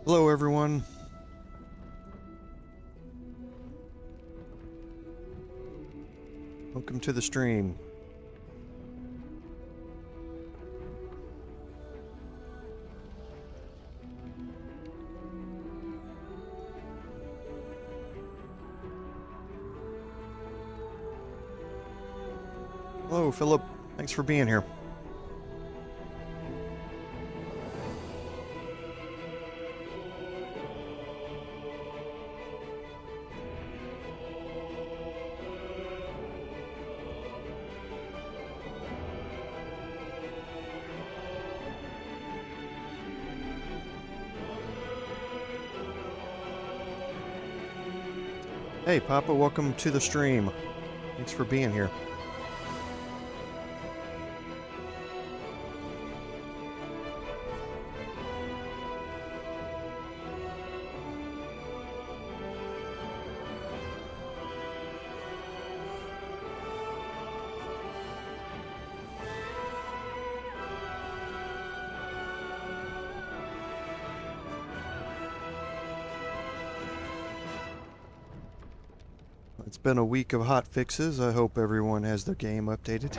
Hello, everyone. Welcome to the stream. Hello, Philip. Thanks for being here. Hey, Papa, welcome to the stream. Thanks for being here. It's been a week of hot fixes. I hope everyone has their game updated.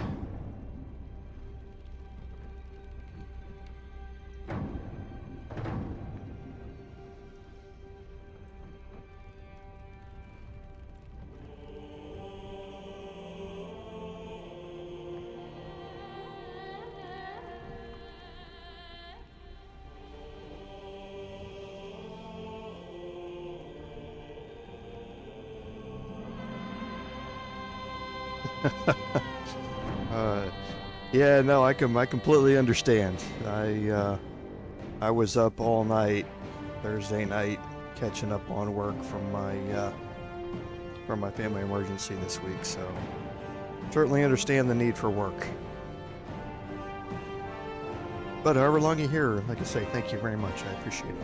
Yeah, no, I completely understand. I was up all night Thursday night catching up on work from my family emergency this week, so certainly understand the need for work. But however long you're here, like I say, thank you very much. I appreciate it.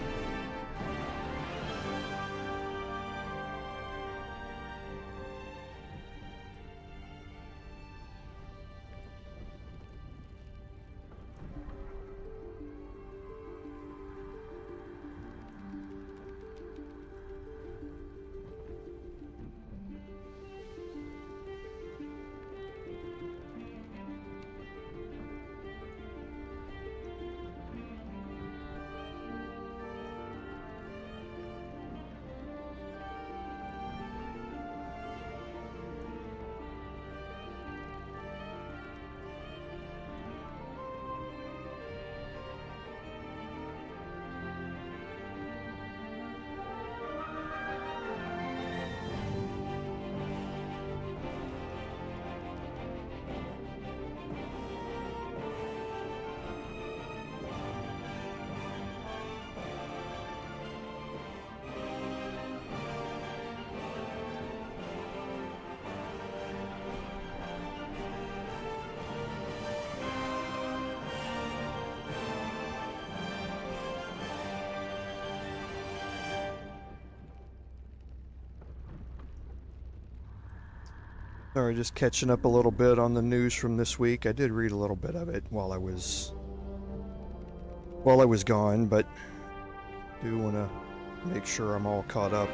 Sorry, just catching up a little bit on the news from this week. I did read a little bit of it while I was gone, but do want to make sure I'm all caught up.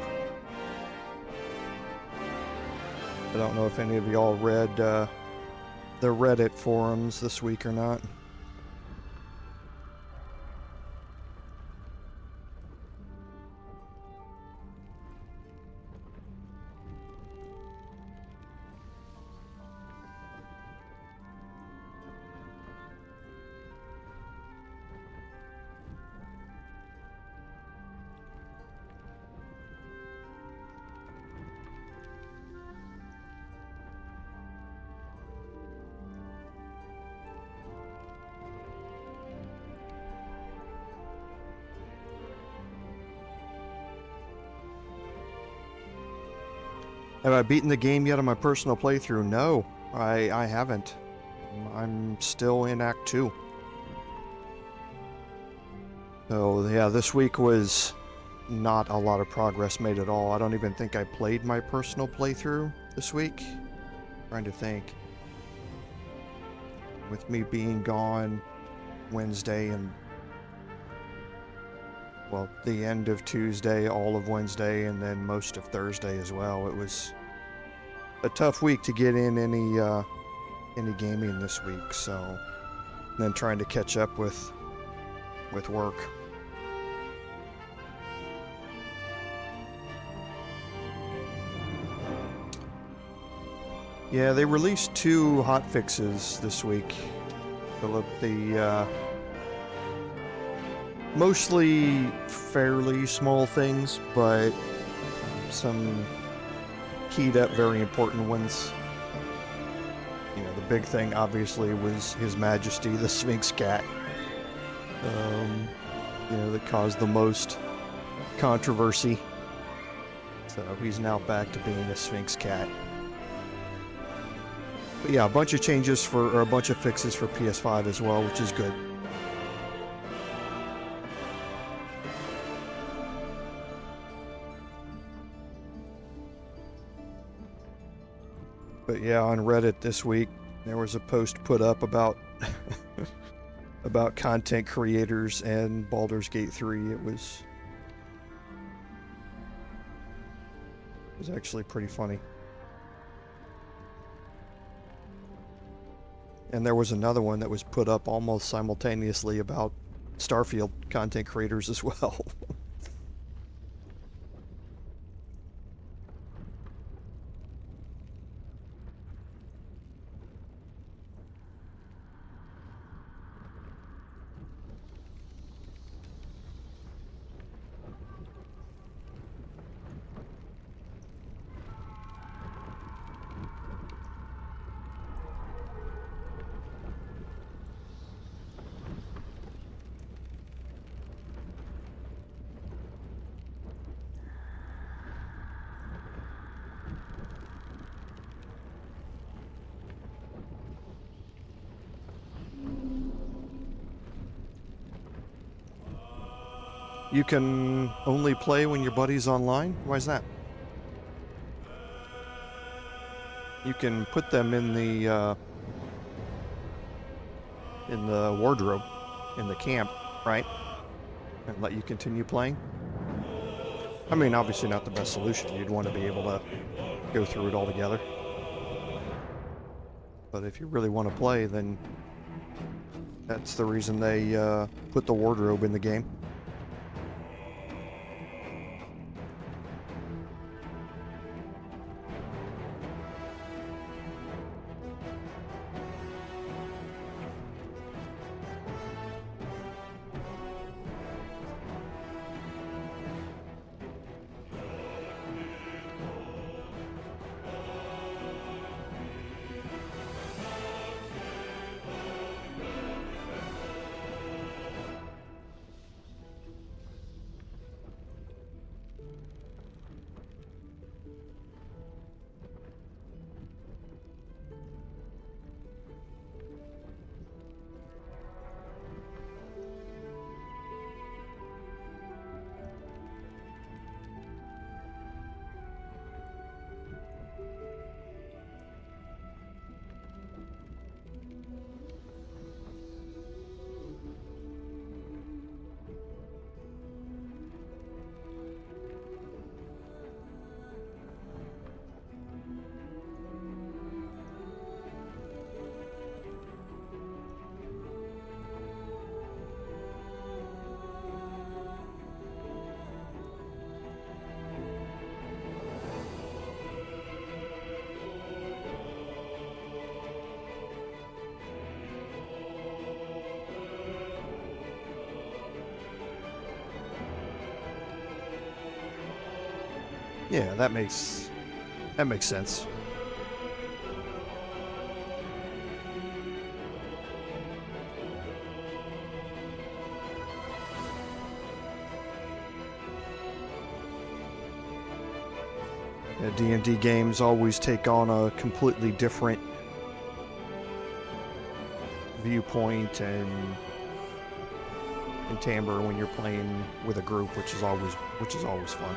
I don't know if any of y'all read the Reddit forums this week or not. Have I beaten the game yet on my personal playthrough? No, I haven't. I'm still in Act 2. So yeah, this week was not a lot of progress made at all. I don't even think I played my personal playthrough this week. Trying to think. With me being gone Wednesday and well, the end of Tuesday, all of Wednesday, and then most of Thursday as well. It was a tough week to get in any gaming this week, so and then trying to catch up with work. Yeah, they released 2 hotfixes this week. The mostly fairly small things, but some keyed up very important ones. You know, the big thing obviously was His Majesty the Sphinx Cat. You know, that caused the most controversy. So he's now back to being a Sphinx Cat. But yeah, a bunch of changes or a bunch of fixes for PS5 as well, which is good. But yeah, on Reddit this week, there was a post put up about about content creators and Baldur's Gate 3. It was actually pretty funny. And there was another one that was put up almost simultaneously about Starfield content creators as well. You can only play when your buddy's online? Why is that? You can put them in the wardrobe in the camp, right? And let you continue playing. I mean, obviously not the best solution. You'd want to be able to go through it all together. But if you really want to play, then that's the reason they put the wardrobe in the game. Yeah, that makes sense. D&D games always take on a completely different viewpoint and timbre when you're playing with a group, which is always fun.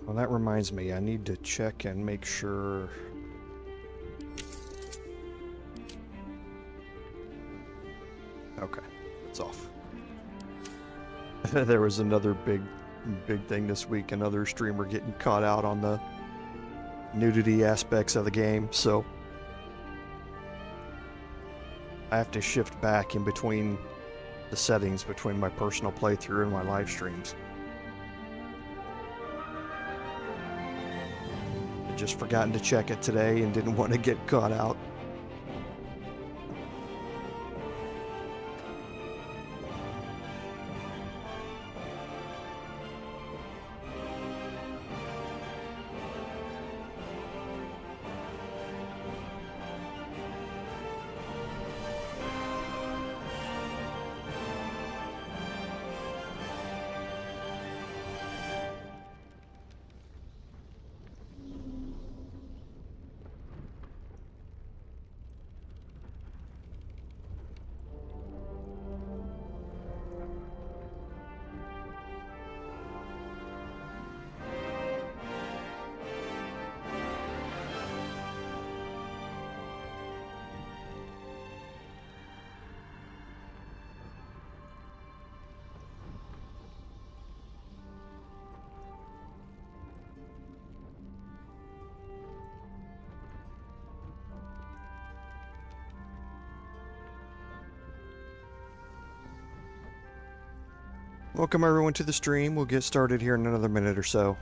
Well, that reminds me, I need to check and make sure. Okay, it's off. There was another big thing this week, another streamer getting caught out on the nudity aspects of the game, so I have to shift back in between the settings between my personal playthrough and my live streams. I just forgotten to check it today and didn't want to get caught out. Welcome everyone to the stream. We'll get started here in another minute or so.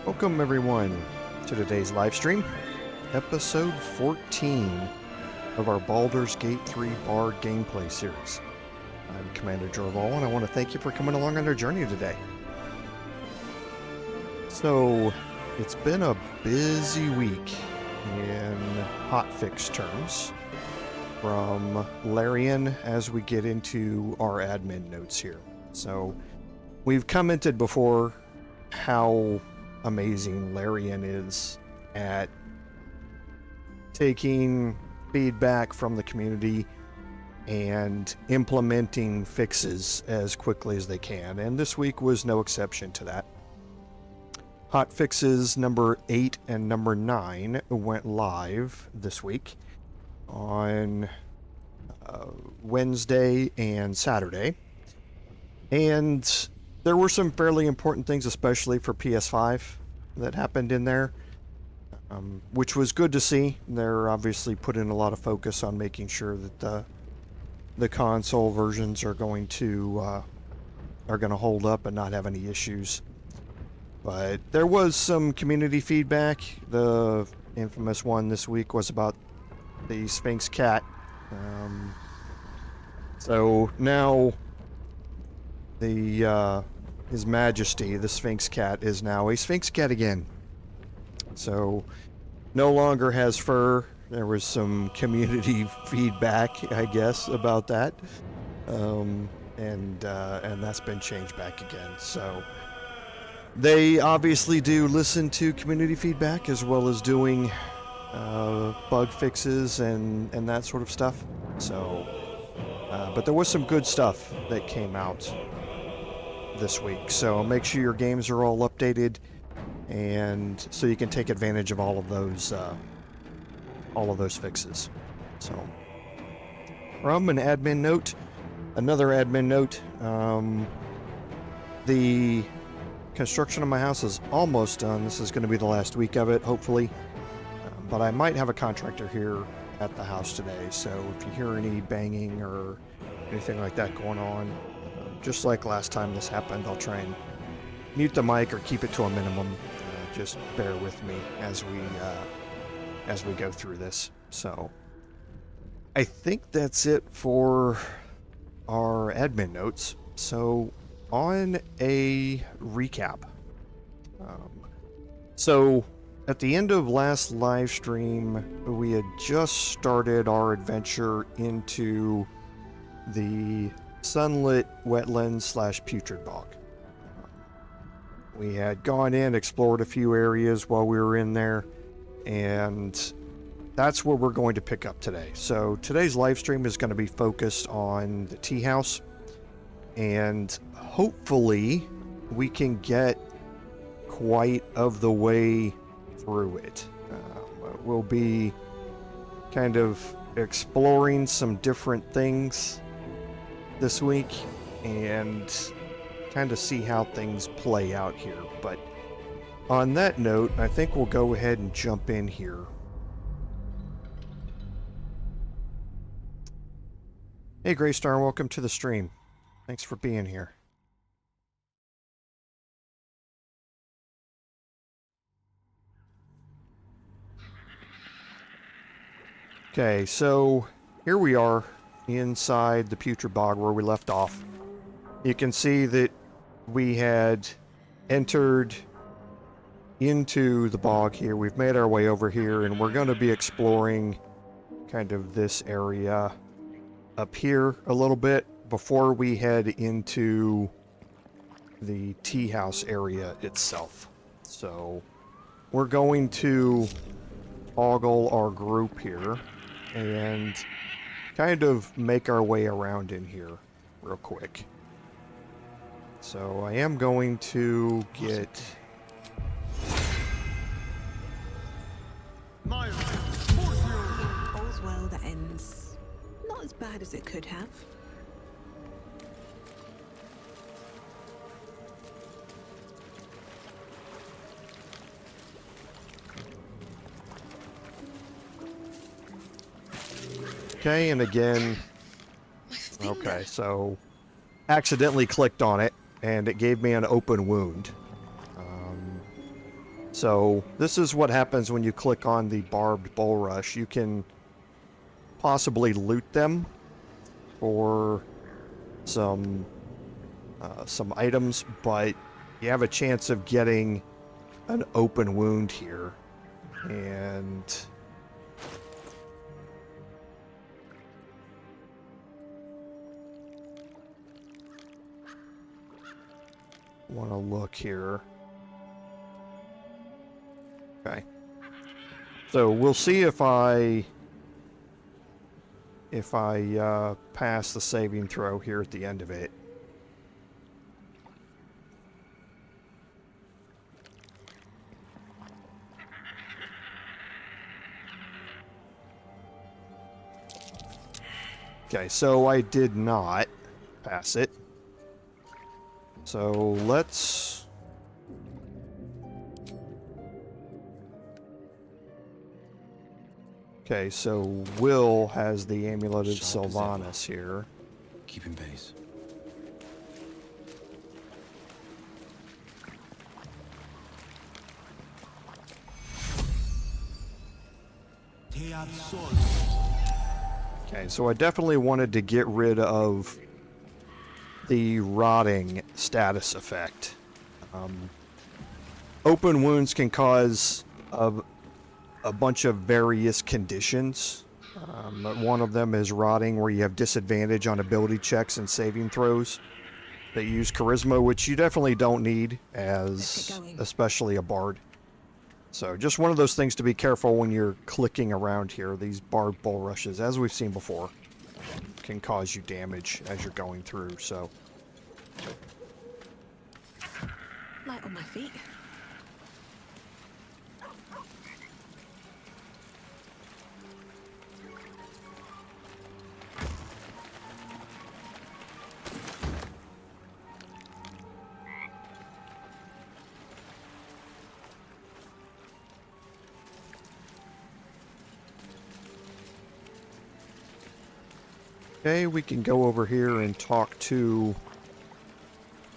Welcome everyone to today's live stream, episode 14 of our Baldur's Gate 3 Bard gameplay series. I'm Commander Jorval, and I want to thank you for coming along on our journey today. So, it's been a busy week in hotfix terms from Larian as we get into our admin notes here. So, we've commented before how amazing Larian is at taking feedback from the community and implementing fixes as quickly as they can, and this week was no exception to that. Hot fixes number 8 and number 9 went live this week on Wednesday and Saturday, and there were some fairly important things, especially for PS5, that happened in there, which was good to see. They're obviously putting a lot of focus on making sure that the console versions are going to hold up and not have any issues. But there was some community feedback. The infamous one this week was about the Sphinx cat. So now His Majesty, the Sphinx cat, is now a Sphinx cat again. So, no longer has fur. There was some community feedback, I guess, about that, and that's been changed back again. So, they obviously do listen to community feedback as well as doing bug fixes and that sort of stuff. So, But there was some good stuff that came out this week, so make sure your games are all updated, and so you can take advantage of all of those fixes. So, from an admin note, another admin note, the construction of my house is almost done. This is going to be the last week of it, hopefully, but I might have a contractor here at the house today, so if you hear any banging or anything like that going on, just like last time this happened, I'll try and mute the mic or keep it to a minimum. Just bear with me as we go through this. So I think that's it for our admin notes. So on a recap. So at the end of last live stream, we had just started our adventure into the sunlit wetlands / Putrid Bog. We had gone in, explored a few areas while we were in there, and that's where we're going to pick up today. So today's live stream is going to be focused on the tea house, and hopefully we can get quite of the way through it. We'll be kind of exploring some different things this week and kind of see how things play out here. But on that note, I think we'll go ahead and jump in here. Hey Greystar, welcome to the stream. Thanks for being here. Okay, so here we are inside the Putrid Bog where we left off. You can see that we had entered into the bog here. We've made our way over here, and we're going to be exploring kind of this area up here a little bit before we head into the tea house area itself. So we're going to toggle our group here and kind of make our way around in here real quick. So I am going to get All's well that ends not as bad as it could have. okay, and again, okay, so accidentally clicked on it and it gave me an open wound. So this is what happens when you click on the barbed bulrush. You can possibly loot them for some items, but you have a chance of getting an open wound here. And want to look here. Okay. So we'll see if I pass the saving throw here at the end of it. Okay, so I did not pass it. So let's... Okay, so Will has the Amulet of Sylvanas here. Keeping pace. Okay, so I definitely wanted to get rid of the rotting status effect. Open wounds can cause a bunch of various conditions. One of them is rotting, where you have disadvantage on ability checks and saving throws that use charisma, which you definitely don't need, as especially a bard. So just one of those things to be careful when you're clicking around here, these barbed bulrushes, as we've seen before. can cause you damage as you're going through, so. Light on my feet. Okay, we can go over here and talk to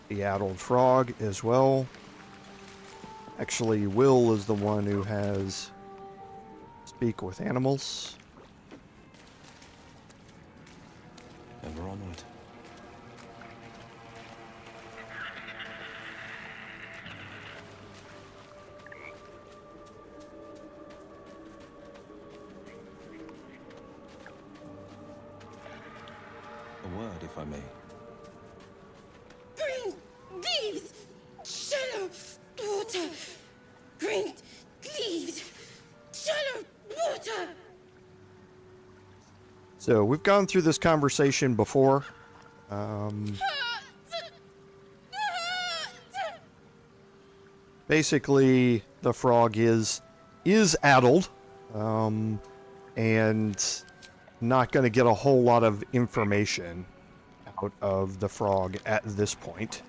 the addled frog as well. Actually, Will is the one who has speak with animals. Ever onward. A word, if I may. Green leaves, shallow water. Green leaves, shallow water. So we've gone through this conversation before. Basically, the frog is addled, and not going to get a whole lot of information out of the frog at this point.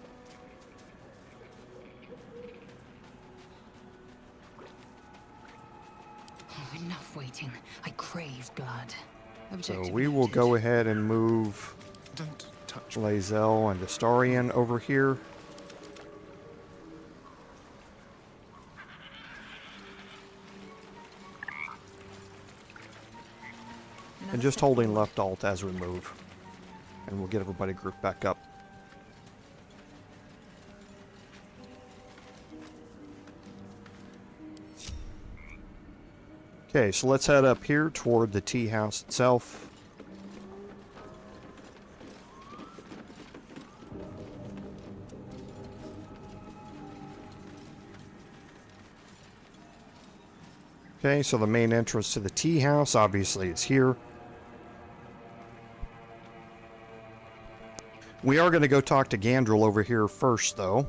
Oh, enough waiting. I crave blood. So we will go ahead and move Don't touch Lae'zel and Astarion over here. And just holding left alt as we move. And we'll get everybody grouped back up. Okay, so let's head up here toward the tea house itself. Okay, so the main entrance to the tea house obviously is here. We are going to go talk to Gandrel over here first, though.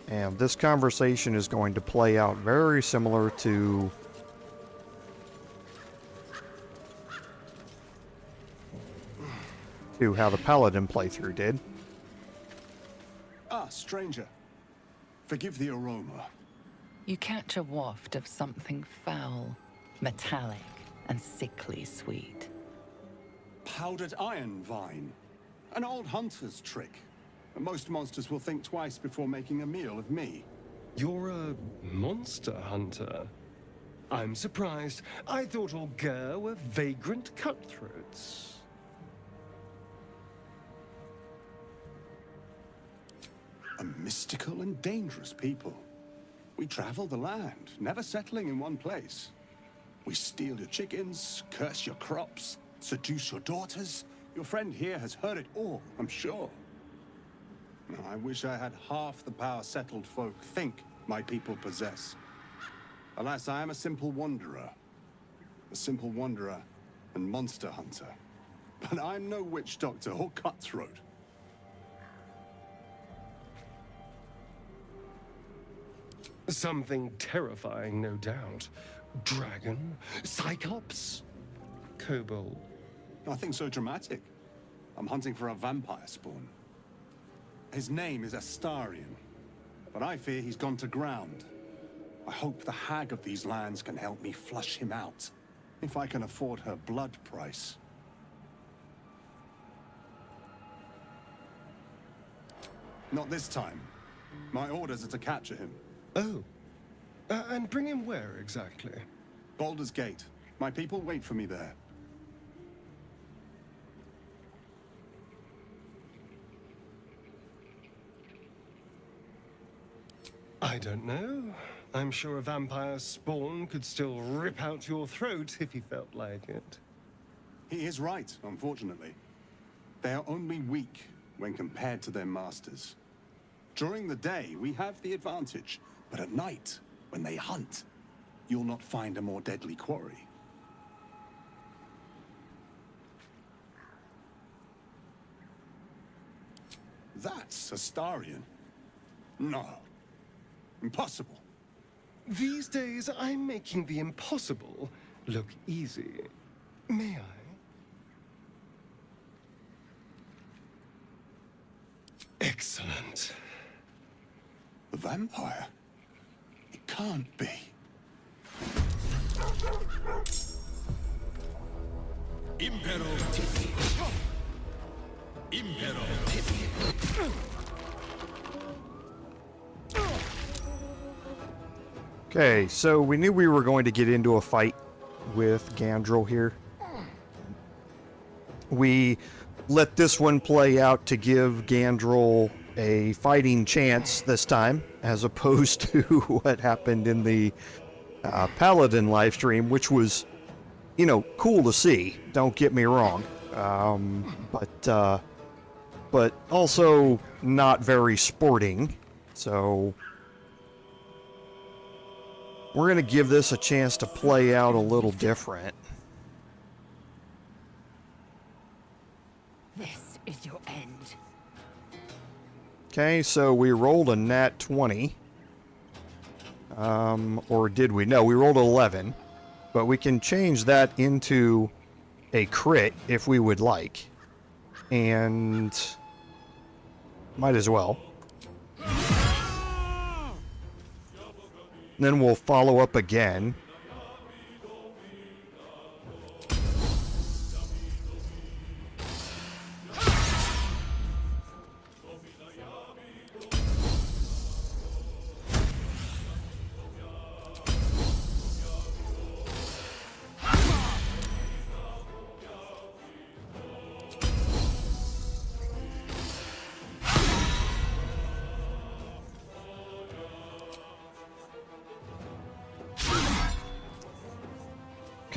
And this conversation is going to play out very similar to how the Paladin playthrough did. Ah, stranger. Forgive the aroma. You catch a waft of something foul, metallic, and sickly sweet. Powdered iron vine. An old hunter's trick. Most monsters will think twice before making a meal of me. You're a monster hunter. I'm surprised. I thought all Ger were vagrant cutthroats. A mystical and dangerous people. We travel the land, never settling in one place. We steal your chickens, curse your crops, seduce your daughters. Your friend here has heard it all, I'm sure. I wish I had half the power settled folk think my people possess. Alas, I am a simple wanderer. A simple wanderer and monster hunter. But I'm no witch doctor or cutthroat. Something terrifying, no doubt. Dragon? Cyclops? Kobold? Nothing so dramatic. I'm hunting for a vampire spawn. His name is Astarion, but I fear he's gone to ground. I hope the hag of these lands can help me flush him out, if I can afford her blood price. Not this time. My orders are to capture him. Oh. And bring him where exactly? Baldur's Gate. My people wait for me there. I don't know. I'm sure a vampire spawn could still rip out your throat if he felt like it. He is right, unfortunately. They are only weak when compared to their masters. During the day, we have the advantage, but at night, when they hunt, you'll not find a more deadly quarry. That's Astarion. No. Impossible. These days, I'm making the impossible look easy. May I? Excellent. A vampire? It can't be. Impero Tipi. Impero Tipi. Okay, so we knew we were going to get into a fight with Gandrel here. We let this one play out to give Gandrel a fighting chance this time, as opposed to what happened in the Paladin livestream, which was, you know, cool to see. Don't get me wrong, but also not very sporting. So we're gonna give this a chance to play out a little different. This is your end. Okay, so we rolled a nat 20. Or did we? No, we rolled 11. But we can change that into a crit if we would like. And might as well. Then we'll follow up again.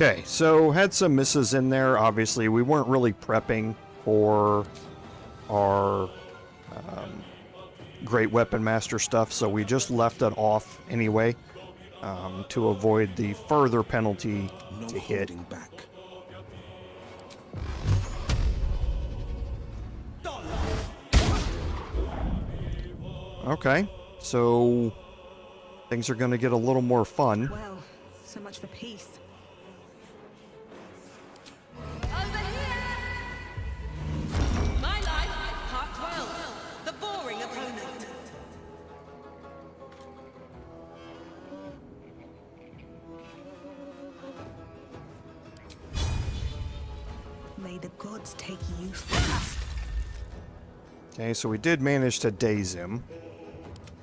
Okay, so had some misses in there. Obviously, we weren't really prepping for our Great Weapon Master stuff, so we just left it off anyway to avoid the further penalty No to hit. holding back. Okay, so things are going to get a little more fun. Well, so much for peace. Over here! My life, part 12. The boring opponent. May the gods take you first. Okay, so we did manage to daze him.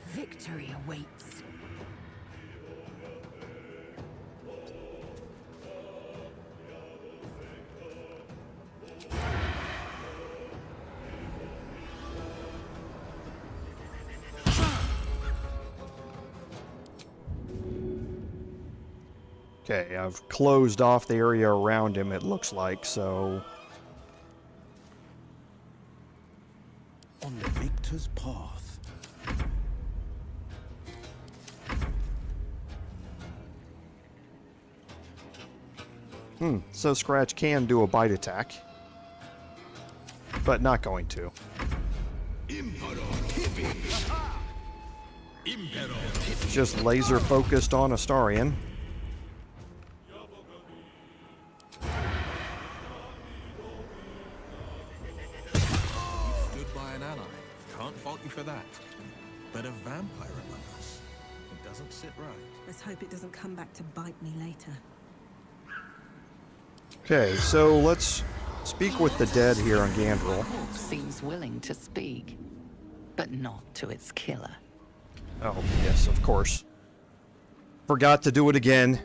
Victory awaits. Okay, I've closed off the area around him, it looks like, so... On the victor's path. So Scratch can do a bite attack, but not going to. Impero Tipi. Impero Tipi. Just laser focused on Astarion. Stood by an ally. Can't fault you for that. But a vampire among us. It doesn't sit right. Let's hope it doesn't come back to bite me later. Okay, so let's speak with the dead here on Gandrel. Corpse seems willing to speak, but not to its killer. Oh, yes, of course. Forgot to do it again.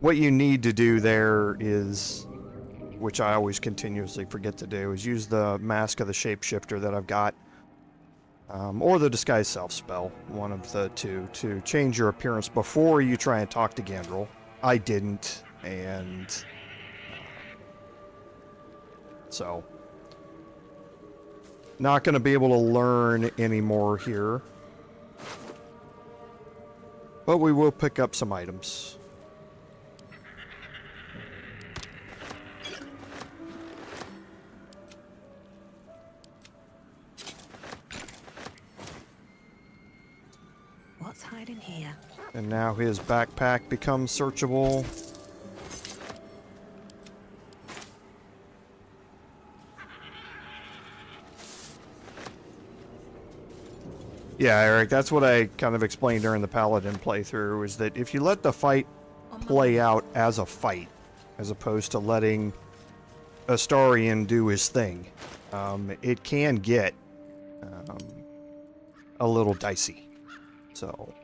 What you need to do there is, which I always continuously forget to do, is use the Mask of the Shapeshifter that I've got. Or the Disguise Self spell, one of the two, to change your appearance before you try and talk to Gandrel. I didn't, and so not going to be able to learn anymore here. But we will pick up some items. What's hiding here? And now his backpack becomes searchable. Yeah, Eric, that's what I kind of explained during the Paladin playthrough, is that if you let the fight play out as a fight, as opposed to letting Astarion do his thing, it can get a little dicey. So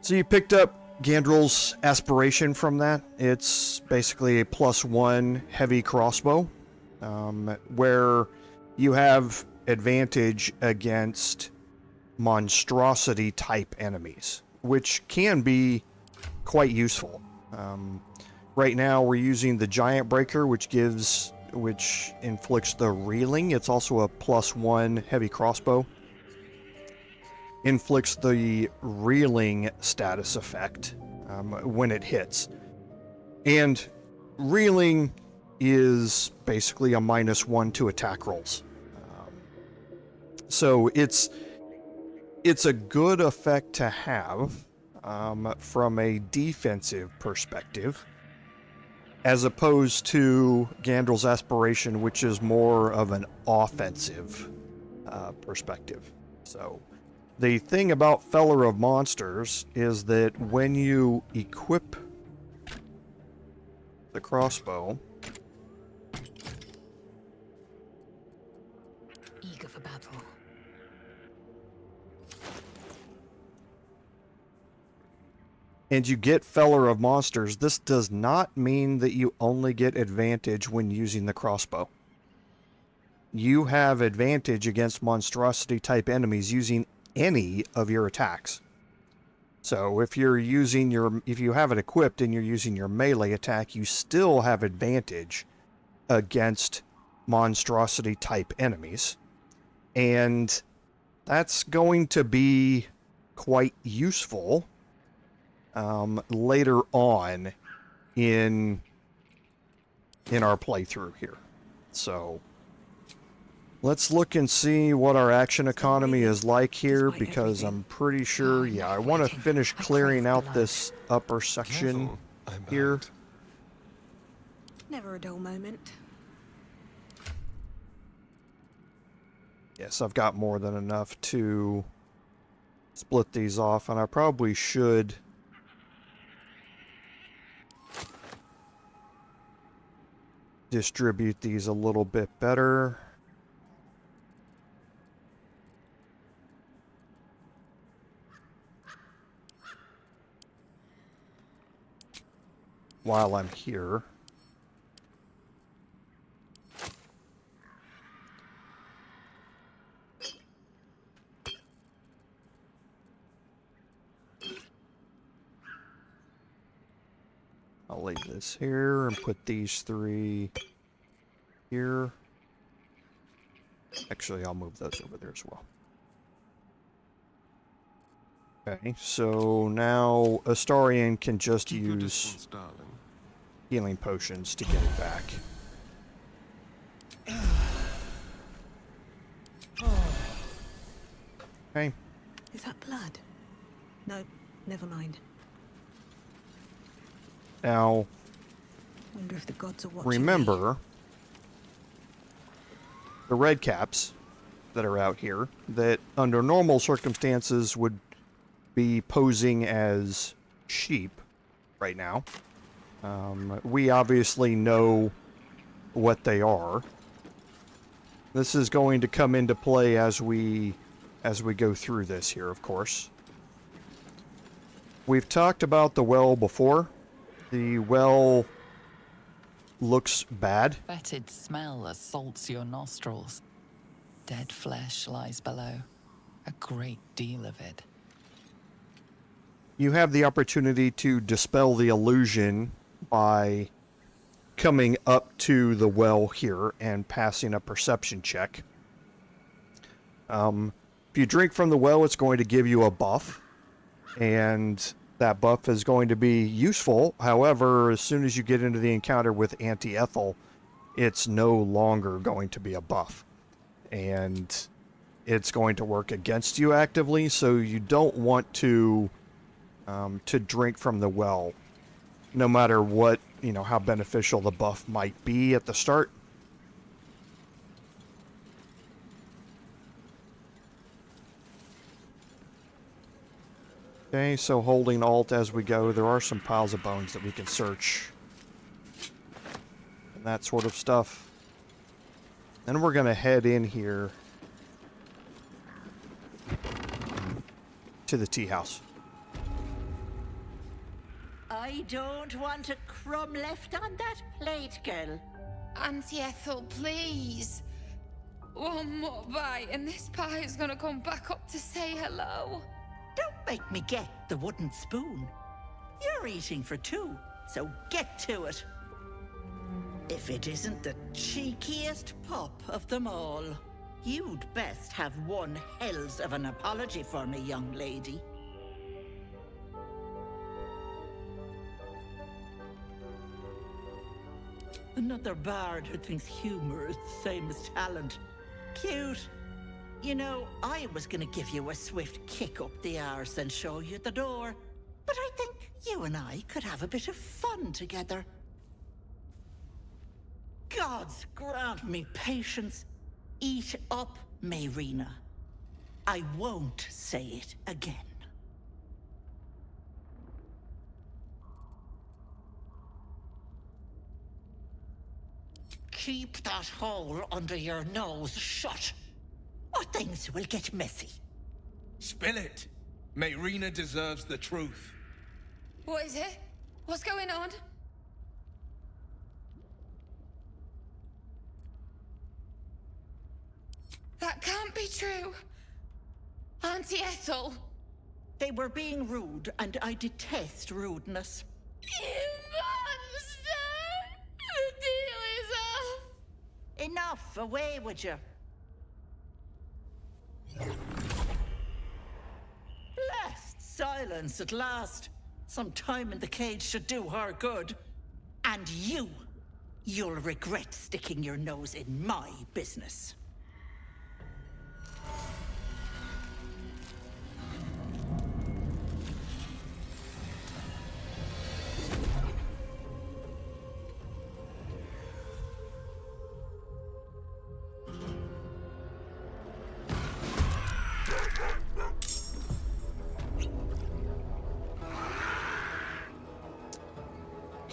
you picked up Gandrel's aspiration from that. It's basically a +1 heavy crossbow, where you have advantage against monstrosity type enemies, which can be quite useful. Right now we're using the giant breaker, which inflicts the reeling. It's also a +1 heavy crossbow. Inflicts the reeling status effect when it hits. And reeling is basically a -1 to attack rolls. So it's a good effect to have from a defensive perspective, as opposed to Gandrel's aspiration, which is more of an offensive perspective. So the thing about Feller of Monsters is that when you equip the crossbow, Eager for battle. and you get Feller of Monsters, this does not mean that you only get advantage when using the crossbow. You have advantage against monstrosity type enemies using any of your attacks. So if you have it equipped and you're using your melee attack, you still have advantage against monstrosity type enemies. And that's going to be quite useful later on in our playthrough here. So let's look and see what our action economy is like here, because I'm pretty sure, yeah, I want to finish clearing out this upper section Careful, I'm here. bad. Never a dull moment. Yes, I've got more than enough to split these off, and I probably should distribute these a little bit better. While I'm here. I'll leave this here and put these 3 here. Actually, I'll move those over there as well. Okay, so now Astarion can just Keep your use distance, darling. healing potions to get it back. Okay. Is that blood? No, never mind. Now, Wonder if the gods are watching. remember the Redcaps that are out here that under normal circumstances would be posing as sheep right now. We obviously know what they are. This is going to come into play as we go through this here, of course. We've talked about the well before. The well looks bad. Fetid smell assaults your nostrils. Dead flesh lies below. A great deal of it. You have the opportunity to dispel the illusion by coming up to the well here and passing a perception check. If you drink from the well, it's going to give you a buff. and that buff is going to be useful. However, as soon as you get into the encounter with Auntie Ethel, it's no longer going to be a buff, and it's going to work against you actively, so you don't want to drink from the well, no matter what, how beneficial the buff might be at the start. Okay, so holding Alt as we go, there are some piles of bones that we can search. And that sort of stuff. Then we're going to head in here to the tea house. I don't want a crumb left on that plate, girl. Auntie Ethel, please. One more bite and this pie is gonna come back up to say hello. Don't make me get the wooden spoon. You're eating for two, so get to it. If it isn't the cheekiest pup of them all, you'd best have one hells of an apology for me, young lady. Another bard who thinks humor is the same as talent. Cute. I was gonna give you a swift kick up the arse and show you the door. But I think you and I could have a bit of fun together. Gods grant me patience. Eat up, Mayrina. I won't say it again. Keep that hole under your nose shut, or things will get messy. Spill it. Mayrina deserves the truth. What is it? What's going on? That can't be true. Auntie Ethel. They were being rude, and I detest rudeness. You monster! The deal is off! Enough, away with you. Blessed silence at last. Some time in the cage should do her good. And you'll regret sticking your nose in my business.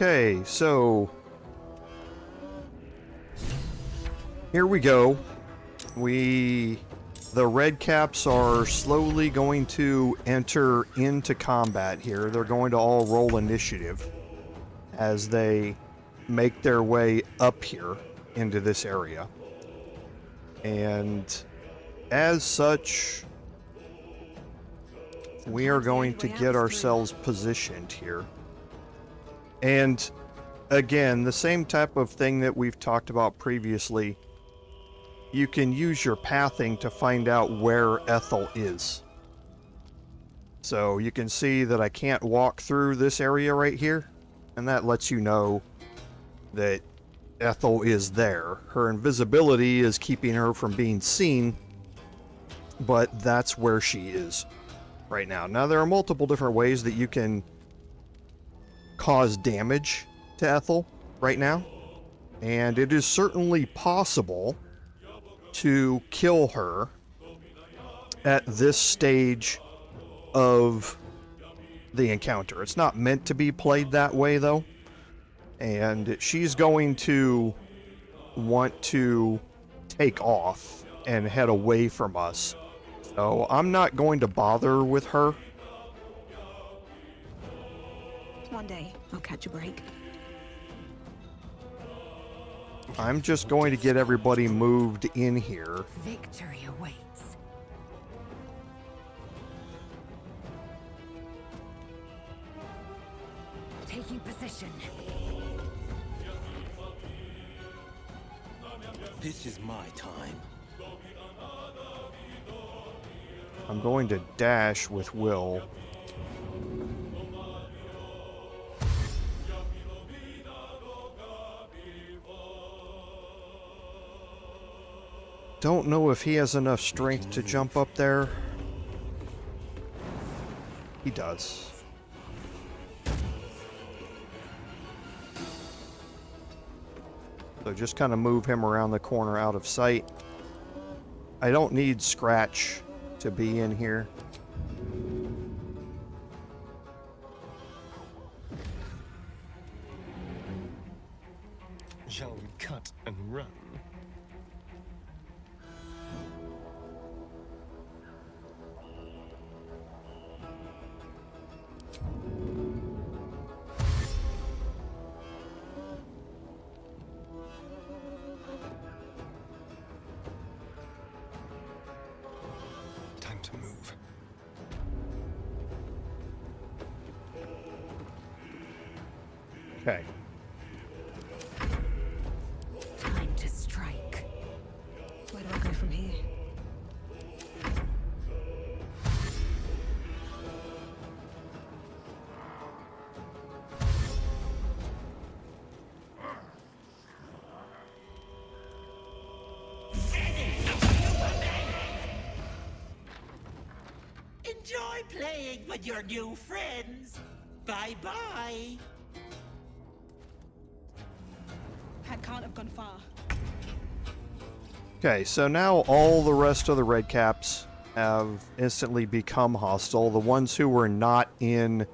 Okay, so here we go. The Redcaps are slowly going to enter into combat here. They're going to all roll initiative as they make their way up here into this area. And as such, we are going to get ourselves positioned here. And again, the same type of thing that we've talked about previously. You can use your pathing to find out where Ethel is. So you can see that I can't walk through this area right here, and that lets you know that Ethel is there. Her invisibility is keeping her from being seen, but that's where she is right now. Now, there are multiple different ways that you can cause damage to Ethel right now, and it is certainly possible to kill her at this stage of the encounter. It's not meant to be played that way though, and she's going to want to take off and head away from us, so I'm not going to bother with her. One day, I'll catch a break. I'm just going to get everybody moved in here. Victory awaits. Taking position. This is my time. I'm going to dash with Will. Don't know if he has enough strength to jump up there. He does. So just kind of move him around the corner out of sight. I don't need Scratch to be in here. Shall we cut and run? Time to move. Okay. Time to strike. Where do I go from here? Enjoy playing with your new friends. Bye-bye. That can't have gone far. Okay, so now all the rest of the Redcaps have instantly become hostile. The ones who were not in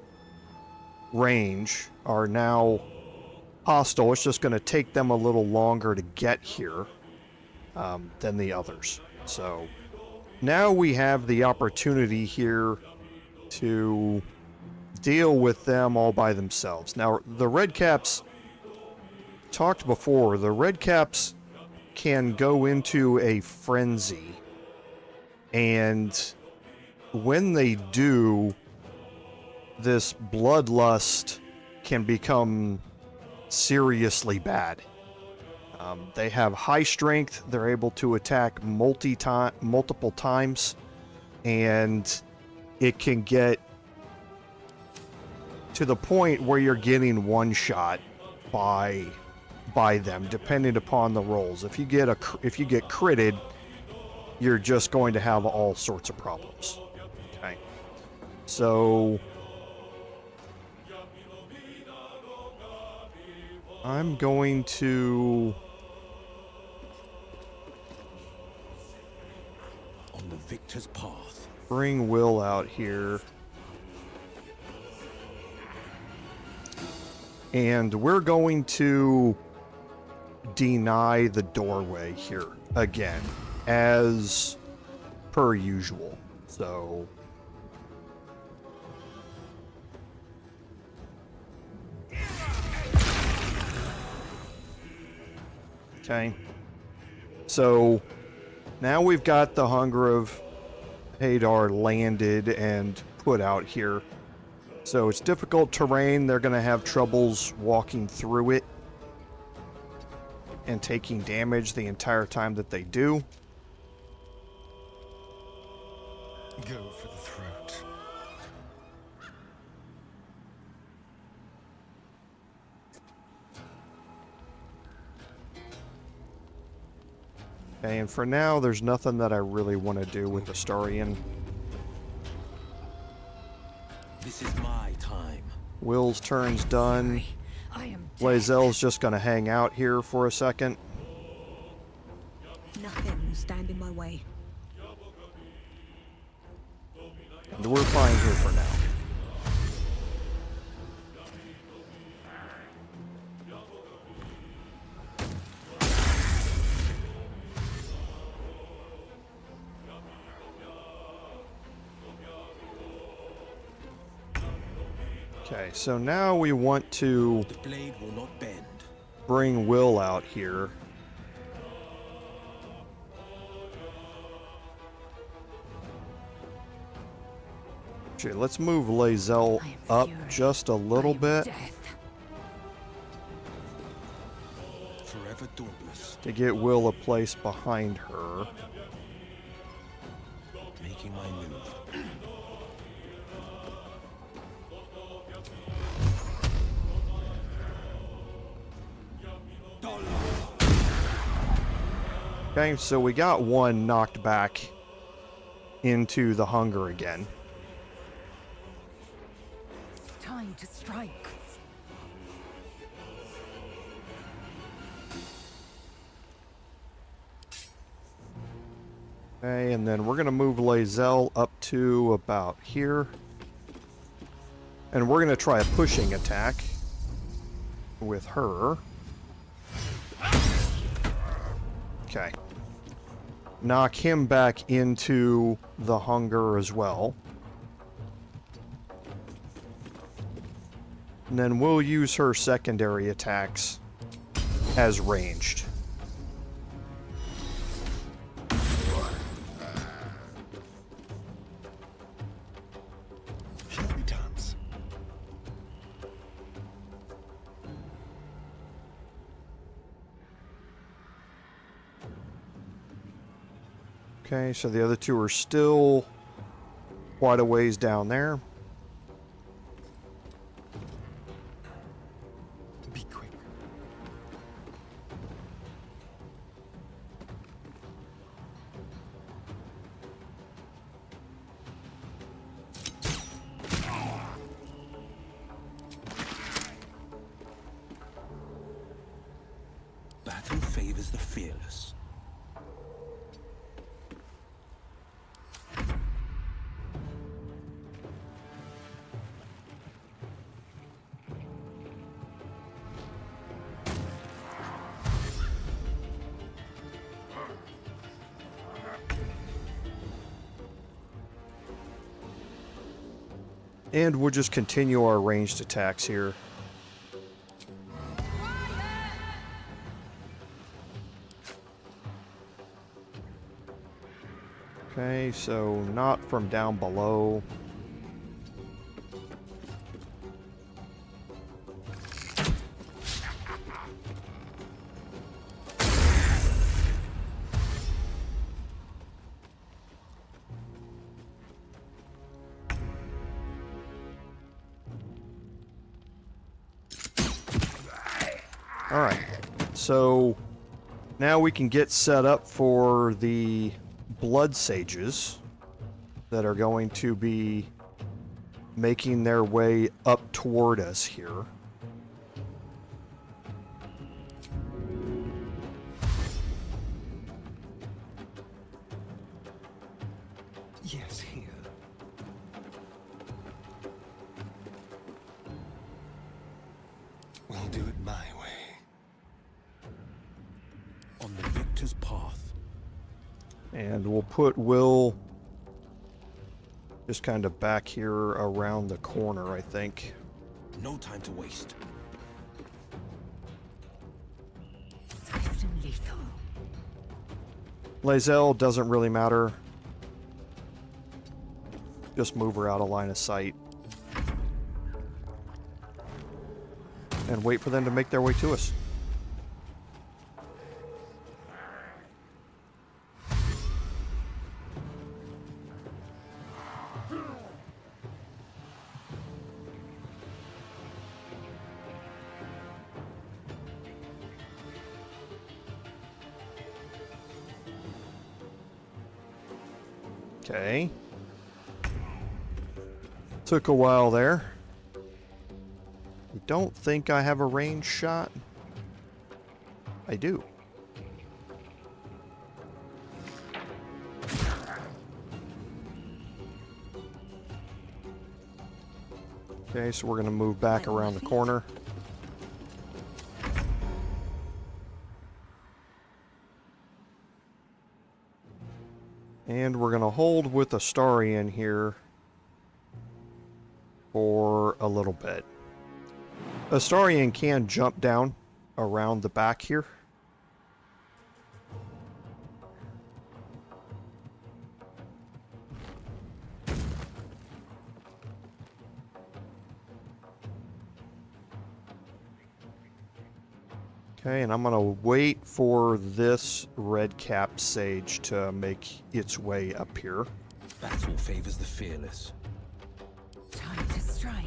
range are now hostile. It's just going to take them a little longer to get here than the others. So now we have the opportunity here to deal with them all by themselves. Now, the Redcaps, talked before, the Redcaps can go into a frenzy, and when they do, this bloodlust can become seriously bad. They have high strength, they're able to attack multiple times, and it can get to the point where you're getting one shot by them, depending upon the rolls. If you get critted, you're just going to have all sorts of problems. Okay, so I'm going to On the victor's path. bring Will out here. And we're going to deny the doorway here again, as per usual. So okay. So now we've got the Hunger of Hadar landed and put out here. So it's difficult terrain. They're going to have troubles walking through it and taking damage the entire time that they do. Go for the throat. Okay, and for now, there's nothing that I really want to do with Astarion. This is my time. Will's turn's done. I am Lae'zel's just going to hang out here for a second. nothing will stand in my way. And we're fine here for now. Okay, so now we want to The blade will not bend. bring Will out here. Okay, let's move Lae'zel I am up fury. just a little I am bit Death. Forever dauntless. to get Will a place behind her. Making my move. Okay, so we got one knocked back into the hunger again. Time to strike. Okay, and then we're going to move Lae'zel up to about here. And we're going to try a pushing attack with her. Okay. Knock him back into the hunger as well. And then we'll use her secondary attacks as ranged. Okay, so the other two are still quite a ways down there. Be quick. Battle favors the fearless. And we'll just continue our ranged attacks here. Okay, so not from down below. Alright, so now we can get set up for the blood sages that are going to be making their way up toward us here. Yes, here. We'll do it my way. On the victor's path. And we'll put Will just kind of back here around the corner, I think. No time to waste. Swift and lethal. Lae'zel doesn't really matter. Just move her out of line of sight. And wait for them to make their way to us. Okay. Took a while there. I don't think I have a range shot. I do. Okay, so we're going to move back around the corner. And we're going to hold with Astarion here for a little bit. Astarion can jump down around the back here. Okay, and I'm going to wait for this Redcap sage to make its way up here. Battle favors the fearless. Time to strike.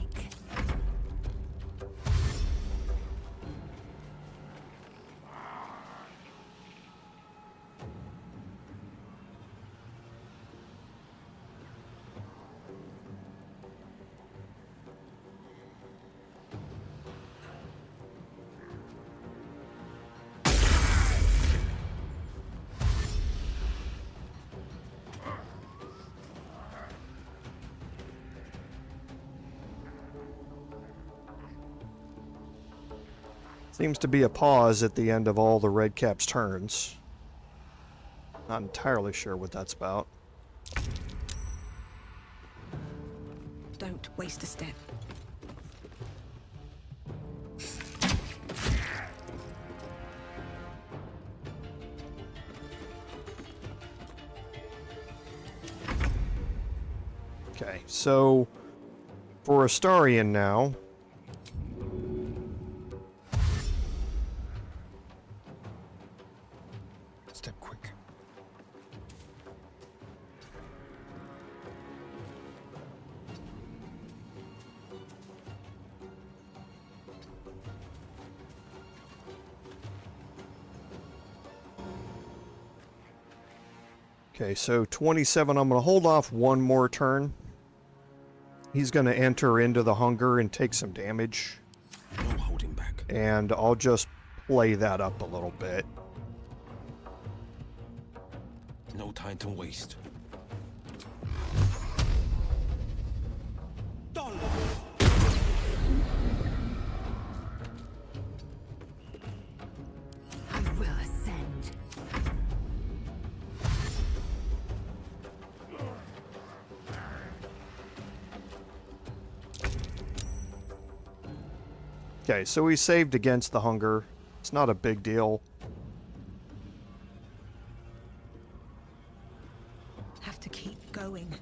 Seems to be a pause at the end of all the Redcaps' turns. Not entirely sure what that's about. Don't waste a step. Okay, so for Astarion now. Step quick. Okay, so 27, I'm going to hold off one more turn. He's going to enter into the hunger and take some damage. No holding back. And I'll just play that up a little bit. No time to waste. I will ascend. Okay, so he saved against the hunger. It's not a big deal. Have to keep going.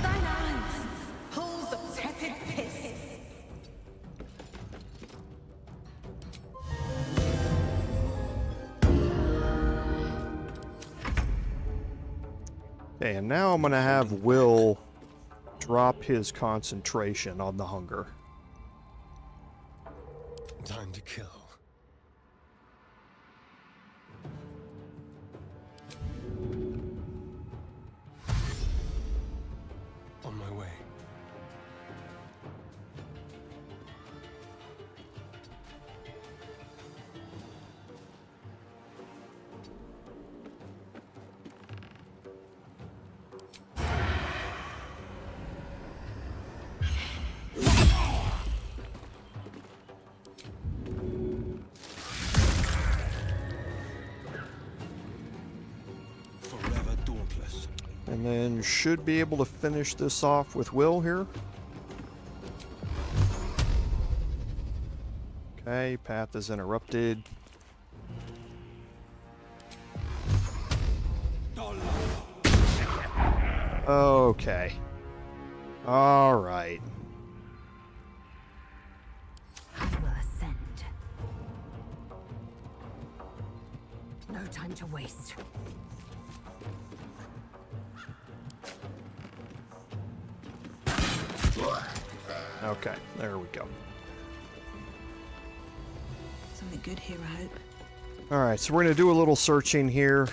Thine eyes, pools of tepid piss. Okay, and now I'm going to have Will drop his concentration on the hunger. Time to kill. On my way. Forever dauntless. And then should be able to finish this off with Will here. Okay, path is interrupted. Okay. All right. I will ascend. No time to waste. Okay, there we go. Something good here, I hope. All right, so we're going to do a little searching here.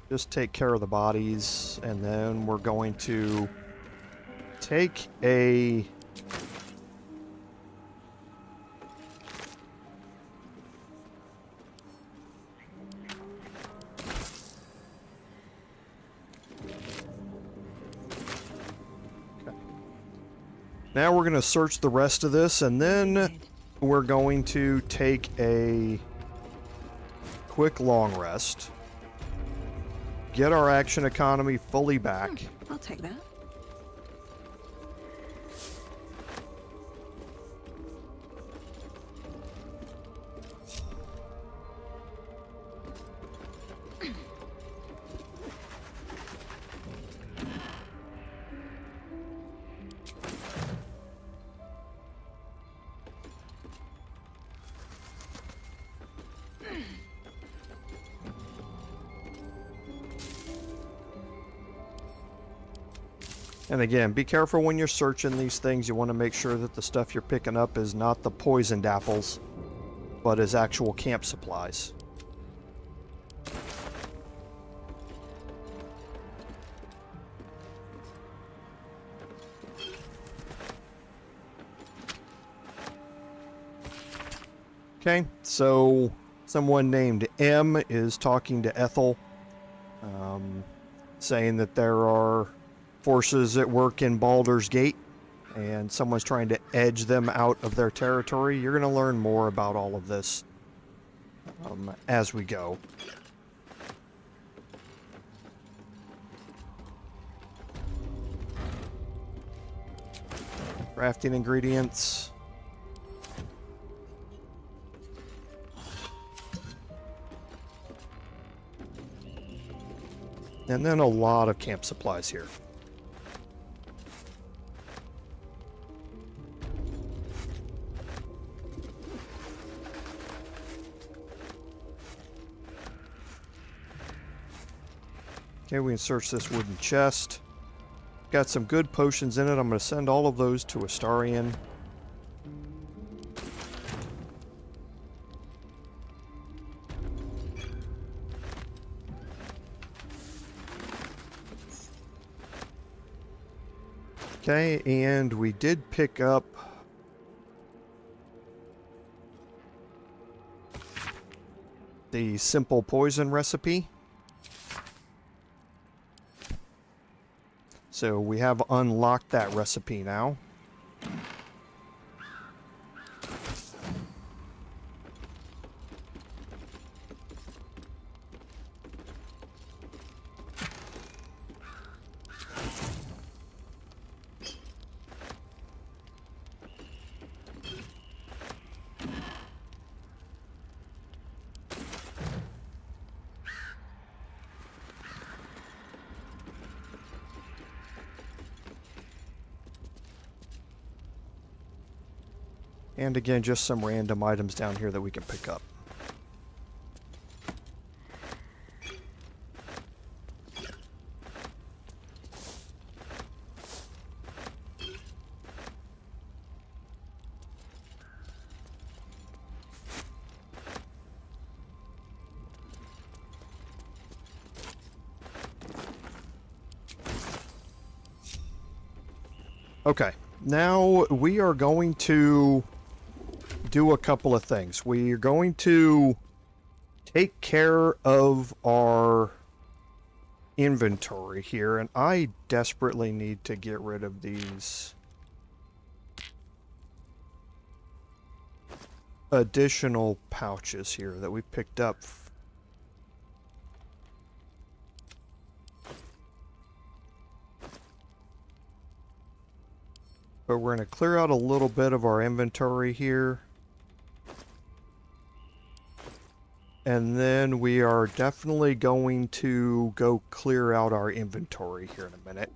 Just take care of the bodies, and then we're going to take a... Now we're going to search the rest of this, and then we're going to take a quick long rest. Get our action economy fully back. I'll take that. And again, be careful when you're searching these things. You want to make sure that the stuff you're picking up is not the poisoned apples, but is actual camp supplies. Okay, so someone named M is talking to Ethel, saying that there are forces at work in Baldur's Gate, and someone's trying to edge them out of their territory, you're going to learn more about all of this as we go. Crafting ingredients. And then a lot of camp supplies here. Okay, we can search this wooden chest. Got some good potions in it. I'm going to send all of those to Astarion. Okay, and we did pick up the simple poison recipe. So we have unlocked that recipe now. And again, just some random items down here that we can pick up. Okay, now we are going to do a couple of things. We are going to take care of our inventory here, and I desperately need to get rid of these additional pouches here that we picked up. But we're going to clear out a little bit of our inventory here. And then we are definitely going to go clear out our inventory here in a minute.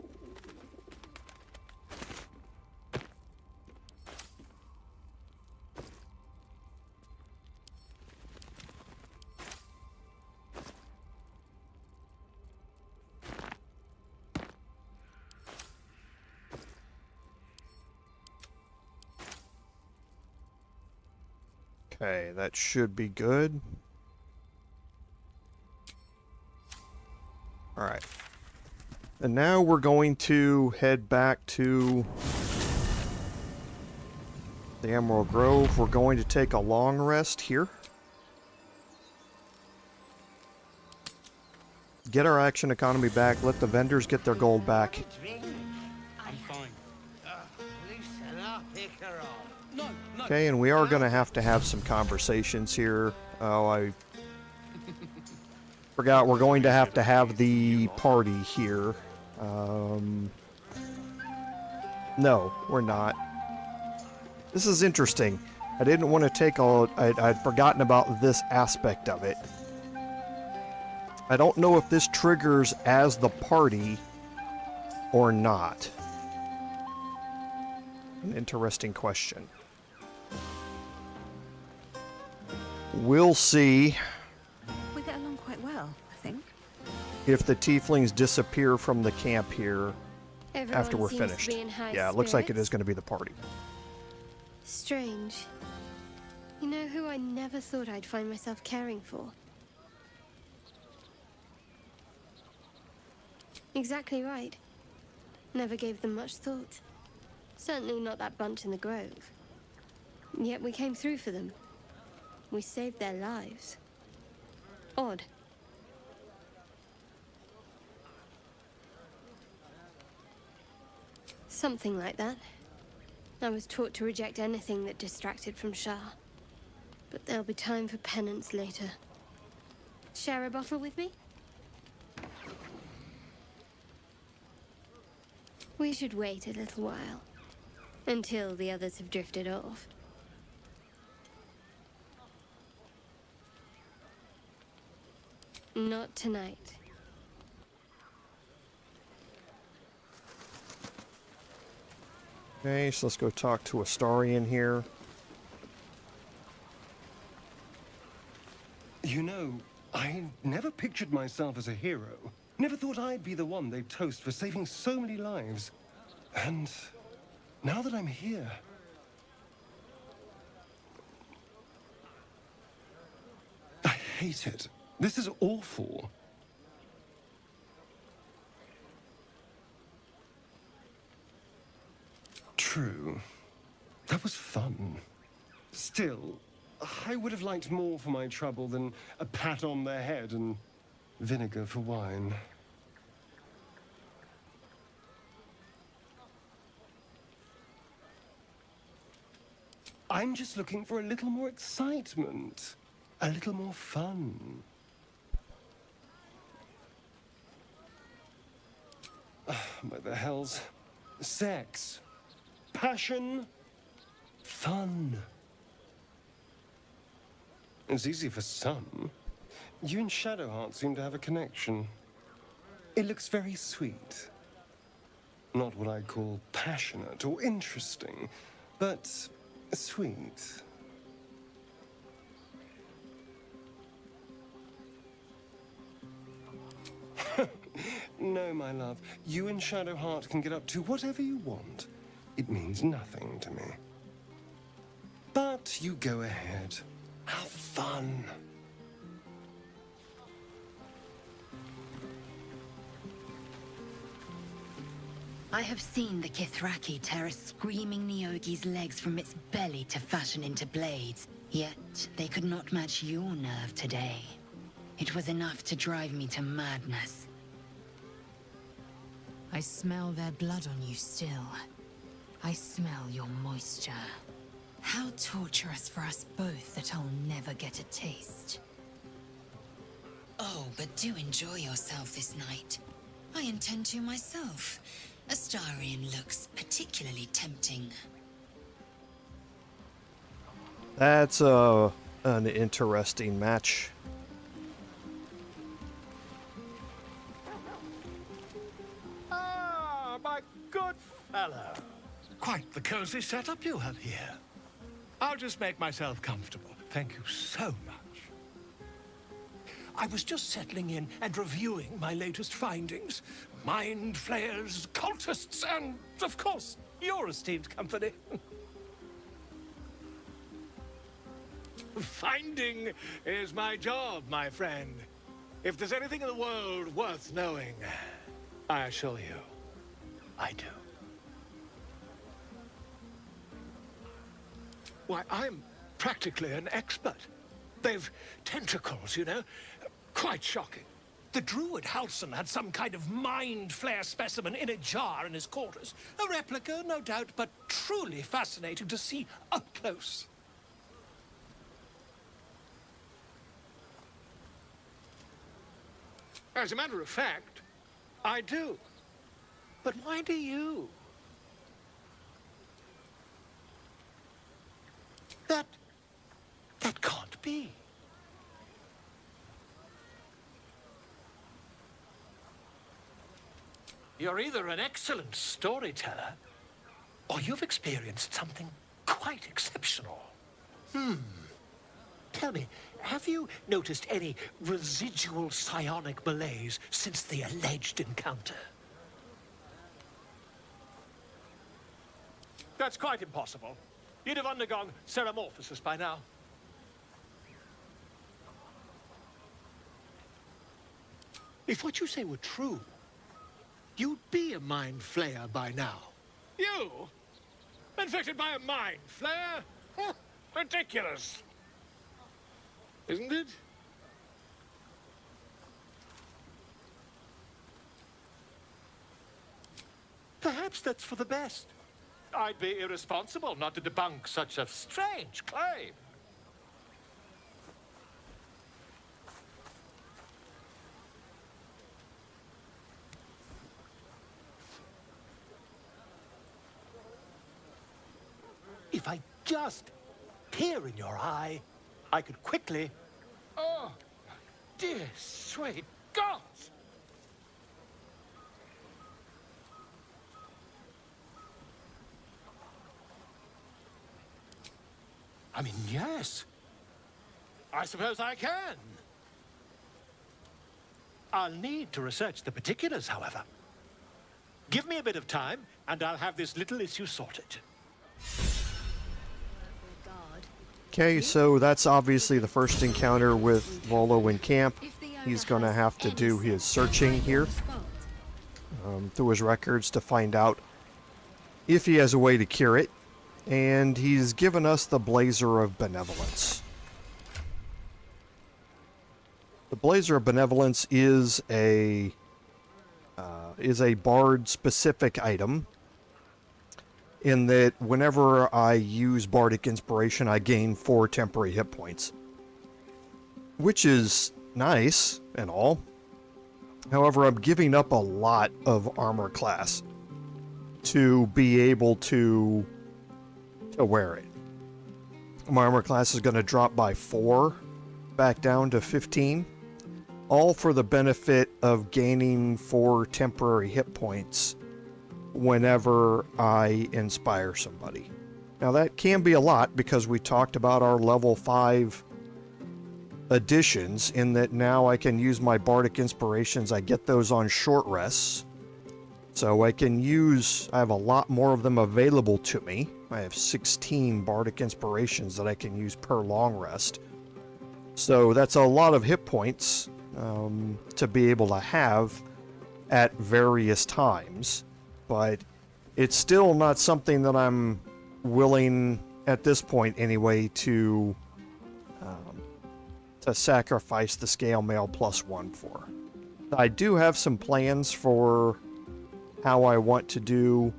Okay, that should be good. Alright. And now we're going to head back to the Emerald Grove. We're going to take a long rest here. Get our action economy back. Let the vendors get their gold back. I'm fine. Loosen up, Icaron. No. Okay, and we are going to have some conversations here. Oh, I forgot we're going to have the party here. No, we're not. This is interesting. I didn't want to take all... I'd forgotten about this aspect of it. I don't know if this triggers as the party or not. An interesting question. We'll see. We get along quite well, I think. If the tieflings disappear from the camp here Everyone after we're seems to finished. be in high Yeah, it looks like it spirits. is going to be the party. Strange. You know who I never thought I'd find myself caring for? Exactly right. Never gave them much thought. Certainly not that bunch in the grove. Yet we came through for them. We saved their lives. Odd. Something like that. I was taught to reject anything that distracted from Shah. But there'll be time for penance later. Share a bottle with me? We should wait a little while. Until the others have drifted off. Not tonight. Okay, so let's go talk to Astarion here. You know, I never pictured myself as a hero. Never thought I'd be the one they'd toast for saving so many lives. And now that I'm here... I hate it. This is awful. True. That was fun. Still, I would have liked more for my trouble than a pat on the head and vinegar for wine. I'm just looking for a little more excitement. A little more fun. What the hell's... Sex. Passion. Fun. It's easy for some. You and Shadowheart seem to have a connection. It looks very sweet. Not what I'd call passionate or interesting, but sweet. No, my love. You and Shadowheart can get up to whatever you want. It means nothing to me. But you go ahead. Have fun. I have seen the Kithraki tear a screaming Neogi's legs from its belly to fashion into blades. Yet, they could not match your nerve today. It was enough to drive me to madness. I smell their blood on you still. I smell your moisture. How torturous for us both that I'll never get a taste. Oh, but do enjoy yourself this night. I intend to myself. Astarion looks particularly tempting. That's an interesting match. Ah, my good fellow. Quite the cozy setup you have here. I'll just make myself comfortable. Thank you so much. I was just settling in and reviewing my latest findings. Mind flayers, cultists, and, of course, your esteemed company. Finding is my job, my friend. If there's anything in the world worth knowing, I assure you, I do. Why, I'm practically an expert. They've tentacles, you know? Quite shocking. The druid Halson had some kind of mind flare specimen in a jar in his quarters. A replica, no doubt, but truly fascinating to see up close. As a matter of fact, I do. But why do you? That can't be. You're either an excellent storyteller, or you've experienced something quite exceptional. Tell me, have you noticed any residual psionic malaise since the alleged encounter? That's quite impossible. You'd have undergone ceramorphosis by now. If what you say were true, you'd be a mind flayer by now. You? Infected by a mind flayer? Huh, ridiculous. Isn't it? Perhaps that's for the best. I'd be irresponsible not to debunk such a strange claim. If I just peer in your eye, I could quickly... Oh, dear sweet gods! I mean, yes. I suppose I can. I'll need to research the particulars, however. Give me a bit of time, and I'll have this little issue sorted. Okay, so that's obviously the first encounter with Volo in camp. He's going to have to do his searching here through his records to find out if he has a way to cure it. And he's given us the Blazer of Benevolence. The Blazer of Benevolence is a bard-specific item, in that whenever I use Bardic Inspiration, I gain 4 temporary hit points, which is nice and all. However, I'm giving up a lot of armor class to be able to wear it. My armor class is going to drop by 4 back down to 15, all for the benefit of gaining 4 temporary hit points whenever I inspire somebody. Now that can be a lot, because we talked about our level 5 additions, in that now I can use my Bardic Inspirations. I get those on short rests, so I have a lot more of them available to me. I have 16 Bardic Inspirations that I can use per long rest. So that's a lot of hit points to be able to have at various times. But it's still not something that I'm willing, at this point anyway, to sacrifice the Scale Mail +1 for. I do have some plans for how I want to do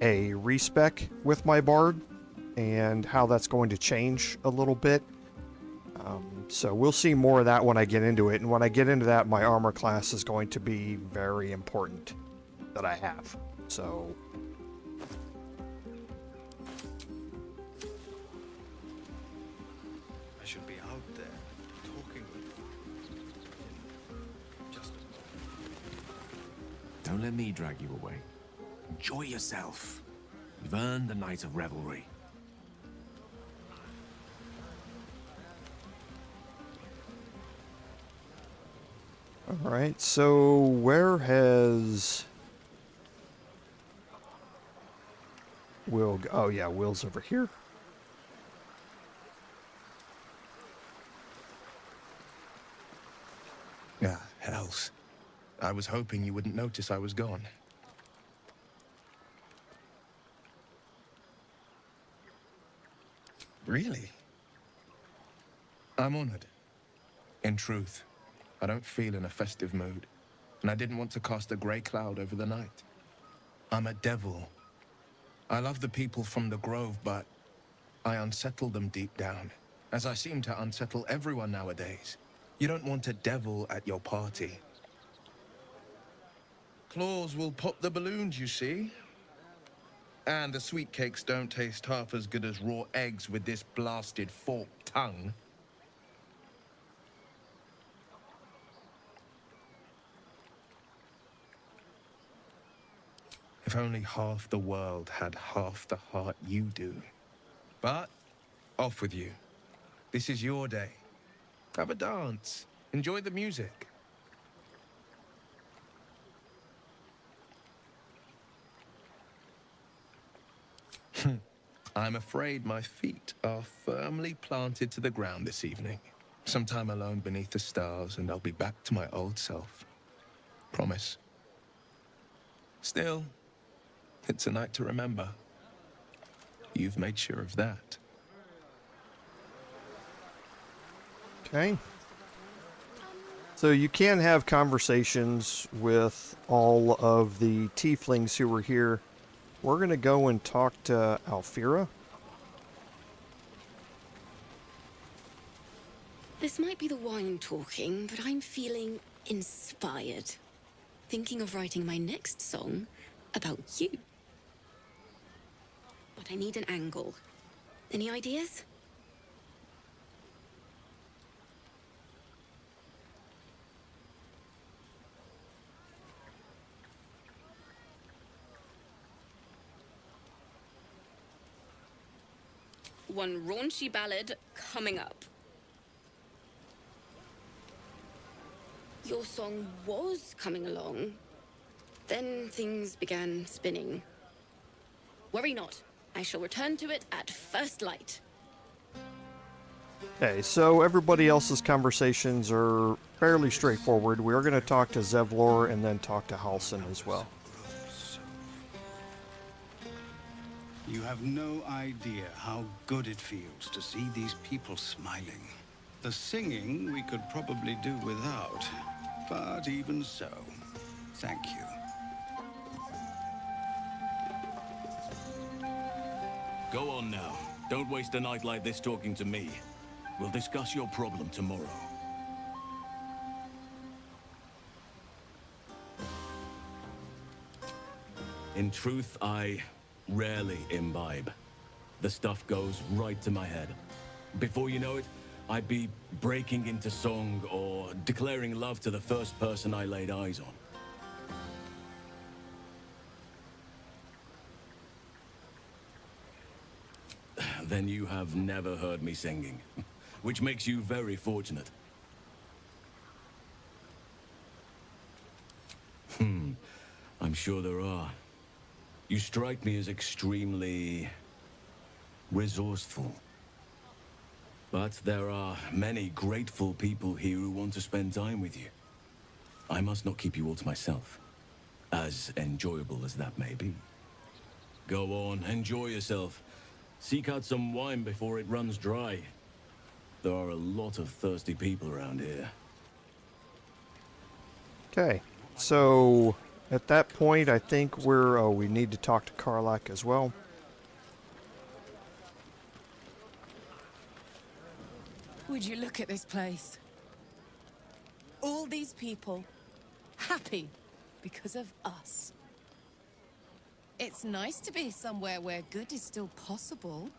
a respec with my Bard, and how that's going to change a little bit. So we'll see more of that when I get into it, and when I get into that, my armor class is going to be very important that I have. So I should be out there talking with you. Just a moment. Don't let me drag you away. Enjoy yourself. You've earned the night of revelry. Alright, so where has Will go? Oh yeah, Will's over here. Ah, hells. I was hoping you wouldn't notice I was gone. Really? I'm honored. In truth, I don't feel in a festive mood, and I didn't want to cast a grey cloud over the night. I'm a devil. I love the people from the Grove, but I unsettle them deep down, as I seem to unsettle everyone nowadays. You don't want a devil at your party. Claws will pop the balloons, you see. And the sweet cakes don't taste half as good as raw eggs with this blasted forked tongue. If only half the world had half the heart you do. But, off with you. This is your day. Have a dance. Enjoy the music. I'm afraid my feet are firmly planted to the ground this evening. Some time alone beneath the stars, and I'll be back to my old self. Promise. Still, it's a night to remember. You've made sure of that. Okay. So you can have conversations with all of the tieflings who were here we're going to go and talk to Alfira. This might be the wine talking, but I'm feeling inspired. Thinking of writing my next song about you. But I need an angle. Any ideas? One raunchy ballad coming up. Your song was coming along. Then things began spinning. Worry not. I shall return to it at first light. Okay, so everybody else's conversations are fairly straightforward. We are going to talk to Zevlor and then talk to Halsin as well. You have no idea how good it feels to see these people smiling. The singing we could probably do without, but even so, thank you. Go on now. Don't waste a night like this talking to me. We'll discuss your problem tomorrow. In truth, I rarely imbibe. The stuff goes right to my head. Before you know it, I'd be breaking into song or declaring love to the first person I laid eyes on. Then you have never heard me singing, which makes you very fortunate. I'm sure there are. You strike me as extremely resourceful. But there are many grateful people here who want to spend time with you. I must not keep you all to myself, as enjoyable as that may be. Go on, enjoy yourself. Seek out some wine before it runs dry. There are a lot of thirsty people around here. Okay, so at that point, I think we need to talk to Karlach as well. Would you look at this place? All these people happy because of us. It's nice to be somewhere where good is still possible.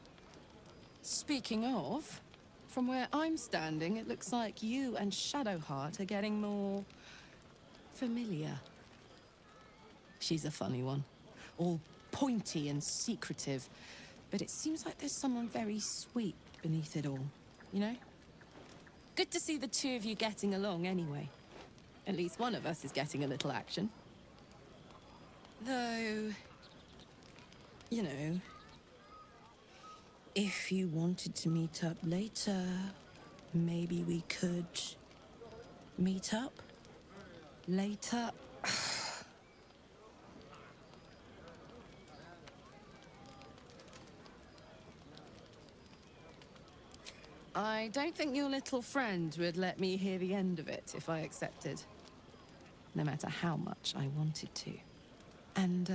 Speaking of, from where I'm standing, it looks like you and Shadowheart are getting more familiar. She's a funny one, all pointy and secretive, but it seems like there's someone very sweet beneath it all, you know? Good to see the two of you getting along anyway. At least one of us is getting a little action. Though, you know, if you wanted to meet up later, maybe we could meet up later. I don't think your little friend would let me hear the end of it if I accepted. No matter how much I wanted to. And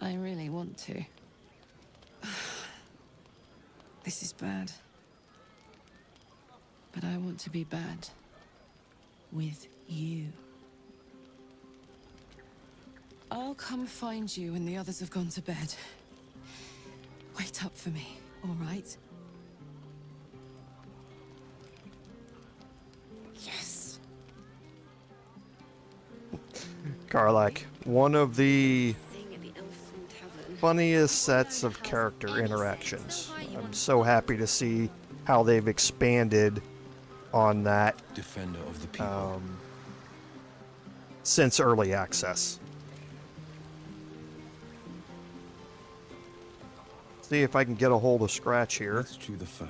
I really want to. This is bad. But I want to be bad. With you. I'll come find you when the others have gone to bed. Wait up for me, all right? Yes. Karlach, one of the funniest sets of character interactions. I'm so happy to see how they've expanded on that Defender of the people. Since early access. See if I can get a hold of Scratch here. Let's chew the fat.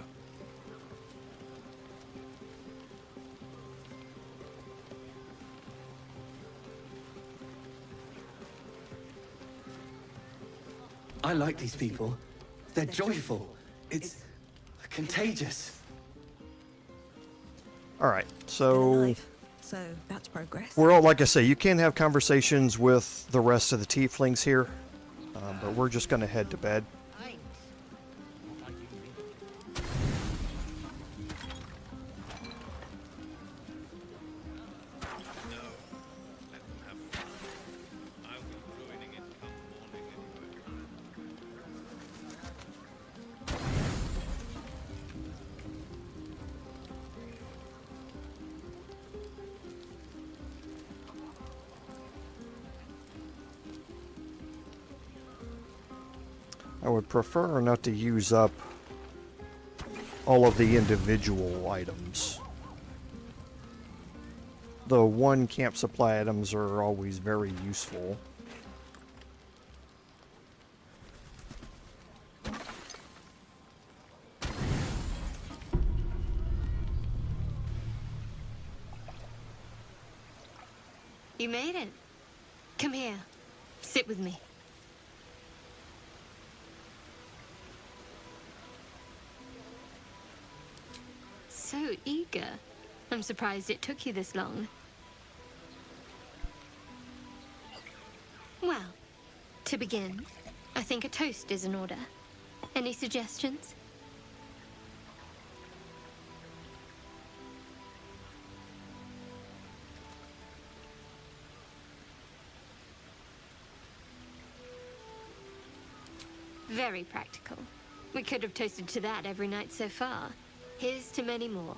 I like these people. They're joyful. It's contagious. Alright, so so that's progress. We're all, like I say, you can have conversations with the rest of the tieflings here, but we're just going to head to bed. I would prefer not to use up all of the individual items. The one camp supply items are always very useful. You made it. Come here. Sit with me. So eager. I'm surprised it took you this long. Well, to begin, I think a toast is in order. Any suggestions? Very practical. We could have toasted to that every night so far. Here's to many more.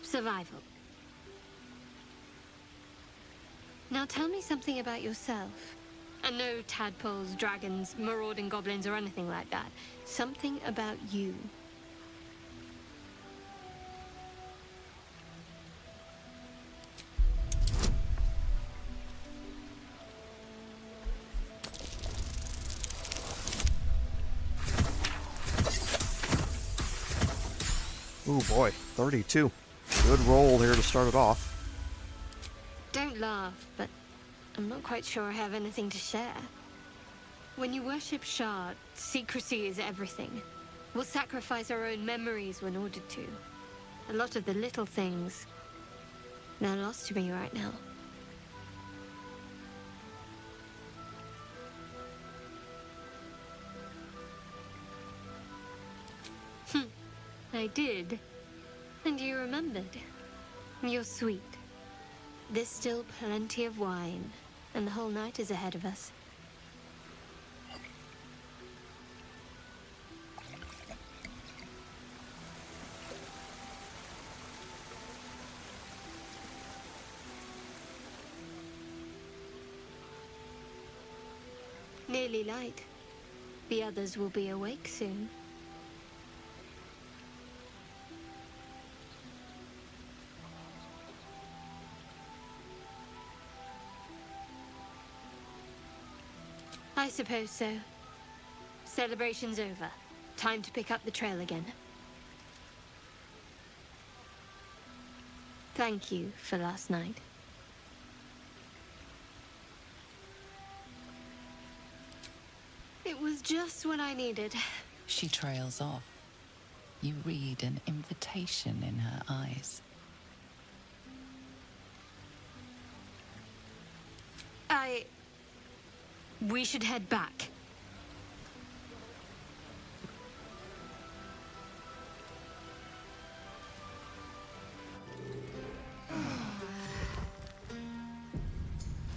Survival. Now tell me something about yourself. And no tadpoles, dragons, marauding goblins, or anything like that. Something about you. Ooh boy, 32. Good roll here to start it off. Don't laugh, but I'm not quite sure I have anything to share. When you worship Shard, secrecy is everything. We'll sacrifice our own memories when ordered to. A lot of the little things, they're lost to me right now. I did. And you remembered. You're sweet. There's still plenty of wine, and the whole night is ahead of us. Nearly light. The others will be awake soon. I suppose so. Celebration's over. Time to pick up the trail again. Thank you for last night. It was just what I needed. She trails off. You read an invitation in her eyes. We should head back.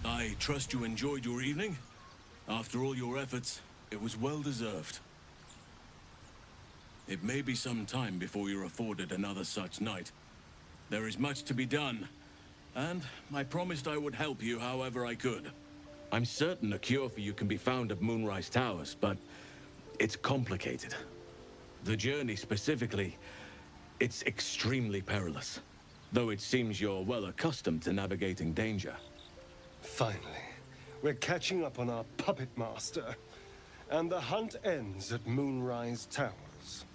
I trust you enjoyed your evening. After all your efforts, it was well deserved. It may be some time before you're afforded another such night. There is much to be done, and I promised I would help you however I could. I'm certain a cure for you can be found at Moonrise Towers, but it's complicated. The journey specifically, it's extremely perilous, though it seems you're well accustomed to navigating danger. Finally, we're catching up on our puppet master, and the hunt ends at Moonrise Towers.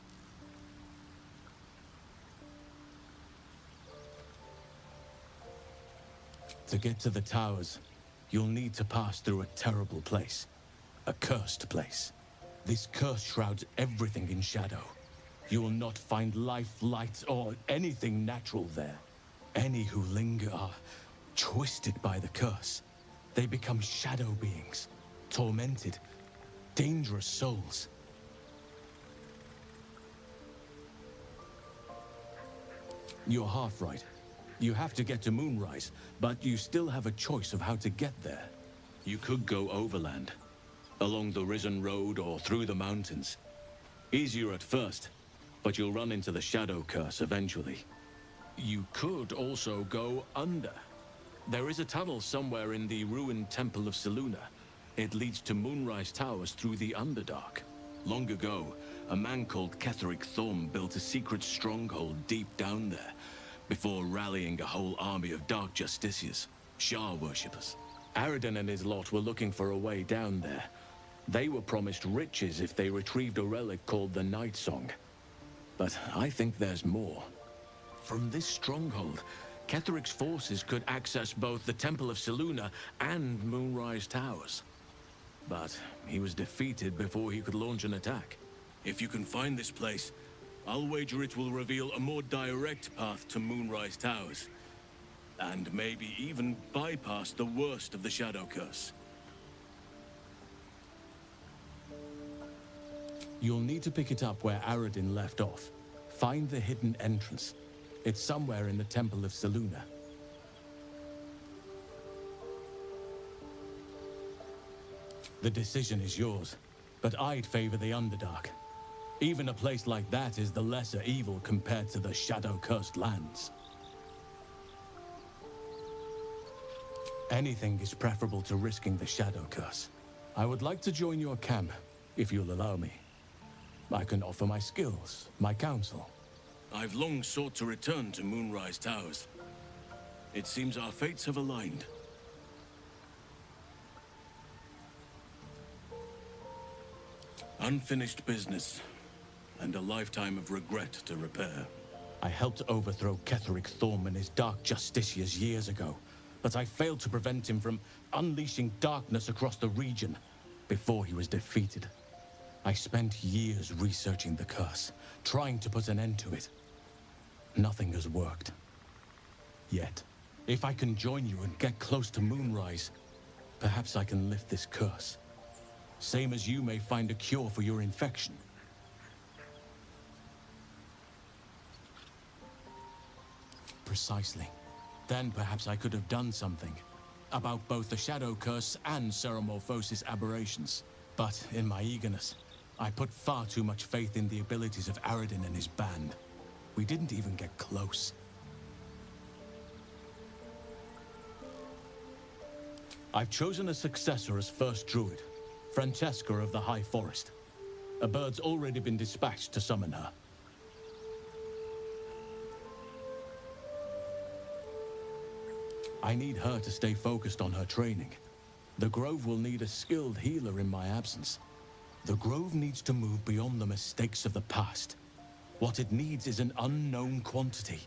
To get to the towers, you'll need to pass through a terrible place. A cursed place. This curse shrouds everything in shadow. You will not find life, light, or anything natural there. Any who linger are twisted by the curse. They become shadow beings, tormented, dangerous souls. You're half right. You have to get to Moonrise, but you still have a choice of how to get there. You could go overland, along the Risen Road or through the mountains. Easier at first, but you'll run into the Shadow Curse eventually. You could also go under. There is a tunnel somewhere in the ruined Temple of Selûne. It leads to Moonrise Towers through the Underdark. Long ago, a man called Ketheric Thorm built a secret stronghold deep down there, before rallying a whole army of Dark Justiciars, Shah worshippers. Aradin and his lot were looking for a way down there. They were promised riches if they retrieved a relic called the Night Song. But I think there's more. From this stronghold, Ketheric's forces could access both the Temple of Selûne and Moonrise Towers. But he was defeated before he could launch an attack. If you can find this place, I'll wager it will reveal a more direct path to Moonrise Towers. And maybe even bypass the worst of the Shadow Curse. You'll need to pick it up where Aradin left off. Find the hidden entrance. It's somewhere in the Temple of Selûne. The decision is yours, but I'd favor the Underdark. Even a place like that is the lesser evil compared to the Shadow-cursed lands. Anything is preferable to risking the Shadow Curse. I would like to join your camp, if you'll allow me. I can offer my skills, my counsel. I've long sought to return to Moonrise Towers. It seems our fates have aligned. Unfinished business, and a lifetime of regret to repair. I helped overthrow Ketheric Thorm and his Dark Justiciars years ago, but I failed to prevent him from unleashing darkness across the region before he was defeated. I spent years researching the curse, trying to put an end to it. Nothing has worked. Yet, if I can join you and get close to Moonrise, perhaps I can lift this curse. Same as you may find a cure for your infection. Precisely. Then perhaps I could have done something about both the Shadow Curse and Ceremorphosis aberrations. But in my eagerness, I put far too much faith in the abilities of Aradin and his band. We didn't even get close. I've chosen a successor as first druid, Francesca of the High Forest. A bird's already been dispatched to summon her. I need her to stay focused on her training. The Grove will need a skilled healer in my absence. The Grove needs to move beyond the mistakes of the past. What it needs is an unknown quantity.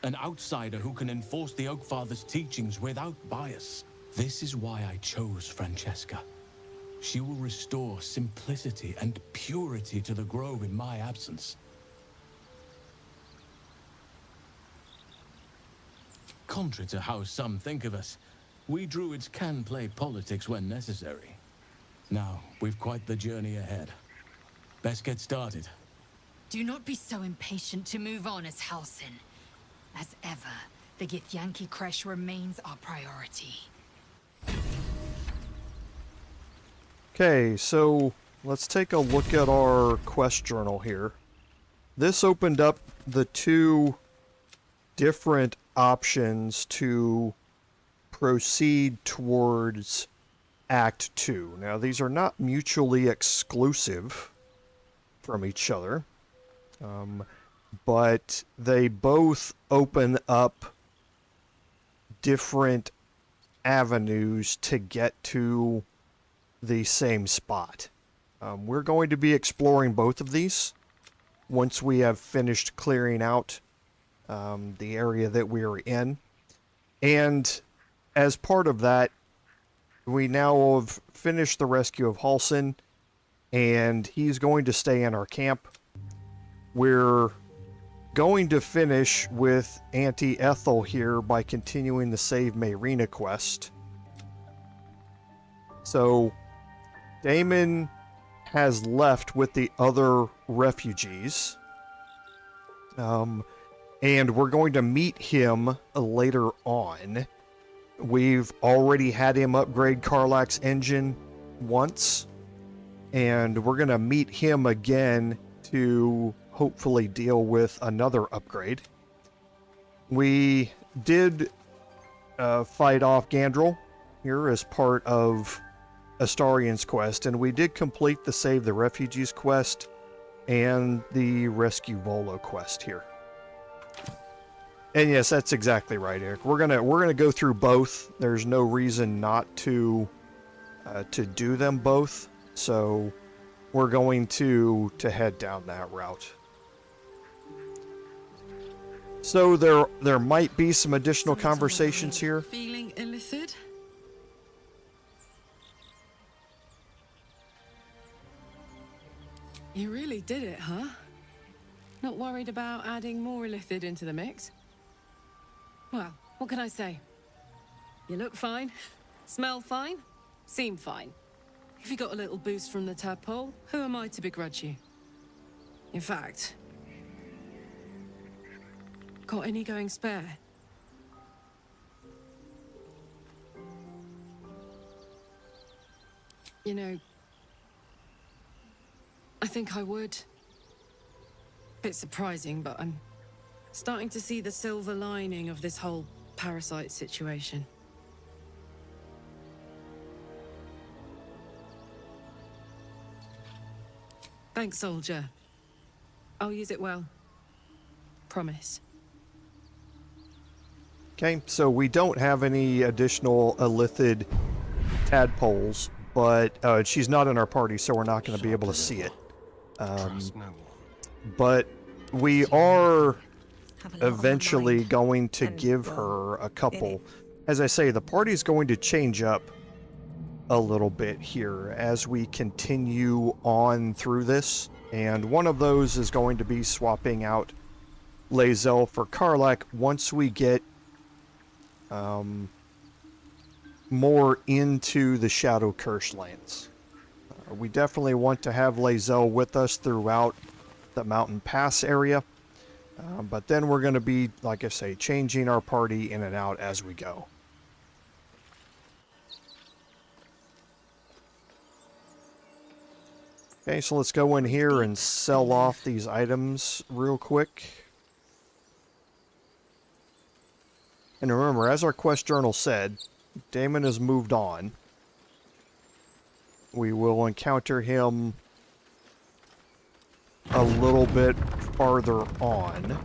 An outsider who can enforce the Oakfather's teachings without bias. This is why I chose Francesca. She will restore simplicity and purity to the Grove in my absence. Contrary to how some think of us, we druids can play politics when necessary. Now, we've quite the journey ahead. Best get started. Do not be so impatient to move on as Halsin. As ever, the Githyanki Kresh remains our priority. Okay, so let's take a look at our quest journal here. This opened up the two different options to proceed towards Act 2. Now, these are not mutually exclusive from each other, but they both open up different avenues to get to the same spot. We're going to be exploring both of these once we have finished clearing out the area that we are in. And as part of that, we now have finished the rescue of Halsin, and he's going to stay in our camp. We're going to finish with Auntie Ethel here by continuing the Save Mayrina quest. So, Damon has left with the other refugees. And we're going to meet him later on. We've already had him upgrade Karlach's engine once, and we're going to meet him again to hopefully deal with another upgrade. We did fight off Gandrel here as part of Astarian's quest, and we did complete the Save the Refugees quest and the Rescue Volo quest here. And yes, that's exactly right, Eric. We're gonna go through both. There's no reason not to do them both, so we're going to head down that route. So there might be some additional conversations here. Feeling illithid? You really did it, huh? Not worried about adding more illithid into the mix? Well, what can I say? You look fine, smell fine, seem fine. If you got a little boost from the tadpole, who am I to begrudge you? In fact, got any going spare? You know, I think I would. Bit surprising, but I'm starting to see the silver lining of this whole parasite situation. Thanks, soldier. I'll use it well. Promise. Okay, so we don't have any additional illithid tadpoles, but she's not in our party, so we're not going to be able to see it. But we are eventually going to give her a couple. As I say, the party's going to change up a little bit here as we continue on through this, and one of those is going to be swapping out Lae'zel for Karlach once we get more into the Shadow Curse lands. We definitely want to have Lae'zel with us throughout the Mountain Pass area, but then we're going to be, like I say, changing our party in and out as we go. Okay, so let's go in here and sell off these items real quick. And remember, as our quest journal said, Damon has moved on. We will encounter him a little bit farther on.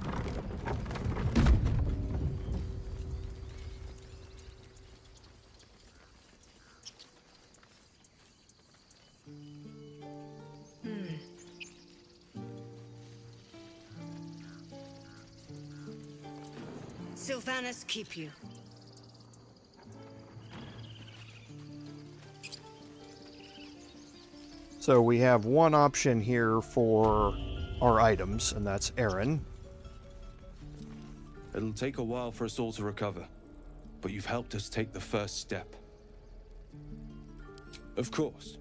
Sylvanas keep you. So we have one option here for our items, and that's Aaron. It'll take a while for us all to recover, but you've helped us take the first step. Of course.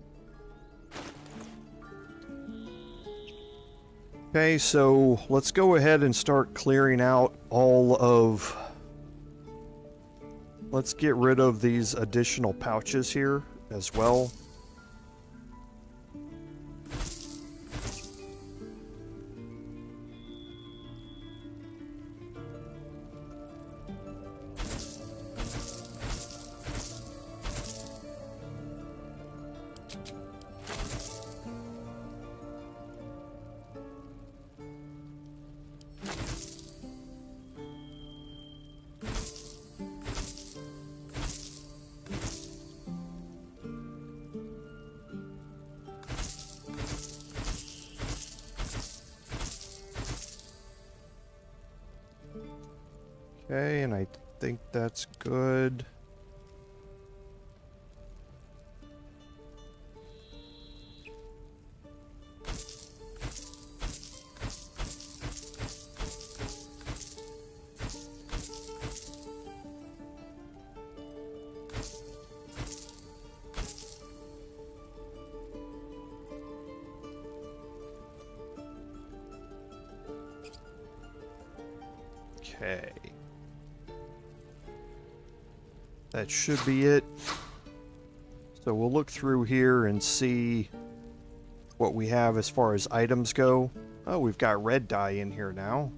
Okay, so let's go ahead and start clearing out all of... Let's get rid of these additional pouches here as well. Okay, and I think that's good. Okay. That should be it. So we'll look through here and see what we have as far as items go. Oh, we've got red dye in here now.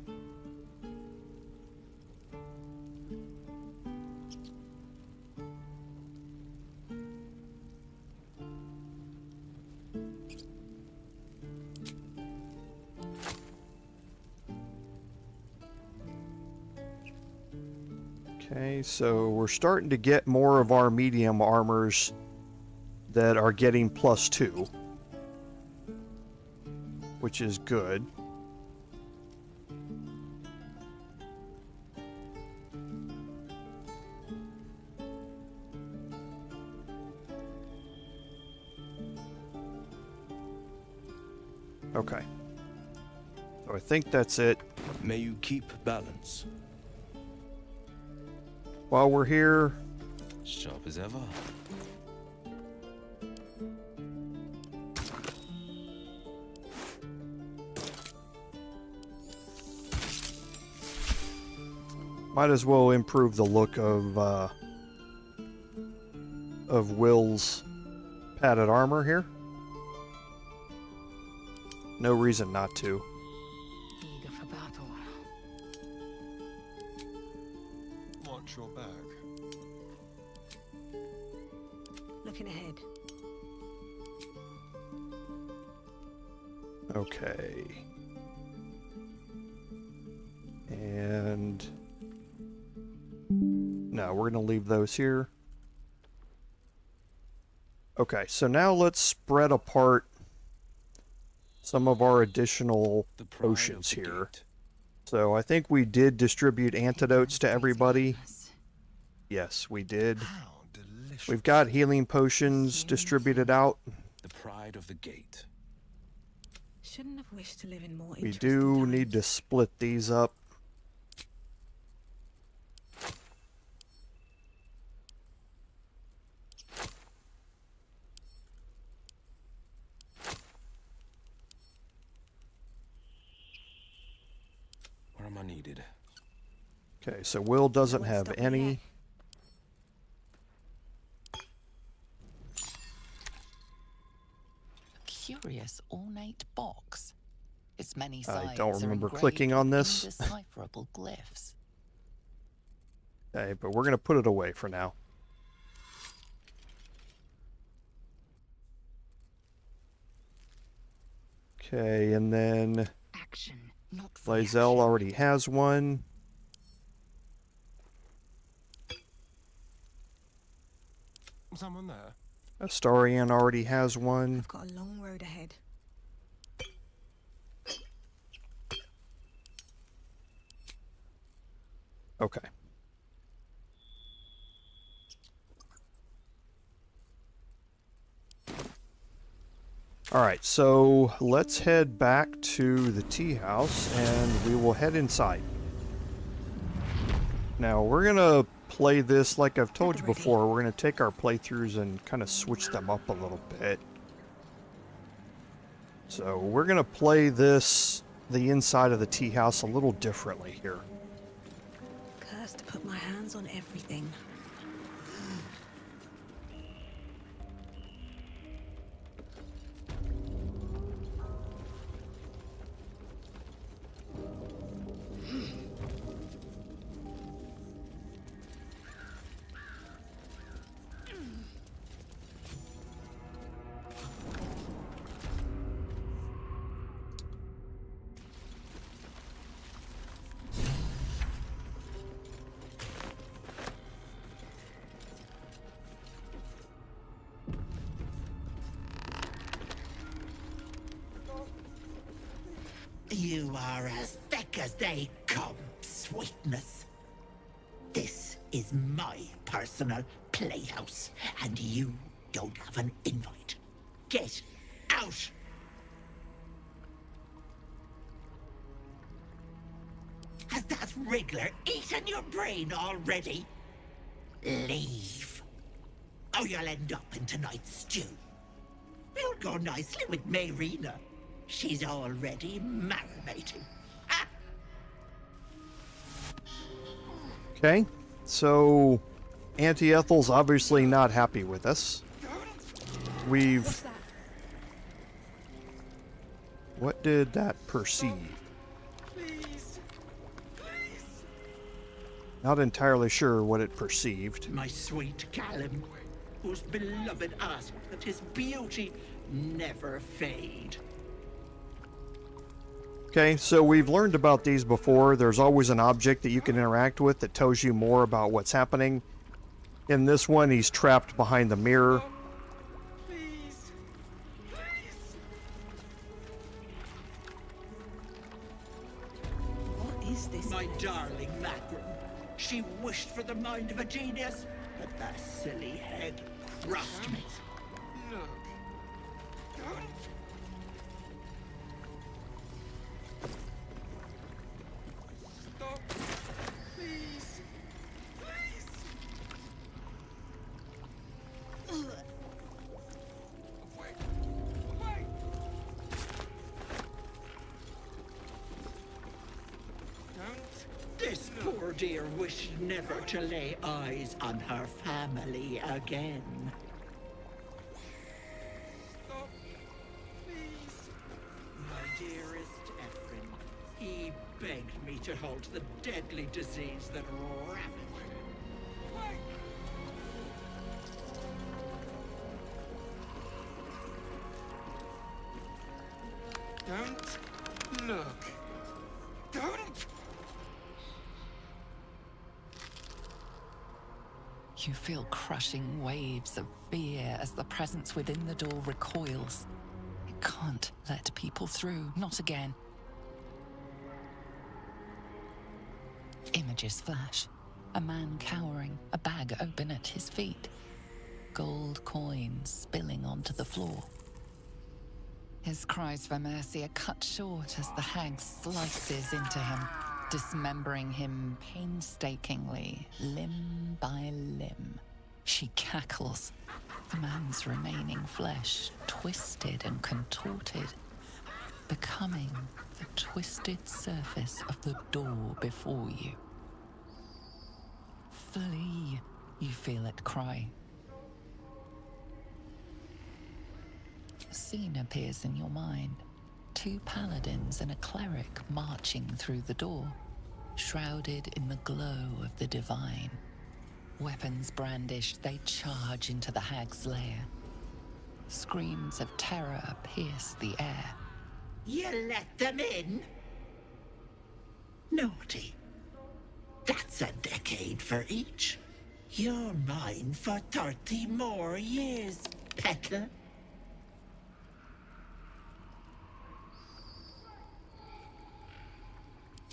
Okay, so we're starting to get more of our medium armors that are getting +2, which is good. Okay. So I think that's it. May you keep balance. While we're here, Sharp as ever. might as well improve the look of Will's padded armor here. No reason not to. Eager for battle. Watch your back. Looking ahead. Okay. And no, we're going to leave those here. Okay, so now let's spread apart some of our additional potions here. So I think we did distribute antidotes to everybody. Yes, we did. We've got healing potions distributed out. The pride of the gate. Shouldn't have wished to live in more We do need to split these up. Where am I needed? Okay, so Will doesn't have any. Curious ornate box. Its many sides I don't remember are clicking on this. Indecipherable glyphs. Okay, but we're going to put it away for now. Okay, and then Lae'zel already has one. Someone there? Astarion already has one. I've got a long road ahead. Okay. Alright, so let's head back to the tea house and we will head inside. Now, we're going to play this like I've told you before. We're going to take our playthroughs and kind of switch them up a little bit. So we're going to play this, the inside of the tea house, a little differently here. Cursed to put my hands on everything. You are as thick as they come, sweetness. This is my personal playhouse, and you don't have an invite. Get out! Has that wriggler eaten your brain already? Leave. Or you'll end up in tonight's stew. You'll go nicely with Mayrina. She's already marinating. Okay, so Auntie Ethel's obviously not happy with us. We've... What did that perceive? Not entirely sure what it perceived. My sweet Callum, whose beloved asked that his beauty never fade. Okay, so we've learned about these before. There's always an object that you can interact with that tells you more about what's happening. In this one, he's trapped behind the mirror. What is this? My darling Macron. She wished for the mind of a genius, but that silly head crushed me. Look. Don't. Stop. Please. Please. Wait. Wait. Don't. This poor dear wished never to lay eyes on her family again. Stop. Please. My dearest Ephraim, he begged me to halt the deadly disease that ravaged him. Don't look. Don't. You feel crushing waves of fear as the presence within the door recoils. It can't let people through, not again. Images flash. A man cowering, a bag open at his feet. Gold coins spilling onto the floor. His cries for mercy are cut short as the hag slices into him, dismembering him painstakingly, limb by limb. She cackles, the man's remaining flesh twisted and contorted, becoming the twisted surface of the door before you. Flee, you feel it cry. A scene appears in your mind. Two paladins and a cleric marching through the door, shrouded in the glow of the divine. Weapons brandished, they charge into the hag's lair. Screams of terror pierce the air. You let them in? Naughty. That's a decade for each. You're mine for 30 more years, Petal.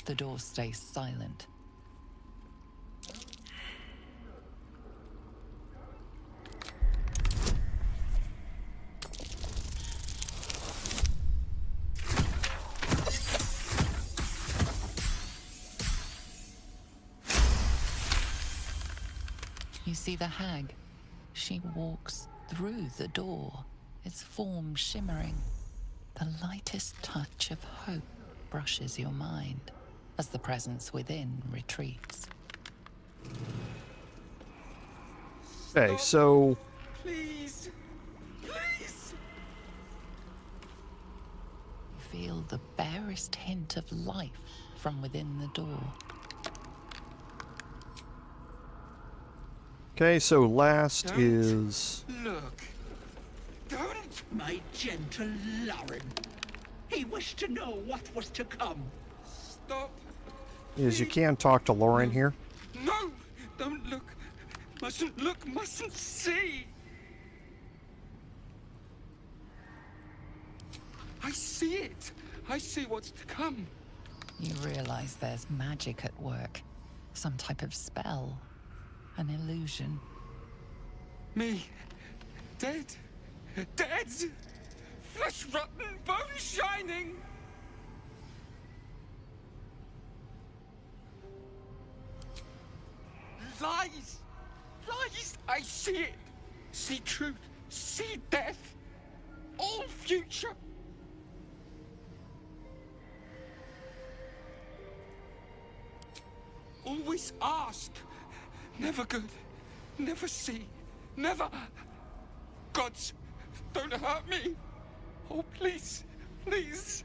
The door stays silent. You see the hag. She walks through the door, its form shimmering. The lightest touch of hope brushes your mind as the presence within retreats. Okay, so... Please. Please. You feel the barest hint of life from within the door. Okay, so last is... Look. Don't. My gentle Lauren. He wished to know what was to come. Stop. Is you can talk to Lauren here. No! Don't look. Mustn't look, mustn't see. I see it. I see what's to come. You realize there's magic at work. Some type of spell. An illusion. Me. Dead. Dead! Flesh rotten, bone shining! Lies! Lies! I see it! See truth, see death! All future! always ask. Never good, never see, never... Gods, don't hurt me. Oh, please, please,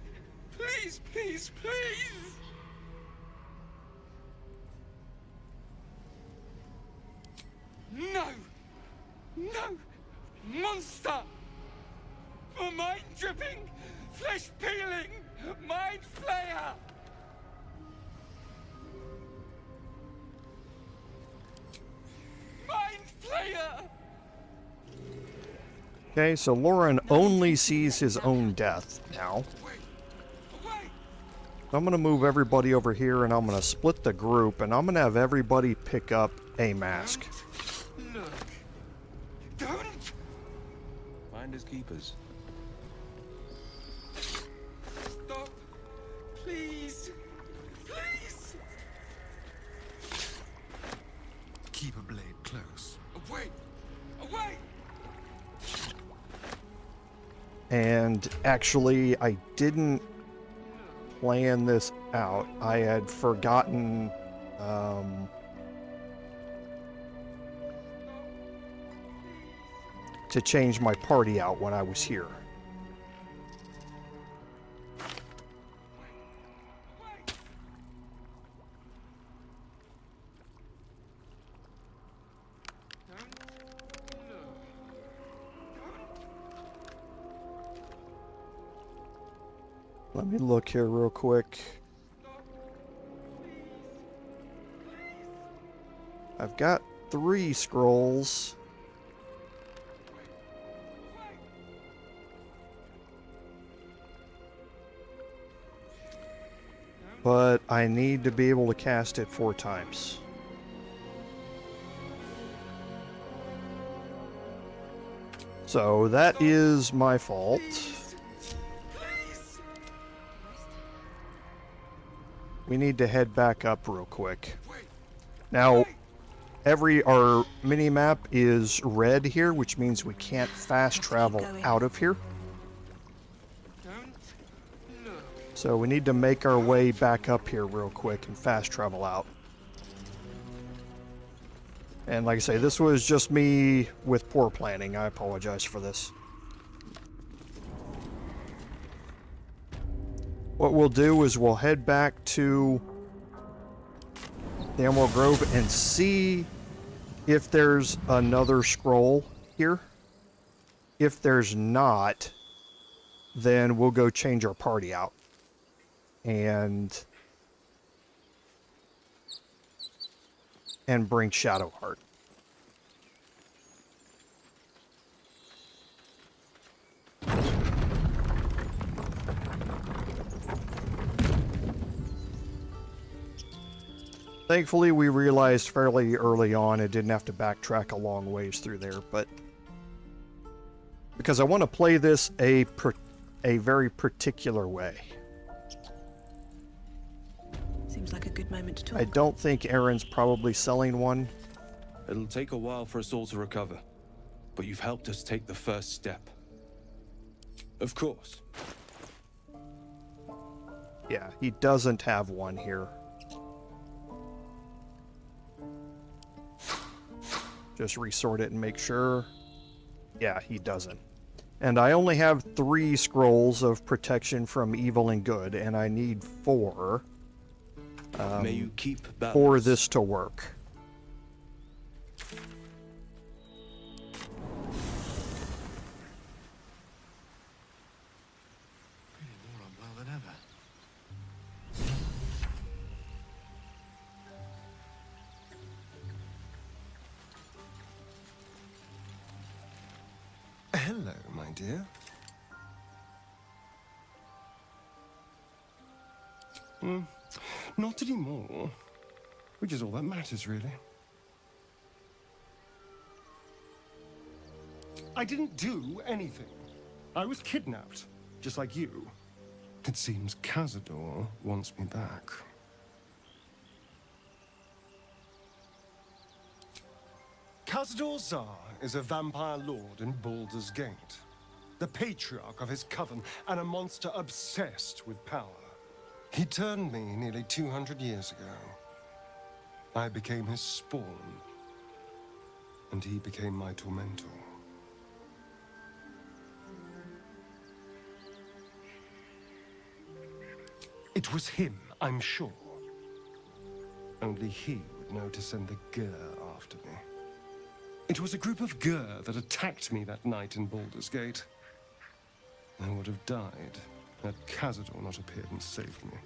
please, please, please. No! No! Monster! For mind-dripping, flesh-peeling, mind-flayer! Mind-flayer! Okay, so Lauren only sees his own death now. I'm gonna move everybody over here and I'm gonna split the group and I'm gonna have everybody pick up a mask. Look. Don't! Finders keepers. Stop! Please! Please! Keep a blade close. Away! Away! And actually, I didn't plan this out. I had forgotten to change my party out when I was here. Let me look here real quick. I've got 3 scrolls. But I need to be able to cast it 4 times. So that is my fault. We need to head back up real quick. Now, our mini-map is red here, which means we can't fast travel out of here. So we need to make our way back up here real quick and fast travel out. And like I say, this was just me with poor planning. I apologize for this. What we'll do is we'll head back to the Emerald Grove and see if there's another scroll here. If there's not, then we'll go change our party out. And bring Shadowheart. Thankfully, we realized fairly early on it didn't have to backtrack a long ways through there, but because I want to play this a very particular way. Seems like a good moment to talk. I don't think Aaron's probably selling one. It'll take a while for us all to recover, but you've helped us take the first step. Of course. Yeah, he doesn't have one here. Just resort it and make sure. Yeah, he doesn't. And I only have 3 scrolls of protection from evil and good, and I need 4. May you keep balance. For this to work. Feeling more unwell than ever. Hello, my dear. Not anymore. Which is all that matters, really. I didn't do anything. I was kidnapped, just like you. It seems Cazador wants me back. Cazador Zar is a vampire lord in Baldur's Gate, the patriarch of his coven, and a monster obsessed with power. He turned me nearly 200 years ago. I became his spawn, and he became my tormentor. It was him, I'm sure. Only he would know to send the Gur after me. It was a group of Gur that attacked me that night in Baldur's Gate. I would have died had Cazador not appeared and saved me.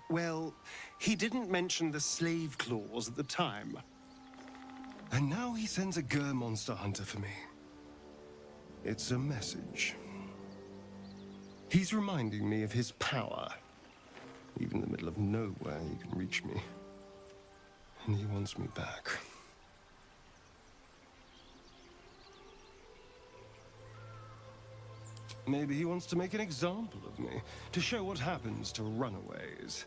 Well, he didn't mention the slave clause at the time. And now he sends a Gur monster hunter for me. It's a message. He's reminding me of his power. Even in the middle of nowhere, he can reach me. And he wants me back. Maybe he wants to make an example of me, to show what happens to runaways.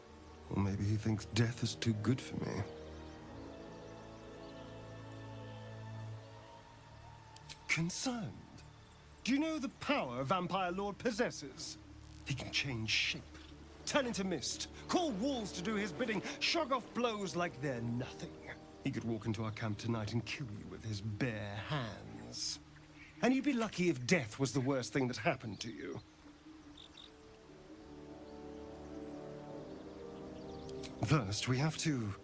Or maybe he thinks death is too good for me. Concerned? Do you know the power a Vampire Lord possesses? He can change shape, turn into mist, call walls to do his bidding, shrug off blows like they're nothing. He could walk into our camp tonight and kill you with his bare hands. And you'd be lucky if death was the worst thing that happened to you. First, we have to...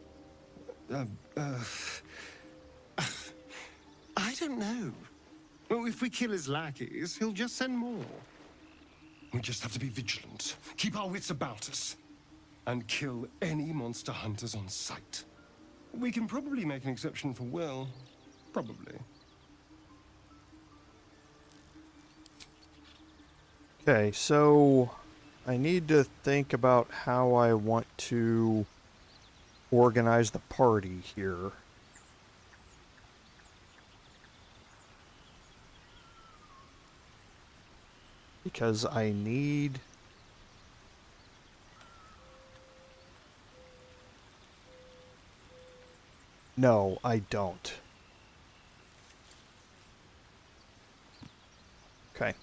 I don't know. Well, if we kill his lackeys, he'll just send more. We just have to be vigilant, keep our wits about us, and kill any monster hunters on sight. We can probably make an exception for Will. Probably. Okay, so I need to think about how I want to organize the party here. Because I need... No, I don't. Okay.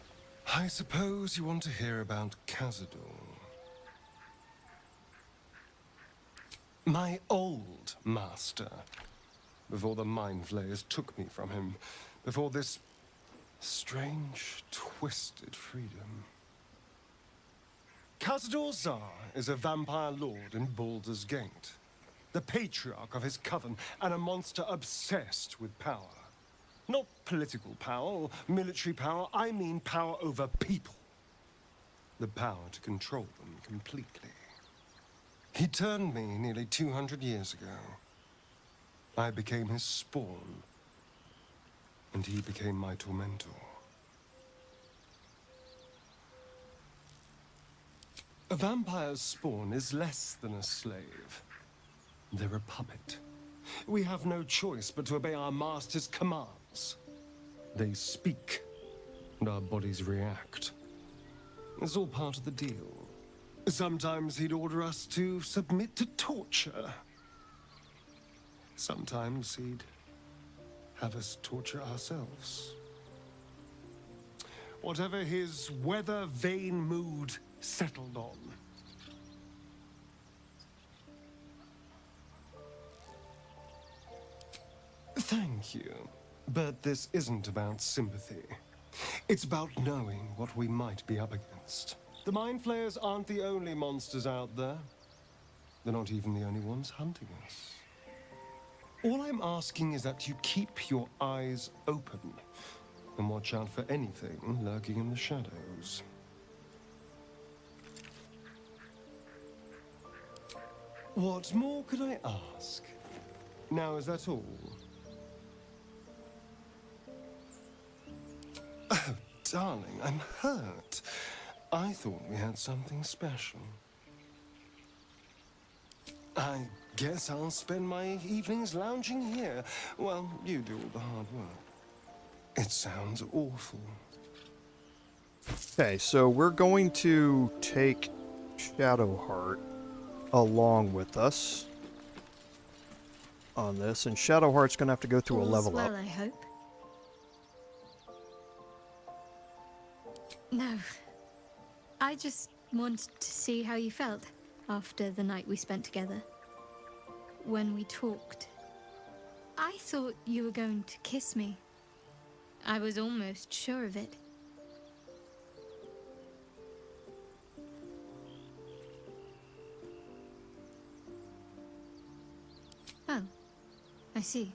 I suppose you want to hear about Cazador. My old master. Before the Mind Flayers took me from him. Before this strange, twisted freedom. Cazador Zar is a vampire lord in Baldur's Gate. The patriarch of his coven, and a monster obsessed with power. Not political power or military power, I mean power over people. The power to control them completely. He turned me nearly 200 years ago. I became his spawn, and he became my tormentor. A vampire's spawn is less than a slave. They're a puppet. We have no choice but to obey our master's commands. They speak, and our bodies react. It's all part of the deal. Sometimes he'd order us to submit to torture. Sometimes he'd have us torture ourselves. Whatever his weather-vane mood settled on. Thank you. But this isn't about sympathy. It's about knowing what we might be up against. The Mind Flayers aren't the only monsters out there. They're not even the only ones hunting us. All I'm asking is that you keep your eyes open and watch out for anything lurking in the shadows. What more could I ask? Now, is that all? Oh, darling, I'm hurt. I thought we had something special. I guess I'll spend my evenings lounging here. Well, you do all the hard work. It sounds awful. Okay, so we're going to take Shadowheart along with us on this, and Shadowheart's going to have to go through a level up. Well, I hope. No. I just wanted to see how you felt after the night we spent together. When we talked, I thought you were going to kiss me. I was almost sure of it. Oh, I see.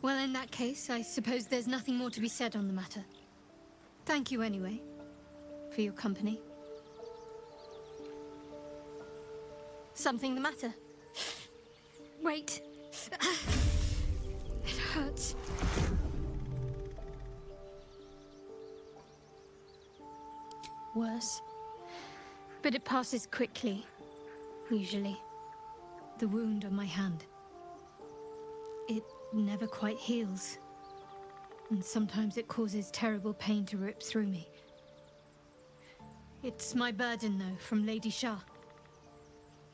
Well, in that case, I suppose there's nothing more to be said on the matter. Thank you anyway, for your company. Something the matter? Wait. It hurts. Worse. But it passes quickly, usually. The wound on my hand. It never quite heals. And sometimes it causes terrible pain to rip through me. It's my burden, though, from Lady Shah.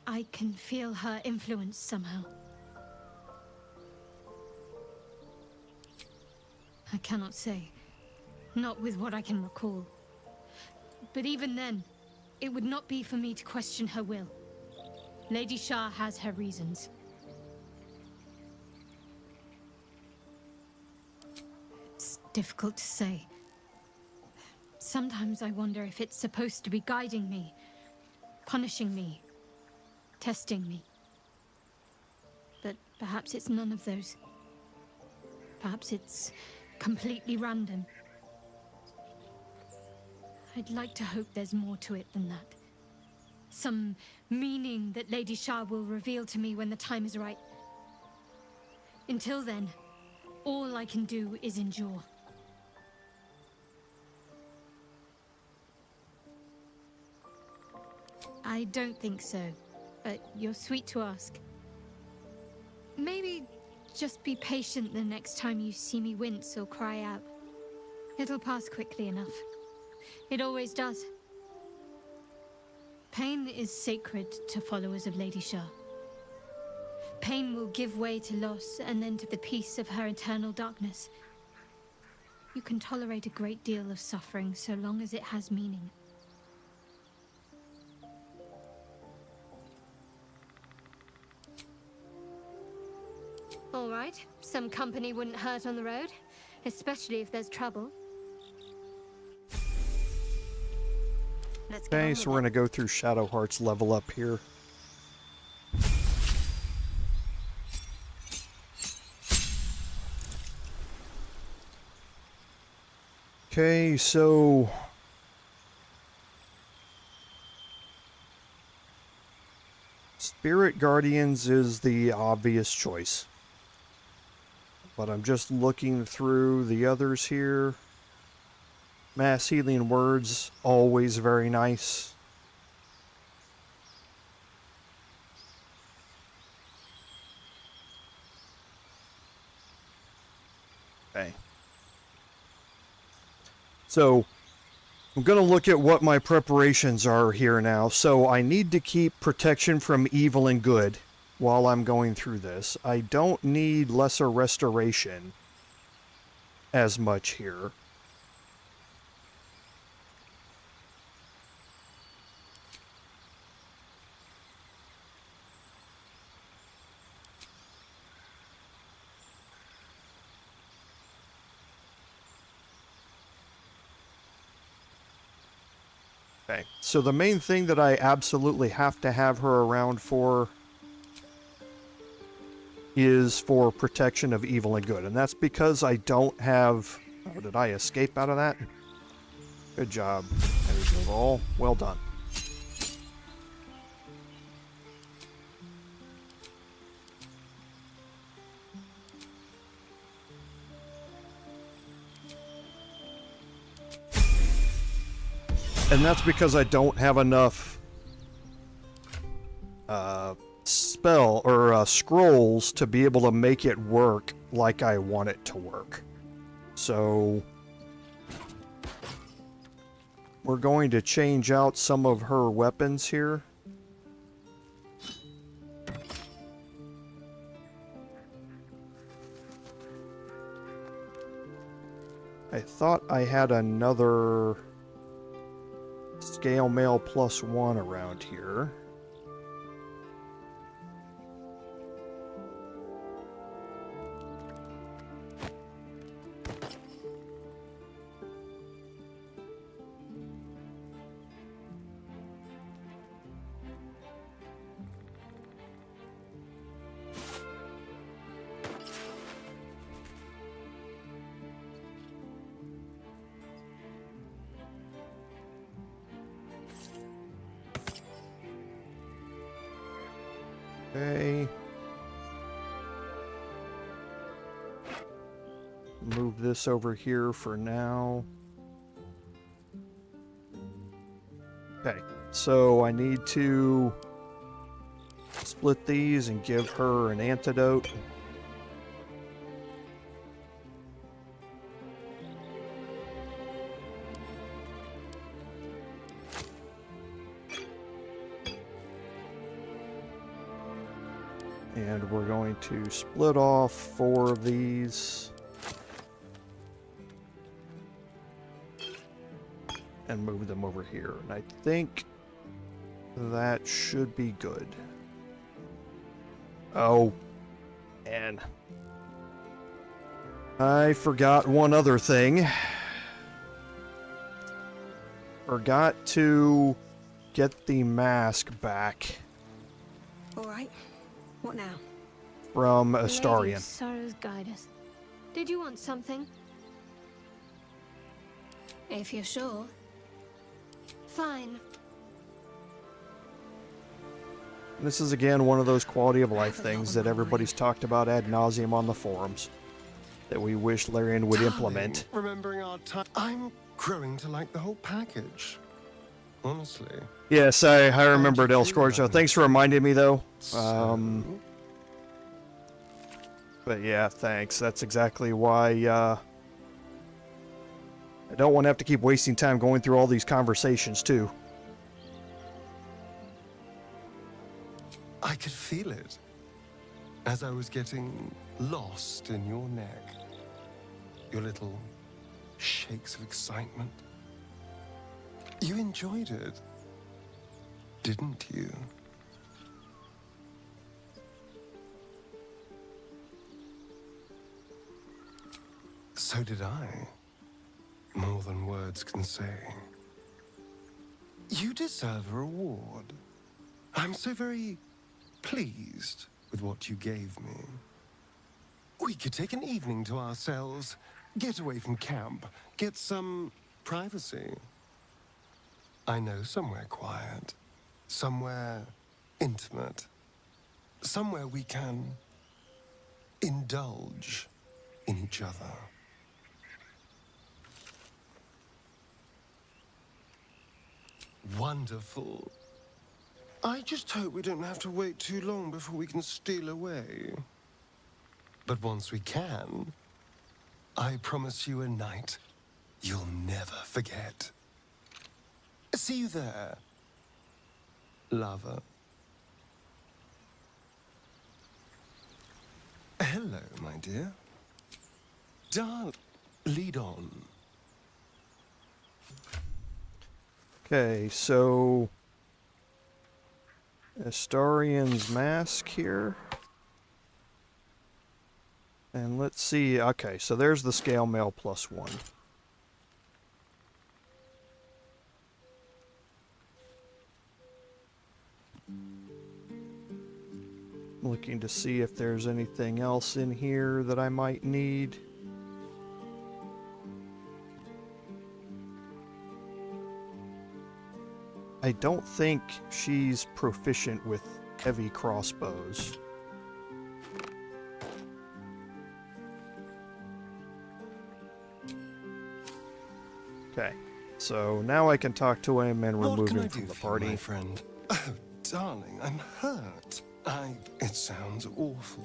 I can feel her influence somehow. I cannot say. Not with what I can recall. But even then, it would not be for me to question her will. Lady Shah has her reasons. It's difficult to say. Sometimes I wonder if it's supposed to be guiding me, punishing me, testing me. But perhaps it's none of those. Perhaps it's completely random. I'd like to hope there's more to it than that. Some meaning that Lady Shah will reveal to me when the time is right. Until then, all I can do is endure. I don't think so, but you're sweet to ask. Maybe just be patient the next time you see me wince or cry out. It'll pass quickly enough. It always does. Pain is sacred to followers of Lady Shah. Pain will give way to loss and then to the peace of her eternal darkness. You can tolerate a great deal of suffering so long as it has meaning. All right, some company wouldn't hurt on the road, especially if there's trouble. Okay, so we're going to go through Shadowheart's level up here. Okay, so Spirit Guardians is the obvious choice. But I'm just looking through the others here. Mass Healing Words, always very nice. Okay. So, I'm going to look at what my preparations are here now. So, I need to keep protection from evil and good while I'm going through this. I don't need lesser restoration as much here. Okay, so the main thing that I absolutely have to have her around for is for protection of evil and good. And that's because I don't have... Oh, did I escape out of that? Good job. There you go, all. Well done. And that's because I don't have enough spell or scrolls to be able to make it work like I want it to work. So we're going to change out some of her weapons here. I thought I had another scale mail +1 around here. Okay. Move this over here for now. Okay, so I need to split these and give her an antidote. And we're going to split off 4 of these and move them over here. And I think that should be good. Oh, and I forgot one other thing. Forgot to get the mask back. All right. What now? From Lady Astarion. of Sorrows, guide us. Did you want something? If you're sure. Fine. This is again one of those quality of life things that everybody's talked about ad nauseum on the forums that we wish Larian would implement. Remembering our time, I'm growing to like the whole package. Honestly. Yes, I remembered El Scorcho. Thanks for reminding me, though. But yeah, thanks. That's exactly why I don't want to have to keep wasting time going through all these conversations, too. I could feel it as I was getting lost in your neck. Your little shakes of excitement. You enjoyed it, didn't you? So did I. More than words can say. You deserve a reward. I'm so very pleased with what you gave me. We could take an evening to ourselves, get away from camp, get some privacy. I know somewhere quiet, somewhere intimate, somewhere we can indulge in each other. Wonderful. I just hope we don't have to wait too long before we can steal away. But once we can, I promise you a night you'll never forget. See you there, lover. Hello, my dear. Darling, lead on. Okay, so Astarion's mask here. And let's see. Okay, so there's the scale mail +1. Looking to see if there's anything else in here that I might need. I don't think she's proficient with heavy crossbows. Okay, so now I can talk to him and remove him from the party. My friend? Oh, darling, I'm hurt. It sounds awful.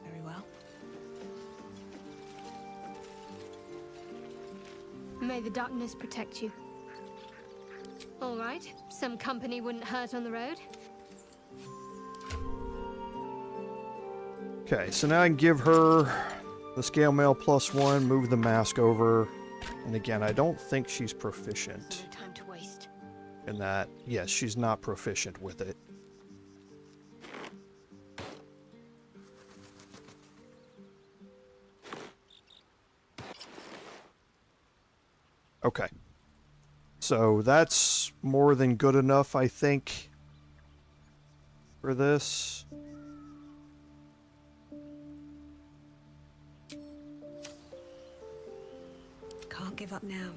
Very well. May the darkness protect you. All right, some company wouldn't hurt on the road. Okay, so now I can give her the scale mail +1, move the mask over, and again, I don't think she's proficient. No time to waste. in that, yes, she's not proficient with it. Okay. So that's more than good enough, I think, for this. Can't give up now.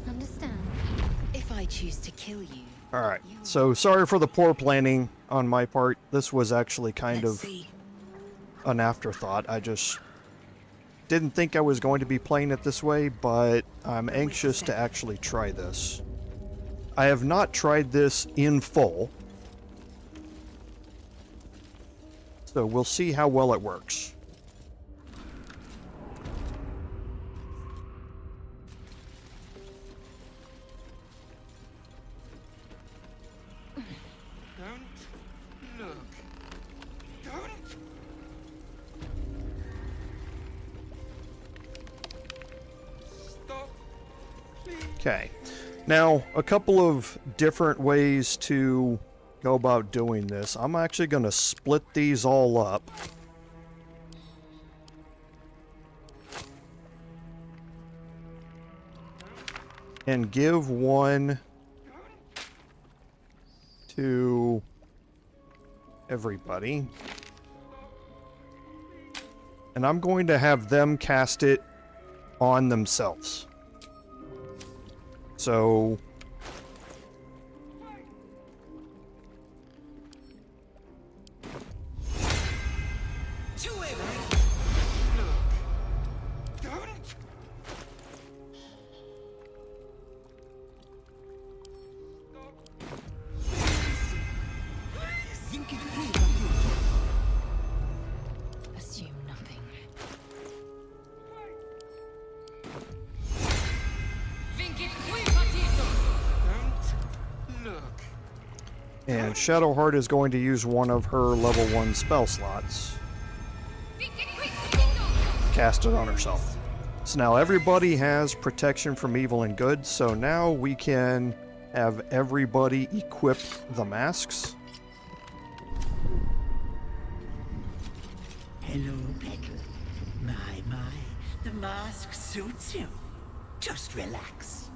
Understand? If I choose to kill you. Alright, so sorry for the poor planning on my part. This was actually kind of an afterthought. I just didn't think I was going to be playing it this way, but I'm anxious to actually try this. I have not tried this in full, so we'll see how well it works. Okay, now a couple of different ways to go about doing this. I'm actually going to split these all up. And give one to everybody. And I'm going to have them cast it on themselves. So Assume nothing. and Shadowheart is going to use one of her level 1 spell slots. Cast it on herself. So now everybody has protection from evil and good, so now we can have everybody equip the masks. Hello, Petal. My, the mask suits you. Just relax.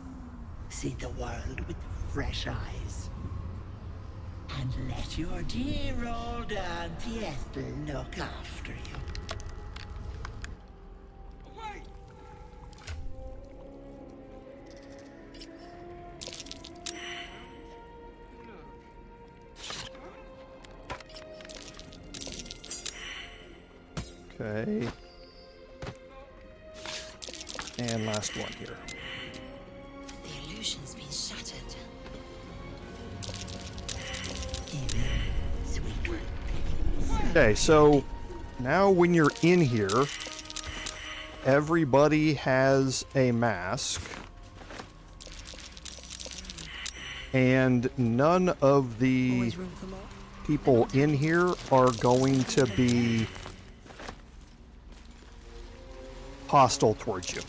See the world with fresh eyes. And let your dear old Auntie Ethel look after you. Okay. And last one here. The illusion's been shattered. Okay, so now when you're in here, everybody has a mask. And none of the people in here are going to be hostile towards you.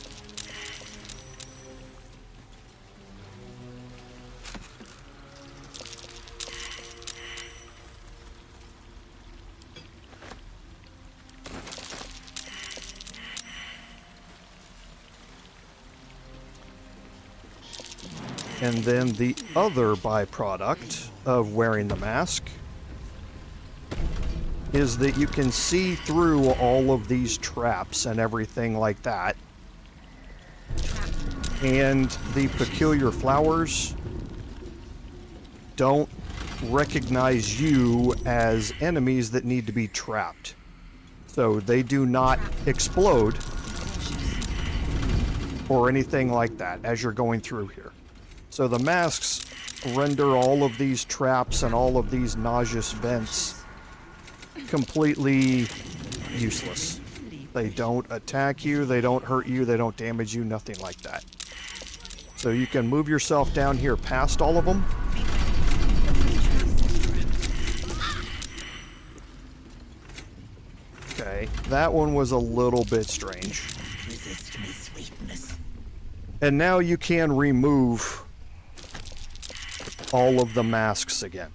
And then the other byproduct of wearing the mask is that you can see through all of these traps and everything like that. And the peculiar flowers don't recognize you as enemies that need to be trapped. So they do not explode or anything like that as you're going through here. So the masks render all of these traps and all of these nauseous vents completely useless. They don't attack you, they don't hurt you, they don't damage you, nothing like that. So you can move yourself down here past all of them. Okay, that one was a little bit strange. Resist me, sweetness. And now you can remove all of the masks again.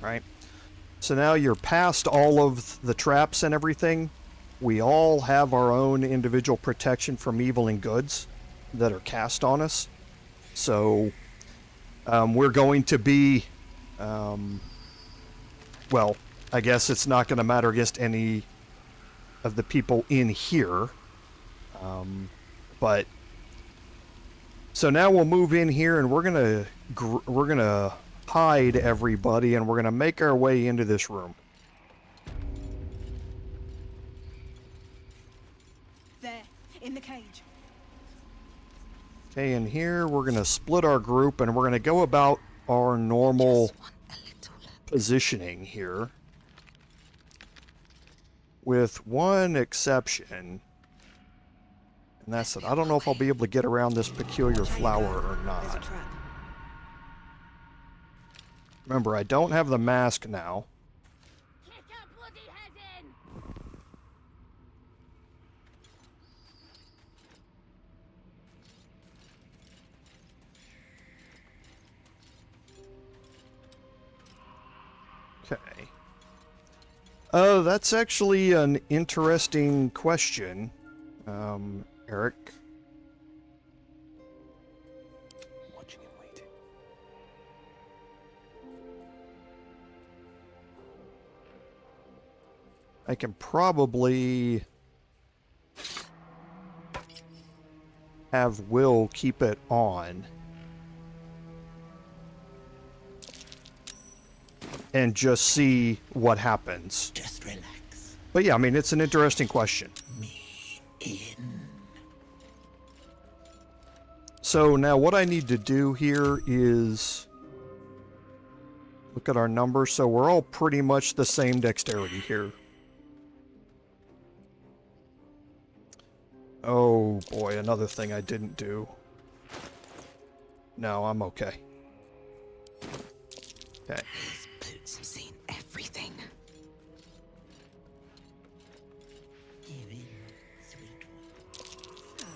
Right? So now you're past all of the traps and everything. We all have our own individual protection from evil and goods that are cast on us. So we're going to be, well, I guess it's not going to matter against any of the people in here. But so now we'll move in here and we're gonna hide everybody and we're gonna make our way into this room. There, in the cage. Okay, and here we're gonna split our group and we're gonna go about our normal positioning here. With one exception. And that's that I don't know if I'll be able to get around this peculiar flower or not. Remember, I don't have the mask now. Okay. Oh, that's actually an interesting question, Eric. Watching and waiting. I can probably have Will keep it on. And just see what happens. Just relax. But yeah, I mean, it's an interesting question. So now what I need to do here is look at our numbers. So we're all pretty much the same dexterity here. Oh boy, another thing I didn't do. No, I'm okay. Okay. Boots have seen everything. Give in, sweet one.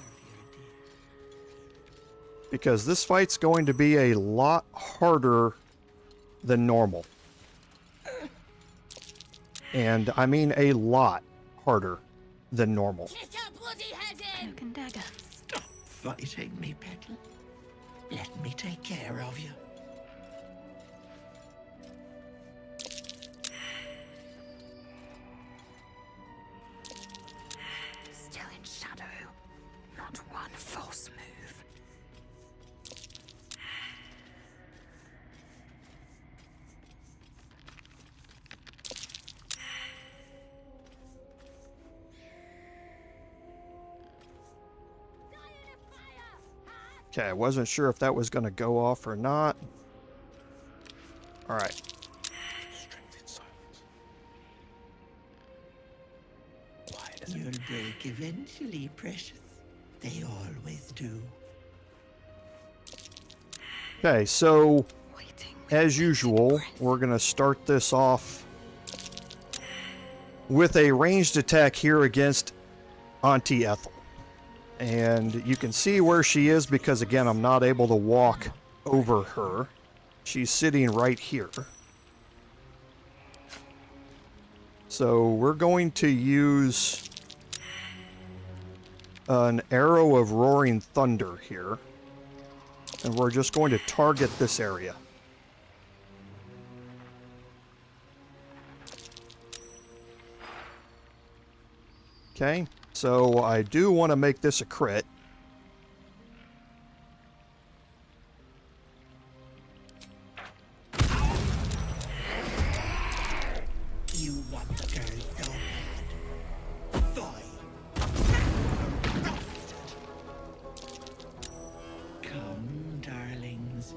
Because this fight's going to be a lot harder than normal. And I mean a lot harder than normal. Cloak and dagger. Stop fighting me, Petal. Let me take care of you. Still in shadow. Not one false move. Okay, I wasn't sure if that was going to go off or not. Alright. You'll break eventually, precious. They always do. Okay, so as usual, we're going to start this off with a ranged attack here against Auntie Ethel. And you can see where she is because, again, I'm not able to walk over her. She's sitting right here. So we're going to use an arrow of roaring thunder here. And we're just going to target this area. Okay. So I do want to make this a crit. You want the girl so bad. Fine. Come, darlings.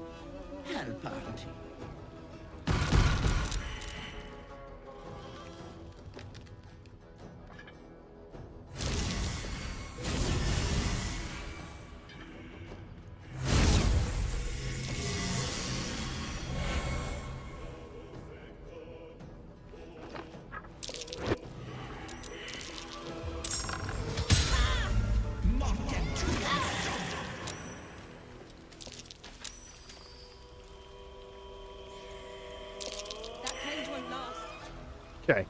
Help Auntie. Okay.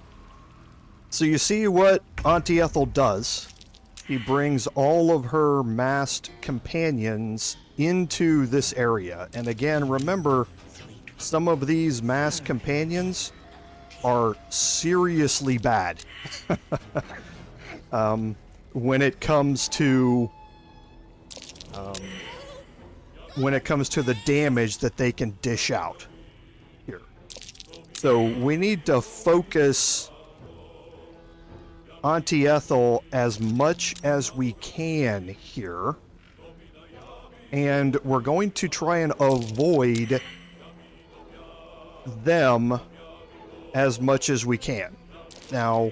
So you see what Auntie Ethel does. She brings all of her masked companions into this area. And again, remember, some of these masked companions are seriously bad. When it comes to the damage that they can dish out here. So we need to focus Auntie Ethel as much as we can here. And we're going to try and avoid them as much as we can. Now,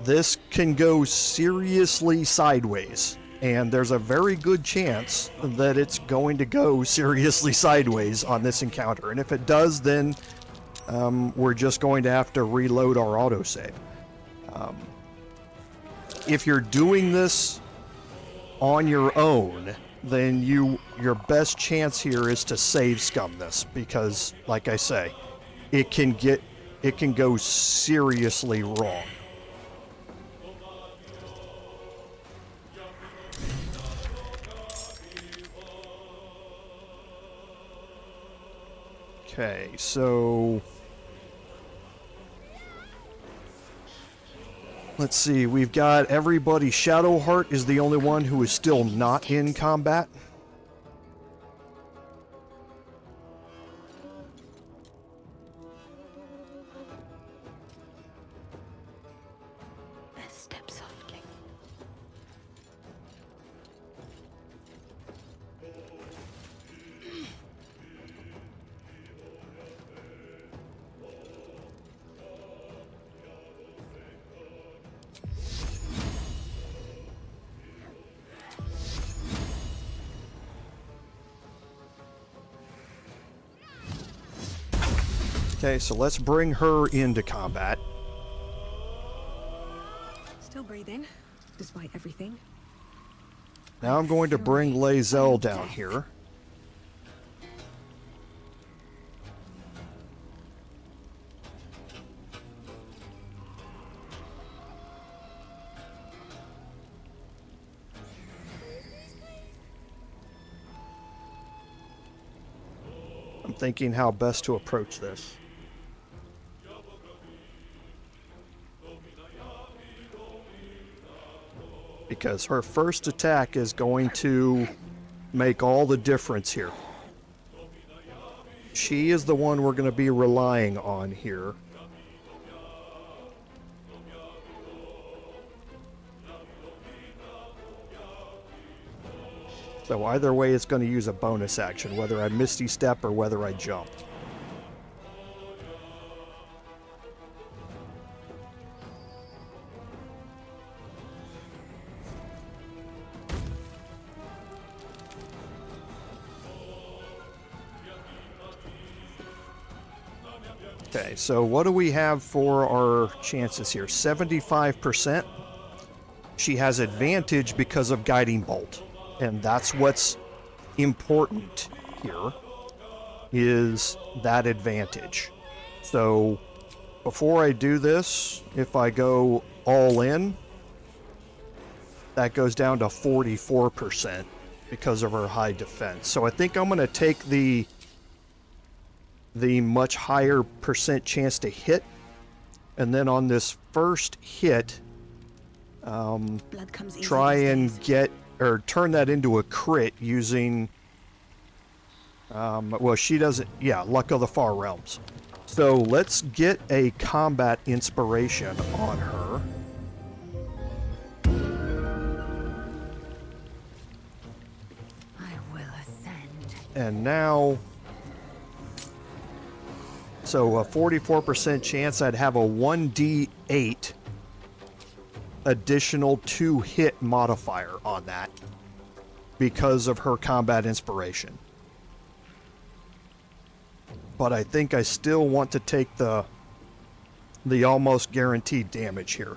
this can go seriously sideways, and there's a very good chance that it's going to go seriously sideways on this encounter. And if it does, then we're just going to have to reload our autosave. If you're doing this on your own, then your best chance here is to save scum this, because, like I say, it can go seriously wrong. Okay, so let's see, we've got everybody. Shadowheart is the only one who is still not in combat. Step softly. Okay, so let's bring her into combat. Still breathing, despite everything. Now I'm going to bring Lae'zel down here. I'm thinking how best to approach this. Because her first attack is going to make all the difference here. She is the one we're going to be relying on here. So either way, it's going to use a bonus action, whether I Misty Step or whether I jump. Okay, so what do we have for our chances here? 75%. She has advantage because of Guiding Bolt. And that's what's important here, is that advantage. So before I do this, if I go all in, that goes down to 44% because of her high defense. So I think I'm going to take the much higher percent chance to hit, and then on this first hit, try and get, or turn that into a crit using, well, she doesn't, yeah, Luck of the Far Realms. So let's get a combat inspiration on her. I will ascend. And now, so a 44% chance I'd have a 1d8 additional 2-hit modifier on that because of her combat inspiration. But I think I still want to take the almost guaranteed damage here.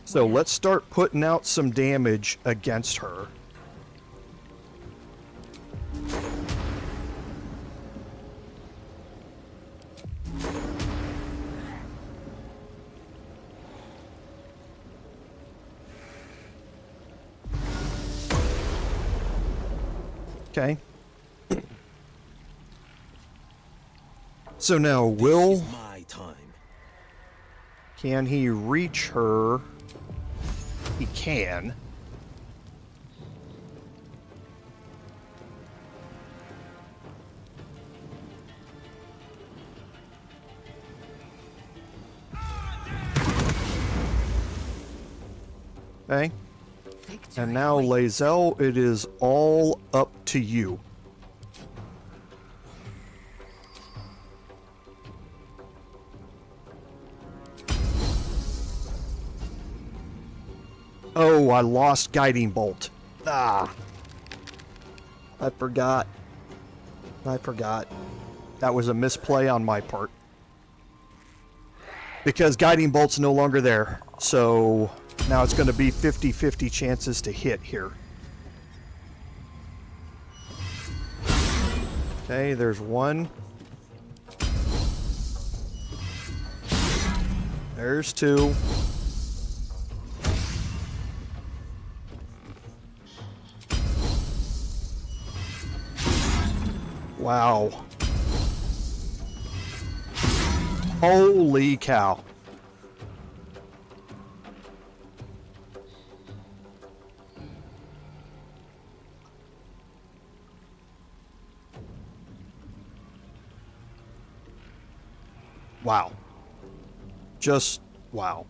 So let's start putting out some damage against her. Okay. So now, will... My time. Can he reach her? He can. Okay. And now, Lae'zel, it is all up to you. Oh, I lost Guiding Bolt. Ah. I forgot. That was a misplay on my part. Because Guiding Bolt's no longer there. So now it's going to be 50-50 chances to hit here. Okay, there's one. There's two. Wow. Holy cow. Wow. Just wow.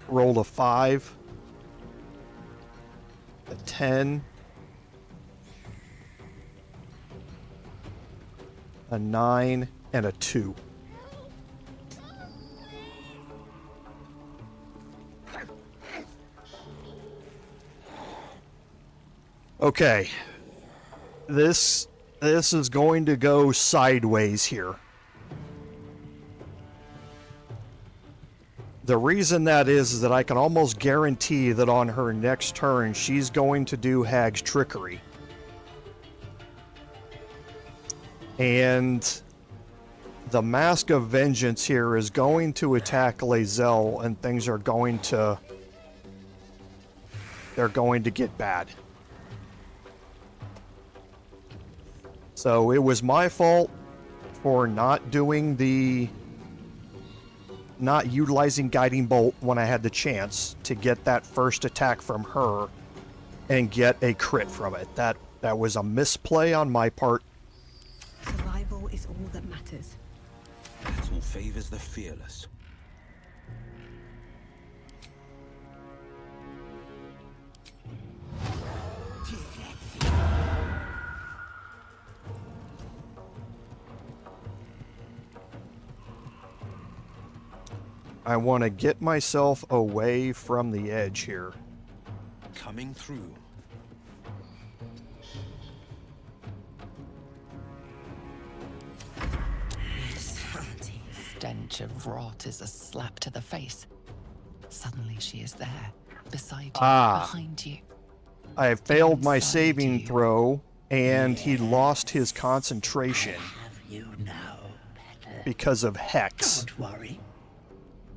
Roll a 5, a 10, a 9, and a 2. Okay. This is going to go sideways here. The reason that is that I can almost guarantee that on her next turn she's going to do Hag's Trickery. And the Mask of Vengeance here is going to attack Lae'zel, and things are going to... they're going to get bad. So it was my fault for not doing the... not utilizing Guiding Bolt when I had the chance to get that first attack from her and get a crit from it. That was a misplay on my part. Survival is all that matters. Battle favors the fearless. I want to get myself away from the edge here. Coming through. Stench of rot is a slap to the face. Suddenly she is there, beside you, behind you. I have failed my saving throw, and he lost his concentration because of Hex. Don't worry.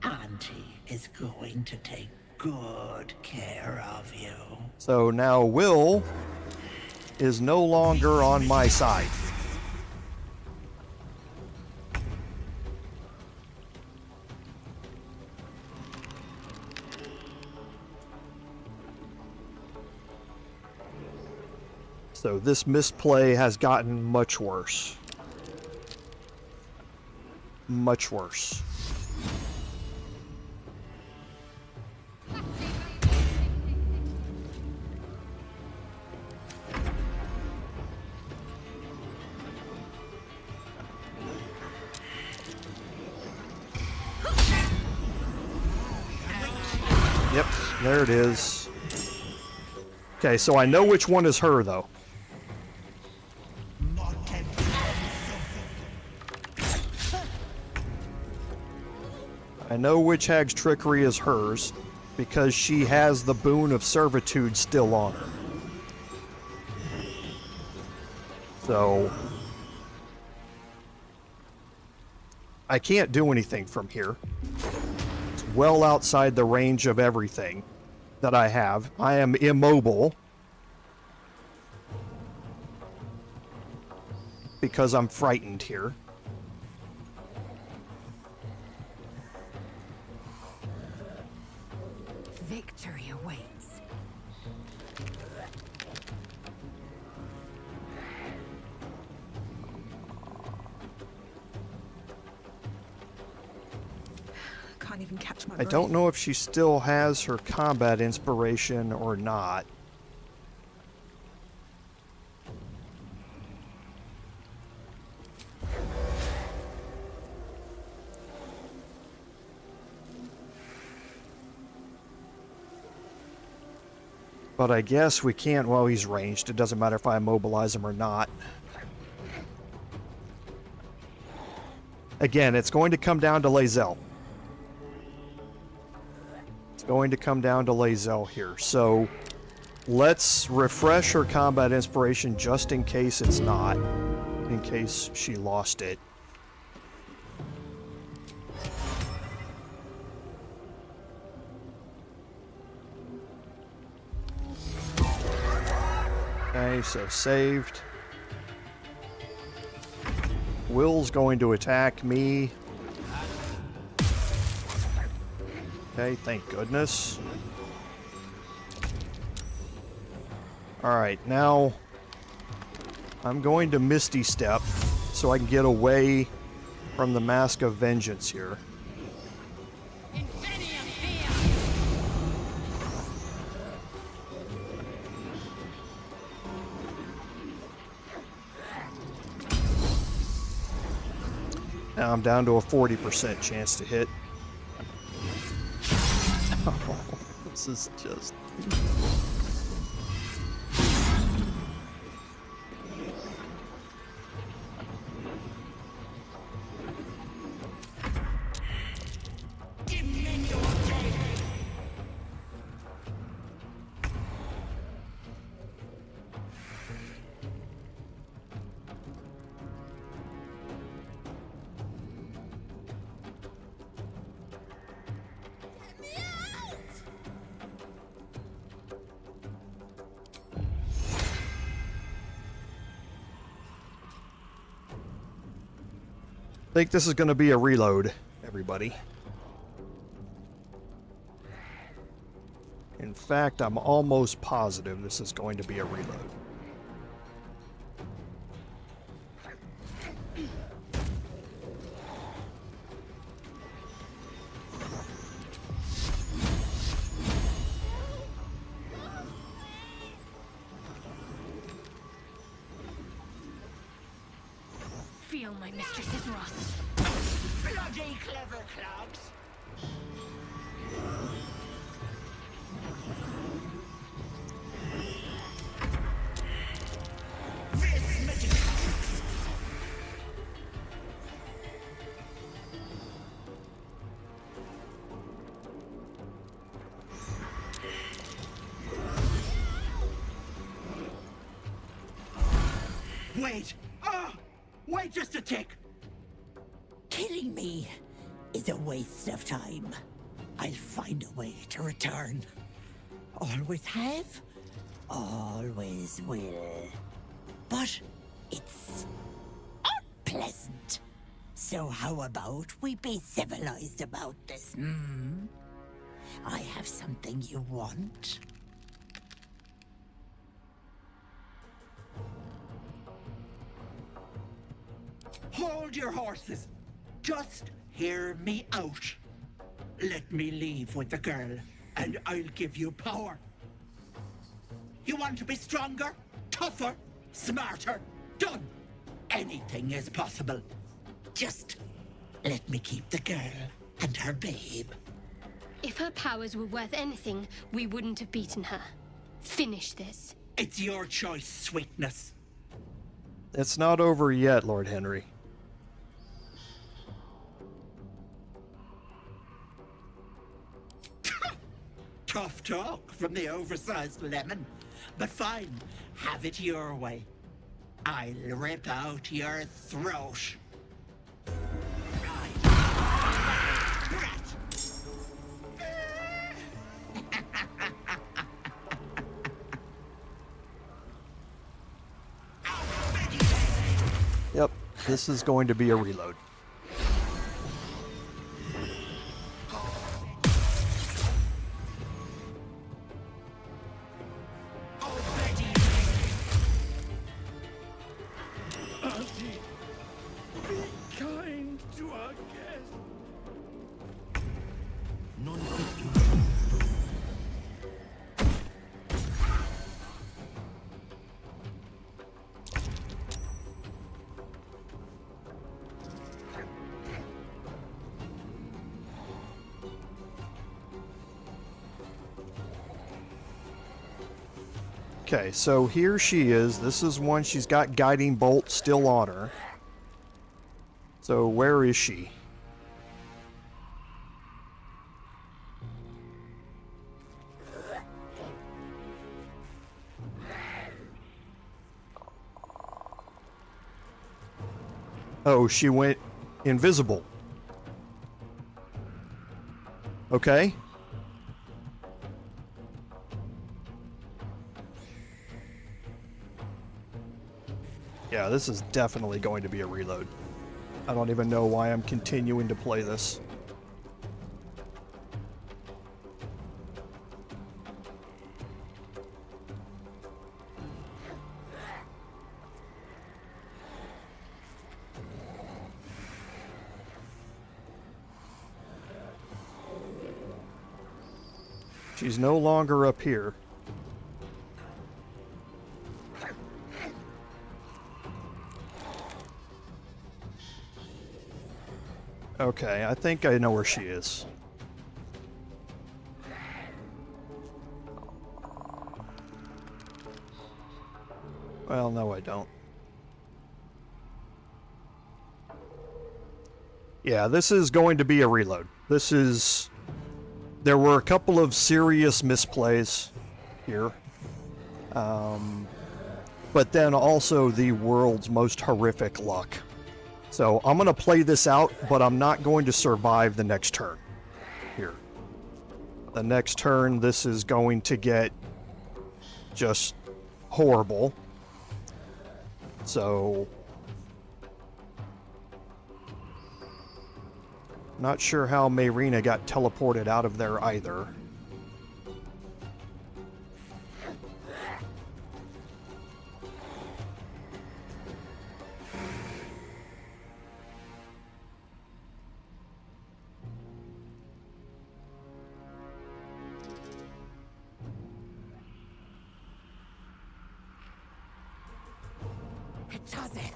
Auntie is going to take good care of you. So now Will is no longer on my side. So this misplay has gotten much worse. Much worse. Yep, there it is. Okay, so I know which one is her, though. I know which Hag's Trickery is hers, because she has the Boon of Servitude still on her. So... I can't do anything from here. It's well outside the range of everything that I have. I am immobile. because I'm frightened here. Victory awaits. Can't even catch my I breath. don't know if she still has her combat inspiration or not. But I guess we can't while he's ranged. It doesn't matter if I immobilize him or not. Again, it's going to come down to Lae'zel. It's going to come down to Lae'zel here. So let's refresh her combat inspiration just in case it's not. In case she lost it. Okay, so saved. Will's going to attack me. Okay, thank goodness. Alright, now I'm going to Misty Step so I can get away from the Mask of Vengeance here. Now I'm down to a 40% chance to hit. Oh, this is just... I think this is going to be a reload, everybody. In fact, I'm almost positive this is going to be a reload. Feel my mistress's wrath. Bloody clever clogs. This magic. Wait! Ah! Wait just a tick! Killing me is a waste of time. I'll find a way to return. Always have, always will. But it's unpleasant. So how about we be civilized about this, hmm? I have something you want. Hold your horses. Just hear me out. Let me leave with the girl, and I'll give you power. You want to be stronger, tougher, smarter? Done. Anything is possible. Just let me keep the girl and her babe. If her powers were worth anything, we wouldn't have beaten her. Finish this. It's your choice, sweetness. It's not over yet, Lord Henry. Tough talk from the oversized lemon. But fine, have it your way. I'll rip out your throat. This is going to be a reload. Auntie, be kind to our guest. Okay, so here she is. This is one. She's got guiding bolt still on her. So where is she? Oh, she went invisible. Okay. Yeah, this is definitely going to be a reload. I don't even know why I'm continuing to play this. She's no longer up here. Okay, I think I know where she is. Well, no, I don't. Yeah, this is going to be a reload. This is... There were a couple of serious misplays here. But then also the world's most horrific luck. So I'm going to play this out, but I'm not going to survive the next turn here. The next turn, this is going to get just horrible. So... Not sure how Mayrina got teleported out of there either. It does it.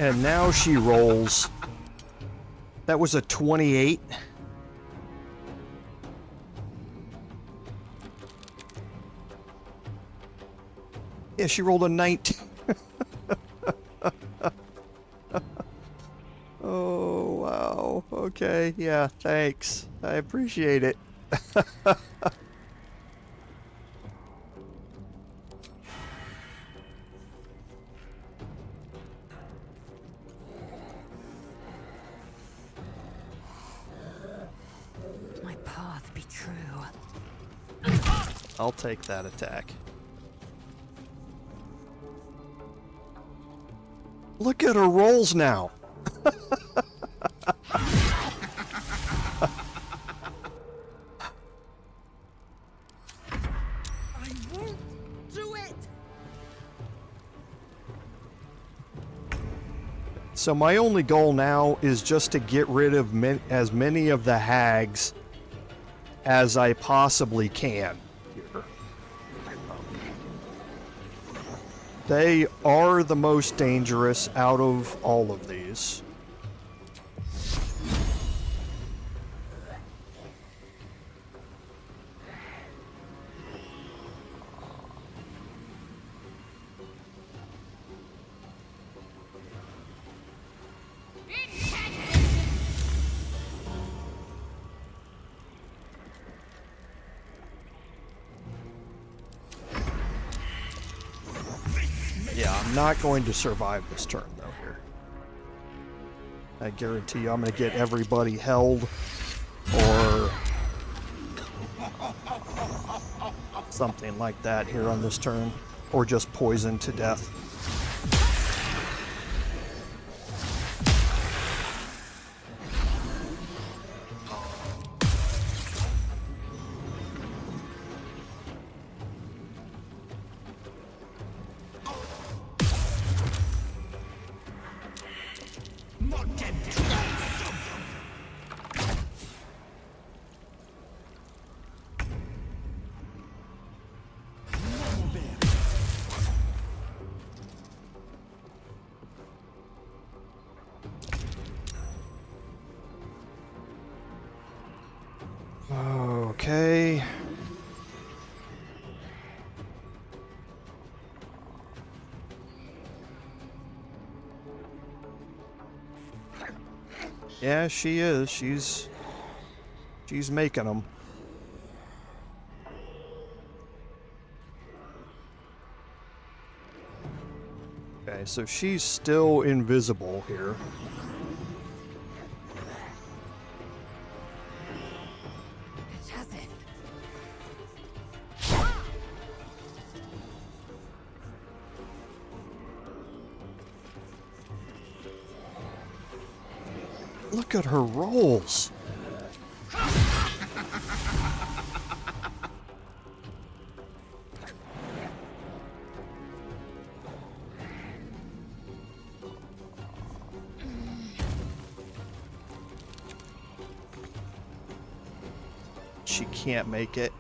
And now she rolls. That was a 28. Yeah, she rolled a 19. Oh, wow. Okay, yeah, thanks. I appreciate it. I'll take that attack. Look at her rolls now. I won't do it. So my only goal now is just to get rid of as many of the hags as I possibly can. They are the most dangerous out of all of these. Yeah, I'm not going to survive this turn, though, here. I guarantee you I'm going to get everybody held, or something like that here on this turn, or just poisoned to death. Okay. Yeah, she is. She's making them. Okay, so she's still invisible here. Look at her rolls. She can't make it.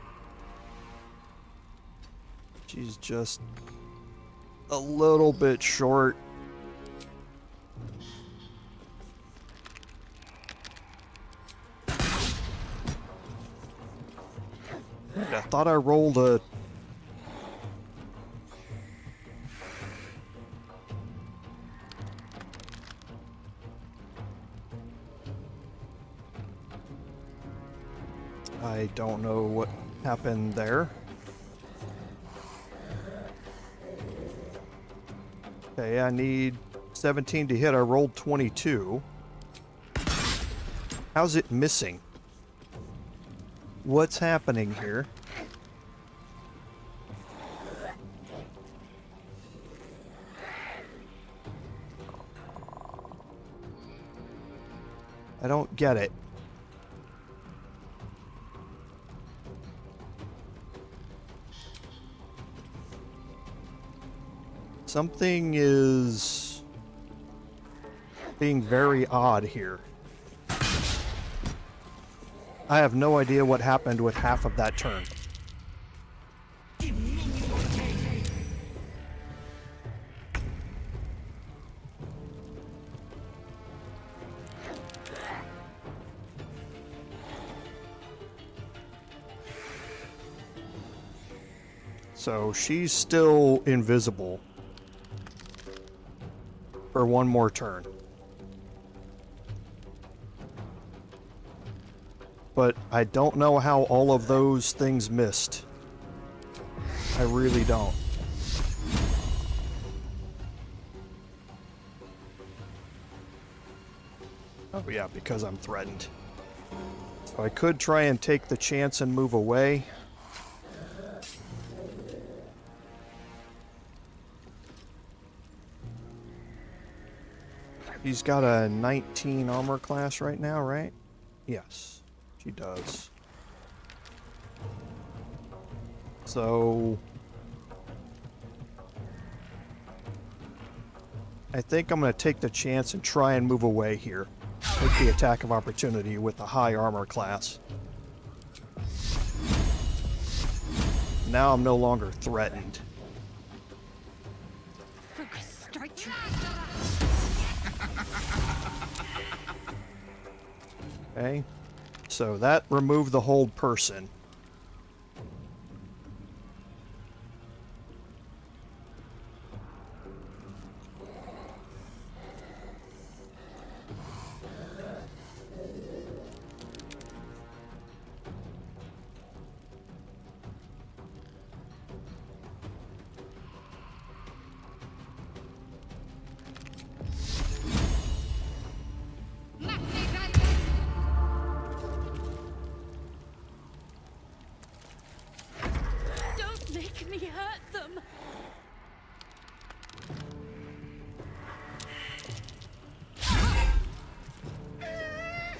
She's just a little bit short. I thought I rolled a... I don't know what happened there. Okay, I need 17 to hit. I rolled 22. How's it missing? What's happening here? I don't get it. Something is being very odd here. I have no idea what happened with half of that turn. So she's still invisible for one more turn. But I don't know how all of those things missed. I really don't. Oh yeah, because I'm threatened. So I could try and take the chance and move away. She's got a 19 armor class right now, right? Yes, she does. So I think I'm going to take the chance and try and move away here. Take the attack of opportunity with a high armor class. Now I'm no longer threatened. Focus, strike. Okay, so that removed the hold person.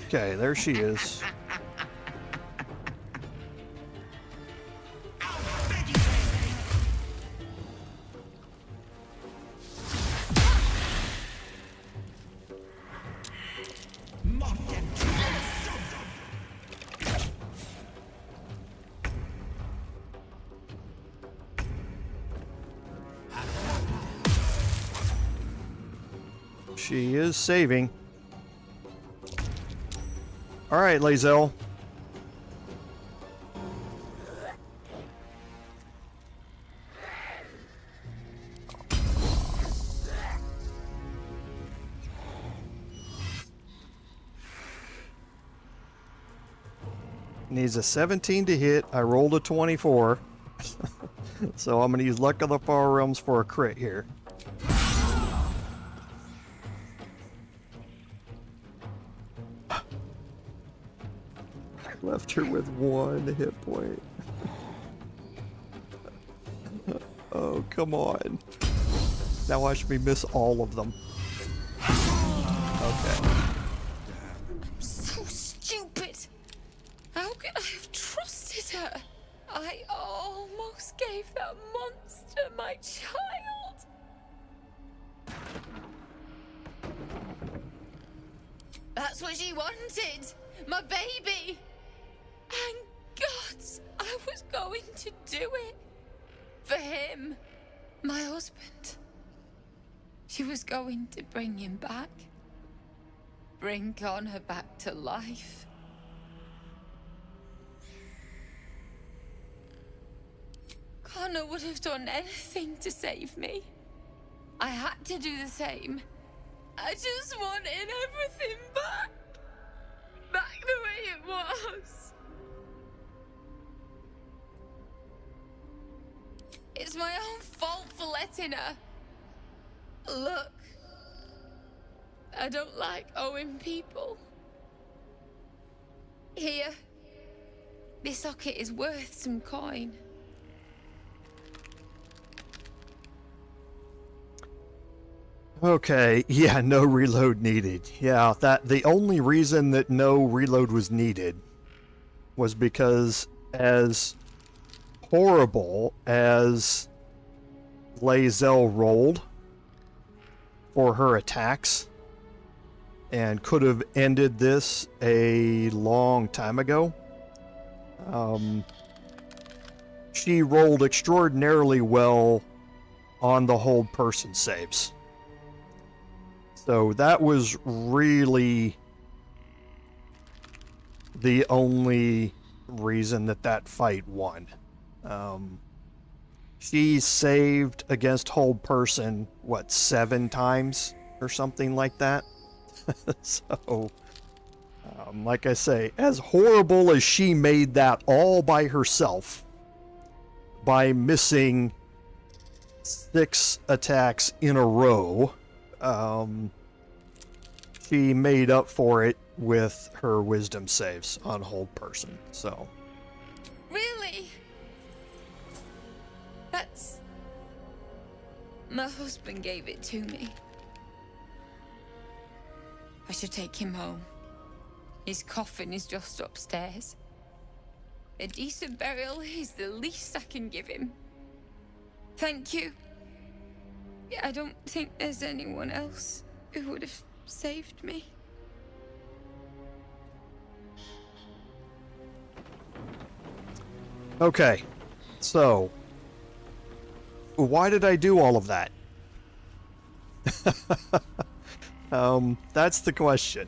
Okay, there she is. She is saving. All right, Lae'zel. Needs a 17 to hit. I rolled a 24. So I'm going to use Luck of the Far Realms for a crit here. Left her with 1 hit point. Oh, come on. Now watch me miss all of them. Okay. I'm so stupid. How could I have trusted her? I almost gave that monster my child. That's what she wanted. My baby. And God, I was going to do it. For him. My husband. She was going to bring him back. Bring Connor back to life. Connor would have done anything to save me. I had to do the same. I just wanted everything back. Back the way it was. It's my own fault for letting her. Look. I don't like owing people. Here. This socket is worth some coin. Okay, yeah, no reload needed. Yeah, the only reason that no reload was needed was because as horrible as Lae'zel rolled for her attacks and could have ended this a long time ago, she rolled extraordinarily well on the hold person saves. So that was really the only reason that fight won. She saved against hold person, what, 7 times or something like that? So, like I say, as horrible as she made that all by herself, by missing 6 attacks in a row, she made up for it with her wisdom saves on hold person, so. Really? That's... My husband gave it to me. I should take him home. His coffin is just upstairs. A decent burial is the least I can give him. Thank you. I don't think there's anyone else who would have saved me. Okay, so why did I do all of that? That's the question.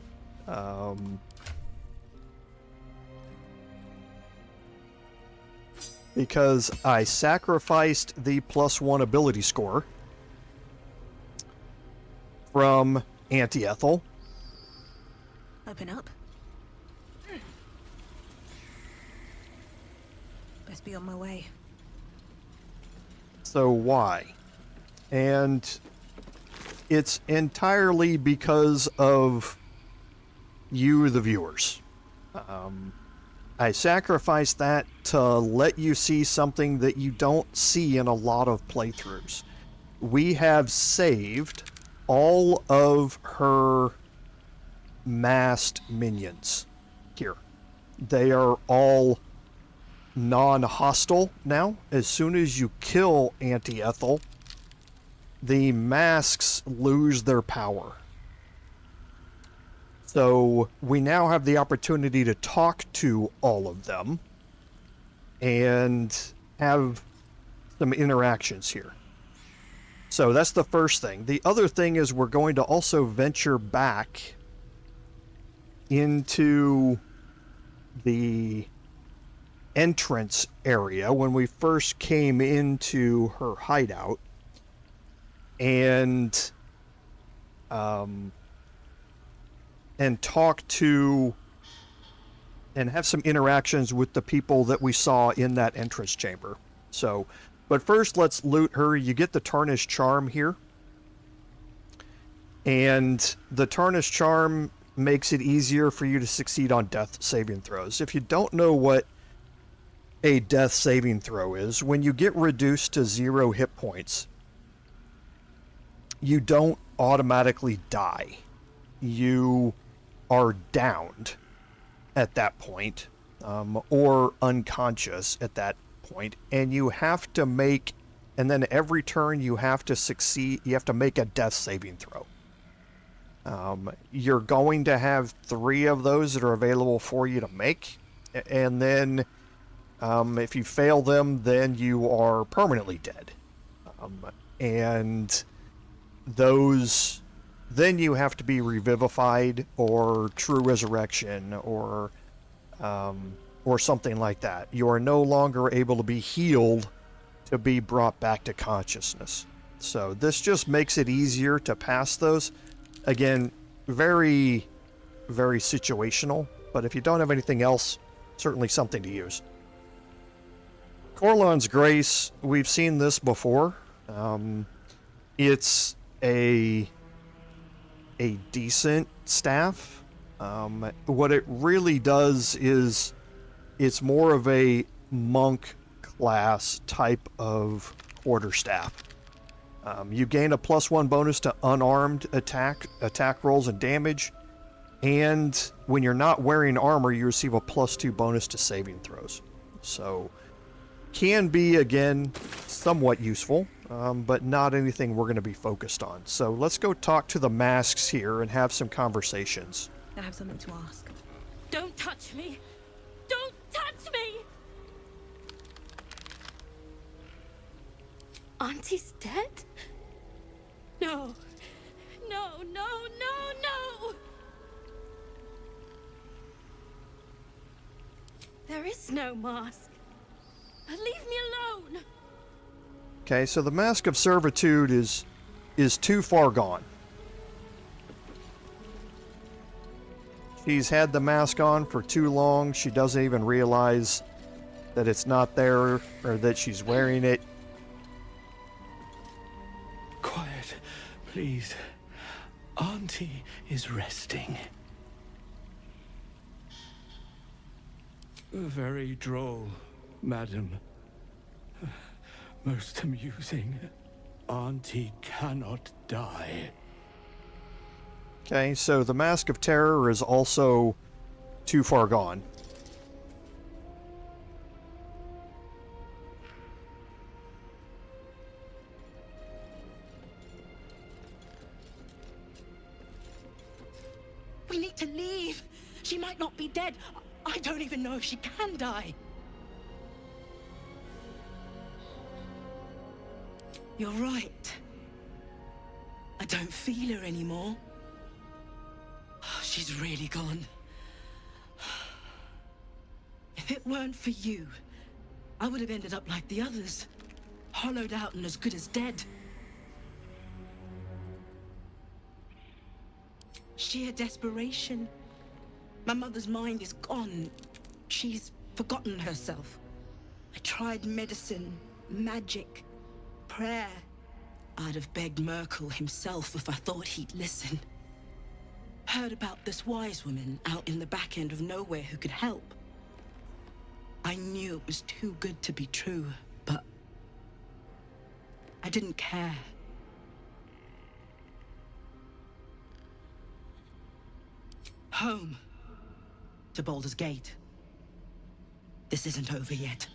Because I sacrificed the +1 ability score from Auntie Ethel. Open up. Best be on my way. So why? And it's entirely because of you, the viewers. I sacrificed that to let you see something that you don't see in a lot of playthroughs. We have saved all of her masked minions here. They are all non-hostile now. As soon as you kill Auntie Ethel, the masks lose their power. So we now have the opportunity to talk to all of them and have some interactions here. So that's the first thing. The other thing is we're going to also venture back into the entrance area when we first came into her hideout and talk to and have some interactions with the people that we saw in that entrance chamber. So, but first let's loot her. You get the Tarnished Charm here. And the Tarnished Charm makes it easier for you to succeed on death saving throws. If you don't know what a death saving throw is, when you get reduced to 0 hit points, you don't automatically die. You are downed at that point, or unconscious at that point, and you have to make, and then every turn you have to succeed, you have to make a death saving throw. You're going to have 3 of those that are available for you to make, and then if you fail them, then you are permanently dead. And those, then you have to be revivified or true resurrection or something like that. You are no longer able to be healed to be brought back to consciousness. So this just makes it easier to pass those. Again, very, very situational, but if you don't have anything else, certainly something to use. Corlon's Grace, we've seen this before. It's a decent staff. What it really does is it's more of a monk class type of quarterstaff. You gain a +1 bonus to unarmed attack rolls and damage, and when you're not wearing armor, you receive a +2 bonus to saving throws. So, can be, again, somewhat useful, but not anything we're going to be focused on. So let's go talk to the masks here and have some conversations. I have something to ask. Don't touch me! Don't touch me! Auntie's dead? No. No, no, no, no! There is no mask. Leave me alone! Okay, so the Mask of Servitude is too far gone. She's had the mask on for too long. She doesn't even realize that it's not there or that she's wearing it. Quiet, please. Auntie is resting. Very droll, madam. Most amusing. Auntie cannot die. Okay, so the Mask of Terror is also too far gone. We need to leave. She might not be dead. I don't even know if she can die. You're right. I don't feel her anymore. She's really gone. If it weren't for you, I would have ended up like the others. Hollowed out and as good as dead. Sheer desperation. My mother's mind is gone. She's forgotten herself. I tried medicine, magic, prayer. I'd have begged Merkel himself if I thought he'd listen. Heard about this wise woman out in the back end of nowhere who could help. I knew it was too good to be true, but I didn't care. Home. To Baldur's Gate. This isn't over yet.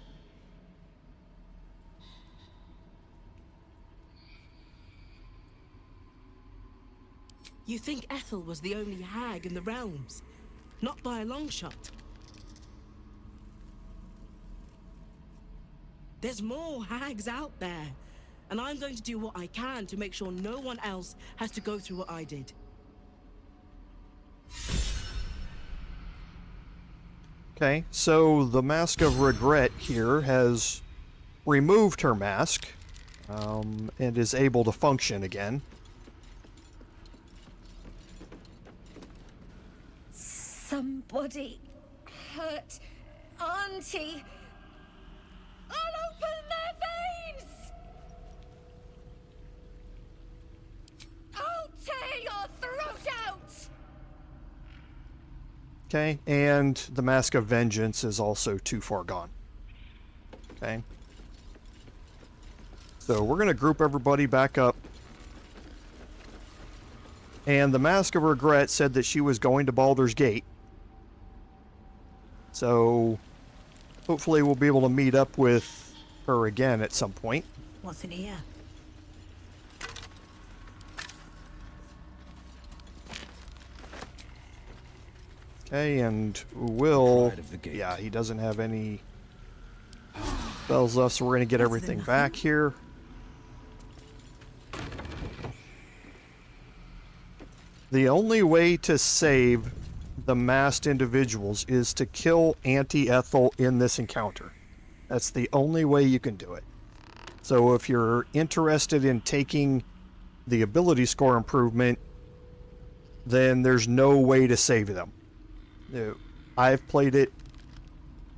You think Ethel was the only hag in the realms? Not by a long shot. There's more hags out there, and I'm going to do what I can to make sure no one else has to go through what I did. Okay, so the Mask of Regret here has removed her mask and is able to function again. Somebody hurt Auntie. I'll open their veins! I'll tear your throat out! Okay, and the Mask of Vengeance is also too far gone. Okay. So we're going to group everybody back up. And the Mask of Regret said that she was going to Baldur's Gate. So hopefully we'll be able to meet up with her again at some point. What's in here? Okay, and Will... Yeah, he doesn't have any spells left, so we're going to get everything back here. The only way to save the masked individuals is to kill Auntie Ethel in this encounter. That's the only way you can do it. So if you're interested in taking the ability score improvement, then there's no way to save them. I've played it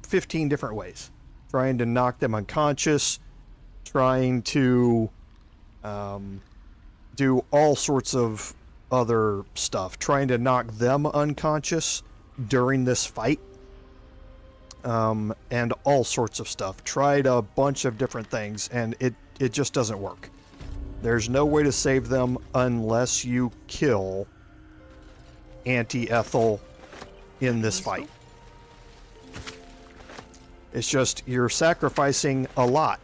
15 different ways. Trying to knock them unconscious, trying to do all sorts of other stuff, trying to knock them unconscious during this fight, and all sorts of stuff. Tried a bunch of different things, and it just doesn't work. There's no way to save them unless you kill Auntie Ethel in this fight. It's just, you're sacrificing a lot.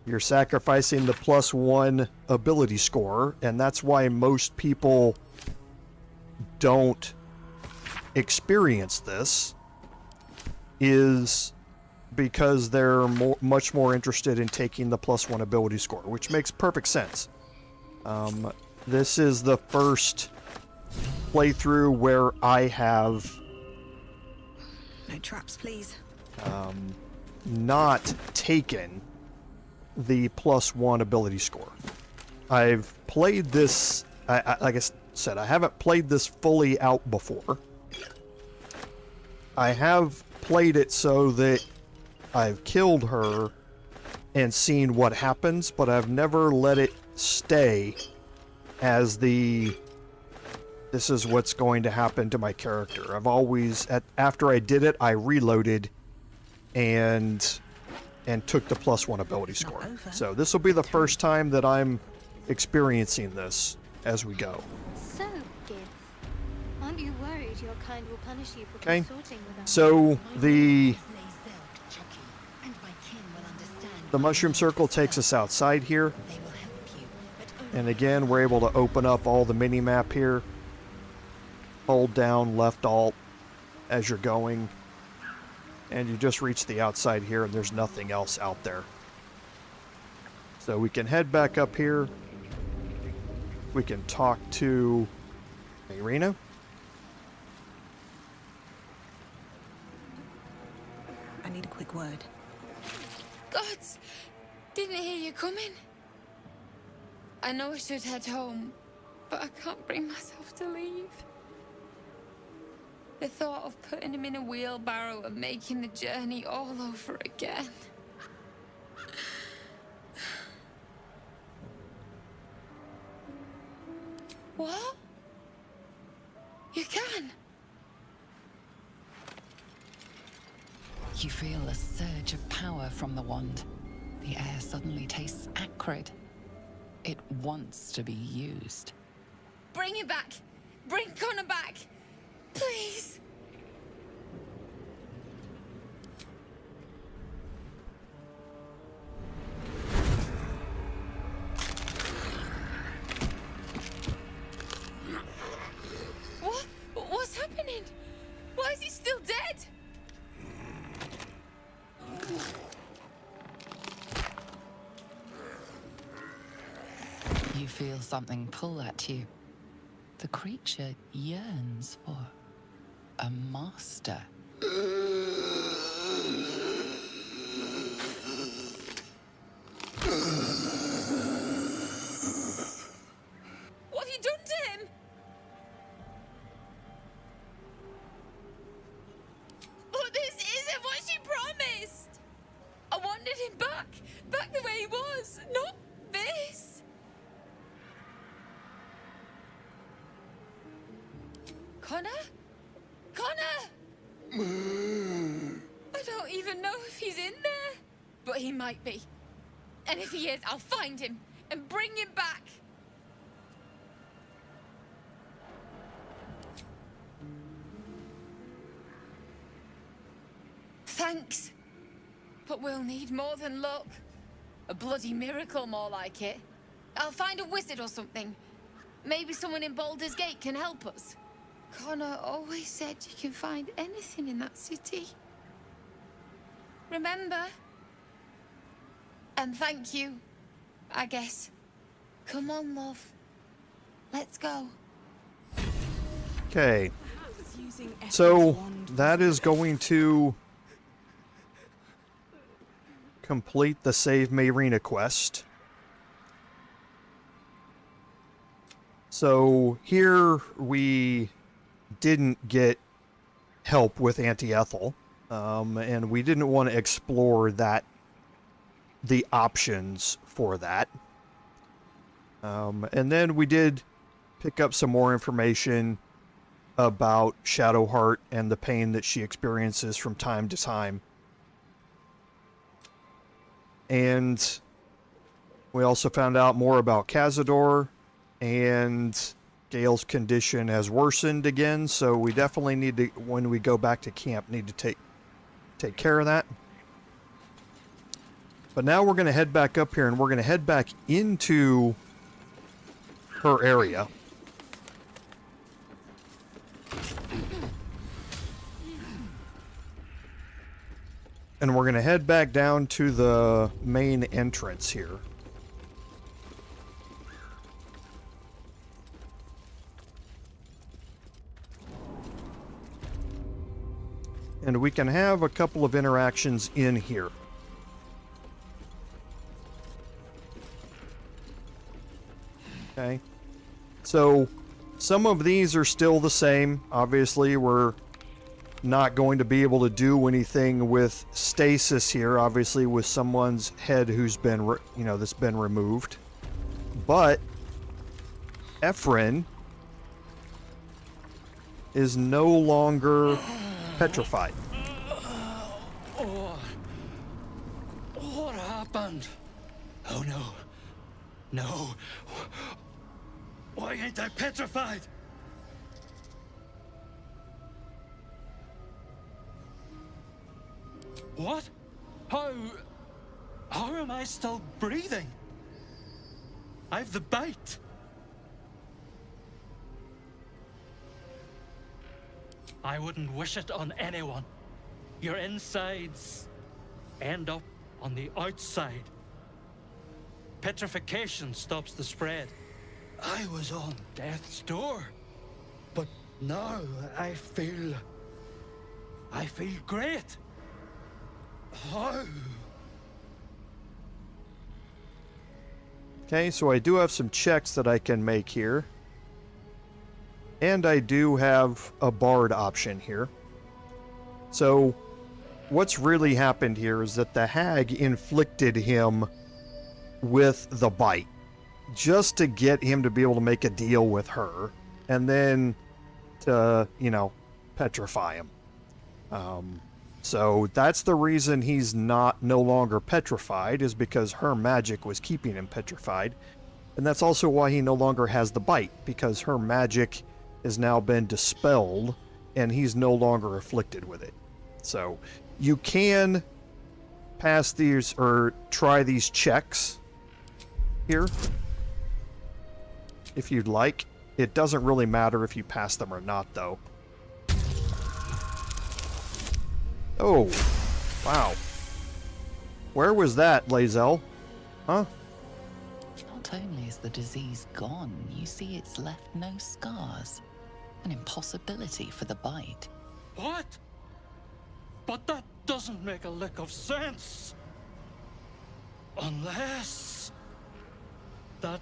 You're sacrificing the +1 ability score, and that's why most people don't experience this, is because they're much more interested in taking the +1 ability score, which makes perfect sense. This is the first playthrough where I have... No traps, please. Not taken the +1 ability score. I've played this, like I said, I haven't played this fully out before. I have played it so that I've killed her and seen what happens, but I've never let it stay as the, this is what's going to happen to my character. I've always, after I did it, I reloaded and took the +1 ability score. So this will be the first time that I'm experiencing this as we go. So, Gith, aren't you worried your kind will punish you for Okay. consorting with us? So the mushroom circle takes us outside here. And again, we're able to open up all the mini-map here. Hold down left alt as you're going. And you just reach the outside here, and there's nothing else out there. So we can head back up here. We can talk to Mayrina. I need a quick word. Gods! Didn't hear you coming. I know I should head home, but I can't bring myself to leave. The thought of putting him in a wheelbarrow and making the journey all over again. What? You can? You feel a surge of power from the wand. The air suddenly tastes acrid. It wants to be used. Bring it back! Bring Connor back! Please! What? What's happening? Why is he still dead? You feel something pull at you. The creature yearns for a master. What have you done to him? But this isn't what she promised! I wanted him back the way he was, not this! Connor? Connor! I don't even know if he's in there, but he might be. And if he is, I'll find him and bring him back. Thanks. But we'll need more than luck. A bloody miracle, more like it. I'll find a wizard or something. Maybe someone in Baldur's Gate can help us. Connor always said you can find anything in that city. Remember? And thank you, I guess. Come on, love. Let's go. Okay. So that is going to complete the Save Mayrina quest. So here we didn't get help with Auntie Ethel, and we didn't want to explore the options for that. And then we did pick up some more information about Shadowheart and the pain that she experiences from time to time. And we also found out more about Cazador, and Gale's condition has worsened again, so we definitely need to, when we go back to camp, need to take care of that. But now we're going to head back up here, and we're going to head back into her area. And we're going to head back down to the main entrance here. And we can have a couple of interactions in here. Okay. So, some of these are still the same. Obviously, we're not going to be able to do anything with stasis here, obviously, with someone's head who's been, that's been removed. But Ephraim is no longer petrified. What happened? Oh no. No. Why ain't I petrified? What? How am I still breathing? I've the bite. I wouldn't wish it on anyone. Your insides end up on the outside. Petrification stops the spread. I was on death's door, but now I feel great. How? Okay, so I do have some checks that I can make here. And I do have a bard option here. So, what's really happened here is that the hag inflicted him with the bite, just to get him to be able to make a deal with her, and then to, petrify him. So that's the reason he's no longer petrified, is because her magic was keeping him petrified. And that's also why he no longer has the bite, because her magic has now been dispelled, and he's no longer afflicted with it. So you can pass these or try these checks here if you'd like. It doesn't really matter if you pass them or not, though. Oh, wow. Where was that, Lae'zel? Huh? Not only is the disease gone, you see it's left no scars. An impossibility for the bite. What? But that doesn't make a lick of sense. Unless that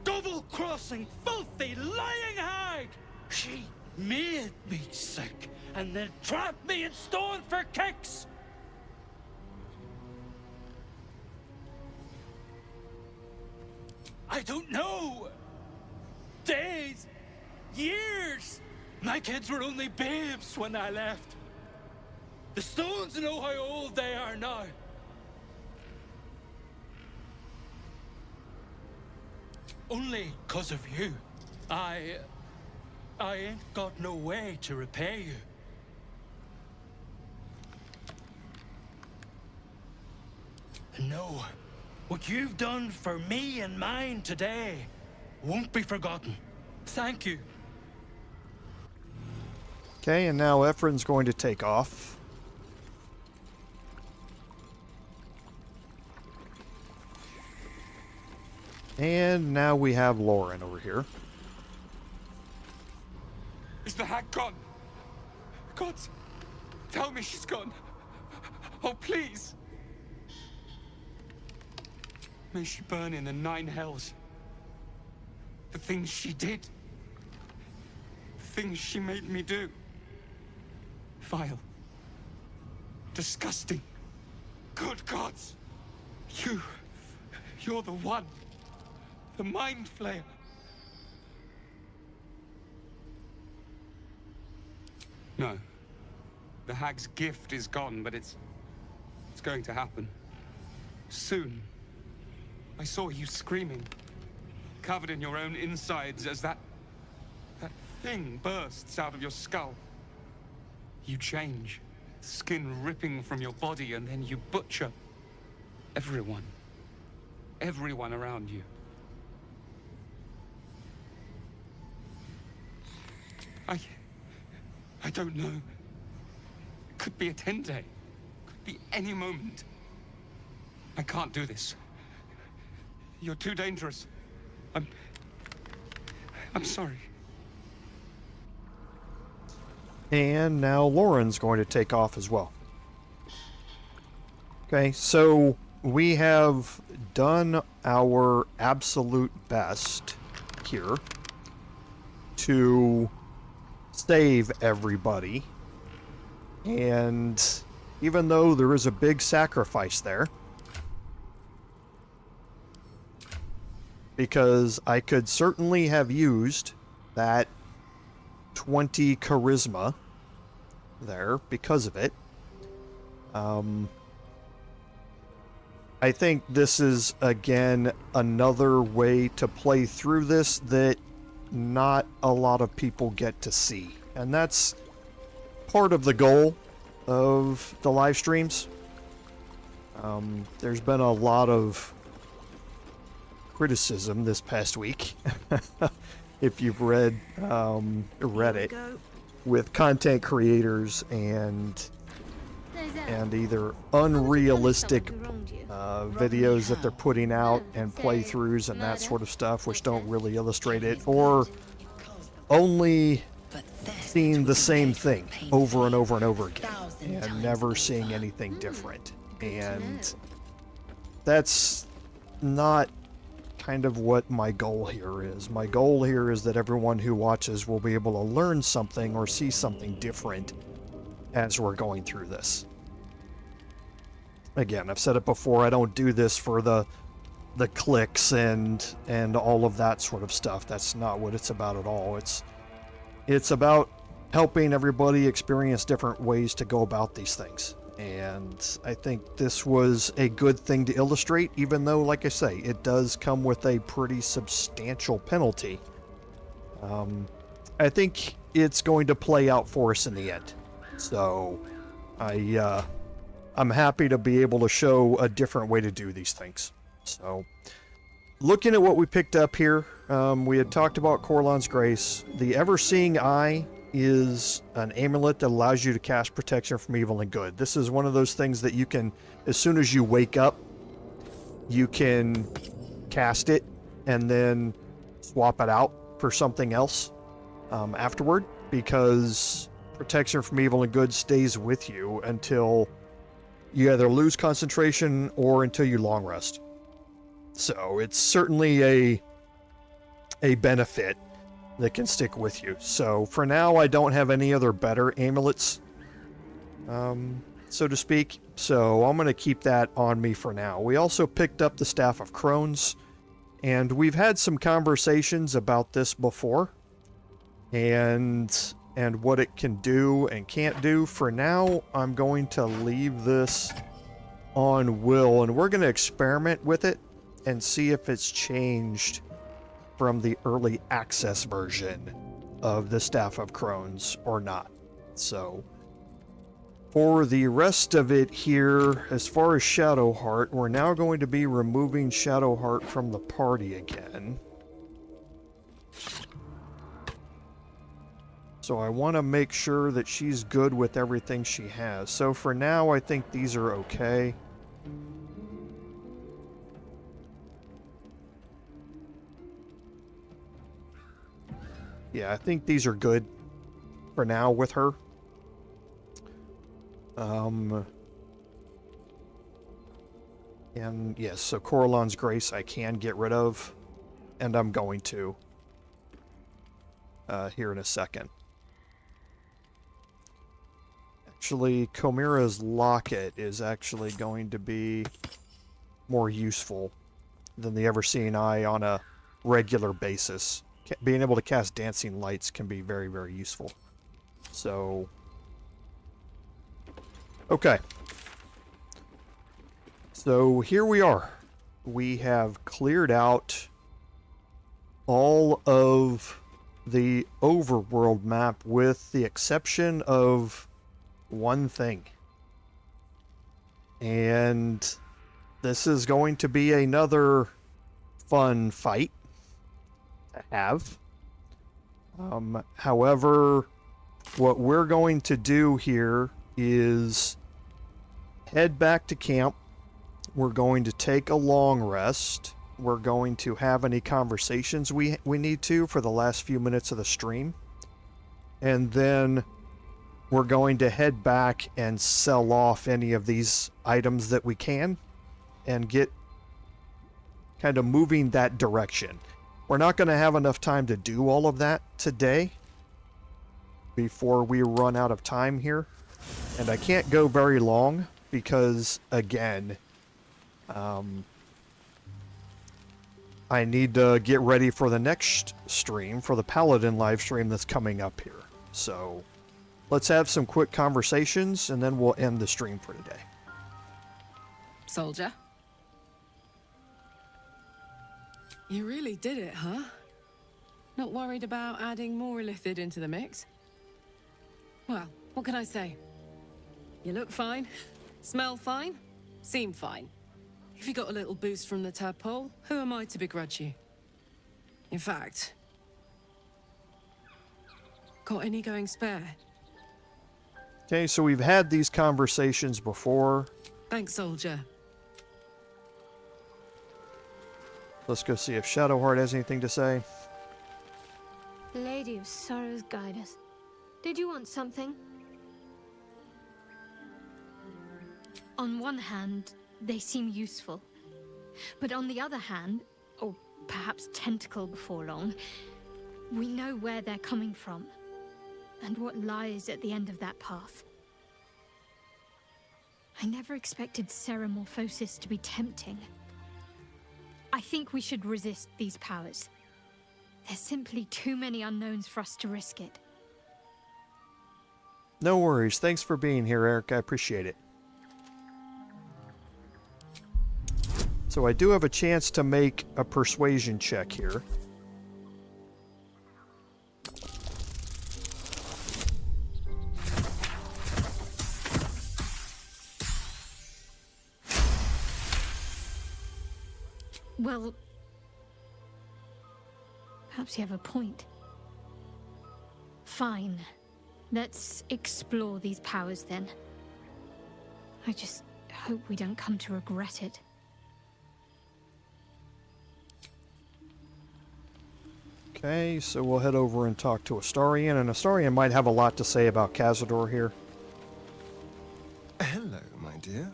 double-crossing, filthy, lying hag! She made me sick and then trapped me in stone for kicks! I don't know! Days, years! My kids were only babes when I left. The stones know how old they are now. Only 'cause of you. I ain't got no way to repay you. No, what you've done for me and mine today won't be forgotten. Thank you. Okay, and now Ephron's going to take off. And now we have Lauren over here. Is the hag gone? God, tell me she's gone. Oh, please. May she burn in the 9 hells. The things she did. The things she made me do. Vile. Disgusting. Good gods. You're the one. The Mind Flayer. No. The hag's gift is gone, but it's going to happen. Soon. I saw you screaming, covered in your own insides as that thing bursts out of your skull. You change, skin ripping from your body, and then you butcher everyone. Everyone around you. I don't know. It could be a 10-day. Could be any moment. I can't do this. You're too dangerous. I'm sorry. And now Lauren's going to take off as well. Okay, so we have done our absolute best here to save everybody. And even though there is a big sacrifice there, because I could certainly have used that 20 charisma there because of it. I think this is, again, another way to play through this that not a lot of people get to see. And that's part of the goal of the live streams. There's been a lot of criticism this past week, if you've read Reddit, with content creators and either unrealistic videos that they're putting out and playthroughs and that sort of stuff, which don't really illustrate it, or only seeing the same thing over and over and over again and never seeing anything different. And that's not kind of what my goal here is. My goal here is that everyone who watches will be able to learn something or see something different as we're going through this. Again, I've said it before, I don't do this for the clicks and all of that sort of stuff. That's not what it's about at all. It's about helping everybody experience different ways to go about these things. And I think this was a good thing to illustrate, even though, like I say, it does come with a pretty substantial penalty. I think it's going to play out for us in the end. So I'm happy to be able to show a different way to do these things. So looking at what we picked up here, we had talked about Corlan's Grace. The Ever-Seeing Eye is an amulet that allows you to cast protection from evil and good. This is one of those things that you can, as soon as you wake up, you can cast it and then swap it out for something else afterward, because protection from evil and good stays with you until you either lose concentration or until you long rest. So it's certainly a benefit that can stick with you. So for now, I don't have any other better amulets, so to speak. So I'm going to keep that on me for now. We also picked up the Staff of Crones, and we've had some conversations about this before, and what it can do and can't do. For now, I'm going to leave this on Will, and we're going to experiment with it and see if it's changed from the early access version of the Staff of Crones or not. So for the rest of it here, as far as Shadowheart, we're now going to be removing Shadowheart from the party again. So I want to make sure that she's good with everything she has. So for now, I think these are okay. Yeah, I think these are good for now with her. And yes, so Corlan's Grace I can get rid of, and I'm going to here in a second. Actually, Chimera's Locket is actually going to be more useful than the Ever-Seeing Eye on a regular basis. Being able to cast Dancing Lights can be very, very useful. So, okay. So here we are. We have cleared out all of the overworld map with the exception of one thing. And this is going to be another fun fight to have. However, what we're going to do here is head back to camp. We're going to take a long rest. We're going to have any conversations we need to for the last few minutes of the stream. And then we're going to head back and sell off any of these items that we can and get kind of moving that direction. We're not going to have enough time to do all of that today before we run out of time here. And I can't go very long because, again, I need to get ready for the next stream, for the Paladin live stream that's coming up here. So let's have some quick conversations and then we'll end the stream for today. Soldier? You really did it, huh? Not worried about adding more illithid into the mix? Well, what can I say? You look fine, smell fine, seem fine. If you got a little boost from the tadpole, who am I to begrudge you? In fact, got any going spare? Okay, so we've had these conversations before. Thanks, soldier. Let's go see if Shadowheart has anything to say. Lady of Sorrows, guide us. Did you want something? On one hand, they seem useful. But on the other hand, or perhaps tentacle before long, we know where they're coming from, and what lies at the end of that path. I never expected Ceramorphosis to be tempting. I think we should resist these powers. There's simply too many unknowns for us to risk it. No worries. Thanks for being here, Eric. I appreciate it. So I do have a chance to make a persuasion check here. Well, perhaps you have a point. Fine. Let's explore these powers then. I just hope we don't come to regret it. Okay, so we'll head over and talk to Astarion, and Astarion might have a lot to say about Cazador here. Hello, my dear.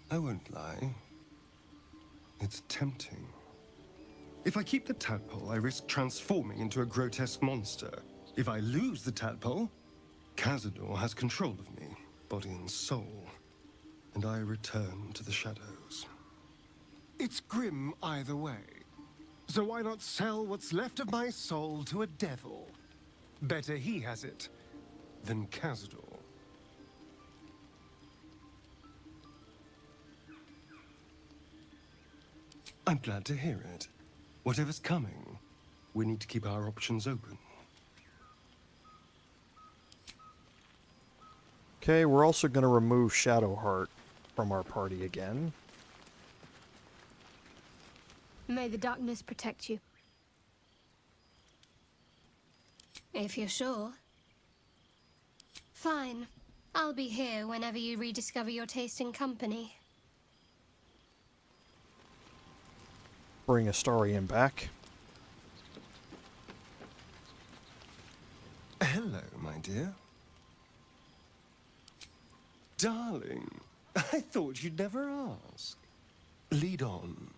I won't lie. It's tempting. If I keep the tadpole, I risk transforming into a grotesque monster. If I lose the tadpole, Cazador has control of me, body and soul, and I return to the shadows. It's grim either way. So why not sell what's left of my soul to a devil? Better he has it than Cazador. I'm glad to hear it. Whatever's coming, we need to keep our options open. Okay, we're also going to remove Shadowheart from our party again. May the darkness protect you. If you're sure. Fine. I'll be here whenever you rediscover your taste in company. Bring Astarion back. Hello, my dear. Darling, I thought you'd never ask. Lead on.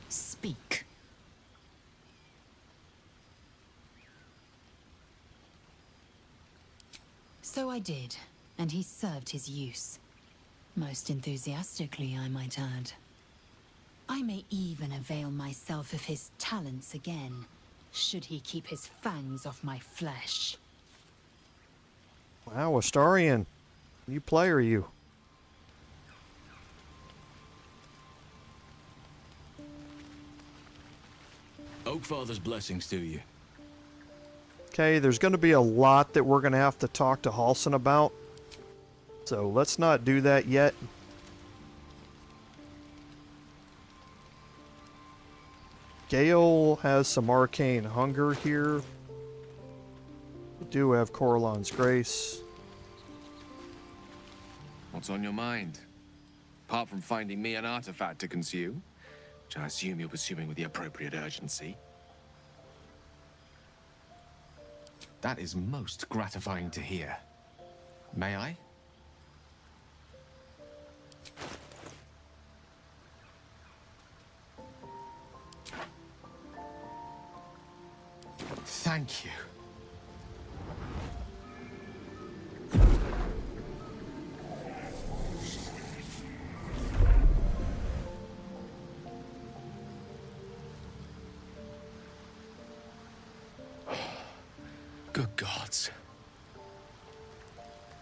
Speak. So I did, and he served his use. Most enthusiastically, I might add. I may even avail myself of his talents again, should he keep his fangs off my flesh. Wow, Astarion. You play, are you? Oakfather's blessings to you. Okay, there's going to be a lot that we're going to have to talk to Halsin about. So let's not do that yet. Gale has some arcane hunger here. We do have Coralon's Grace. What's on your mind? Apart from finding me an artifact to consume, which I assume you're pursuing with the appropriate urgency. That is most gratifying to hear. May I? Thank you. Good gods.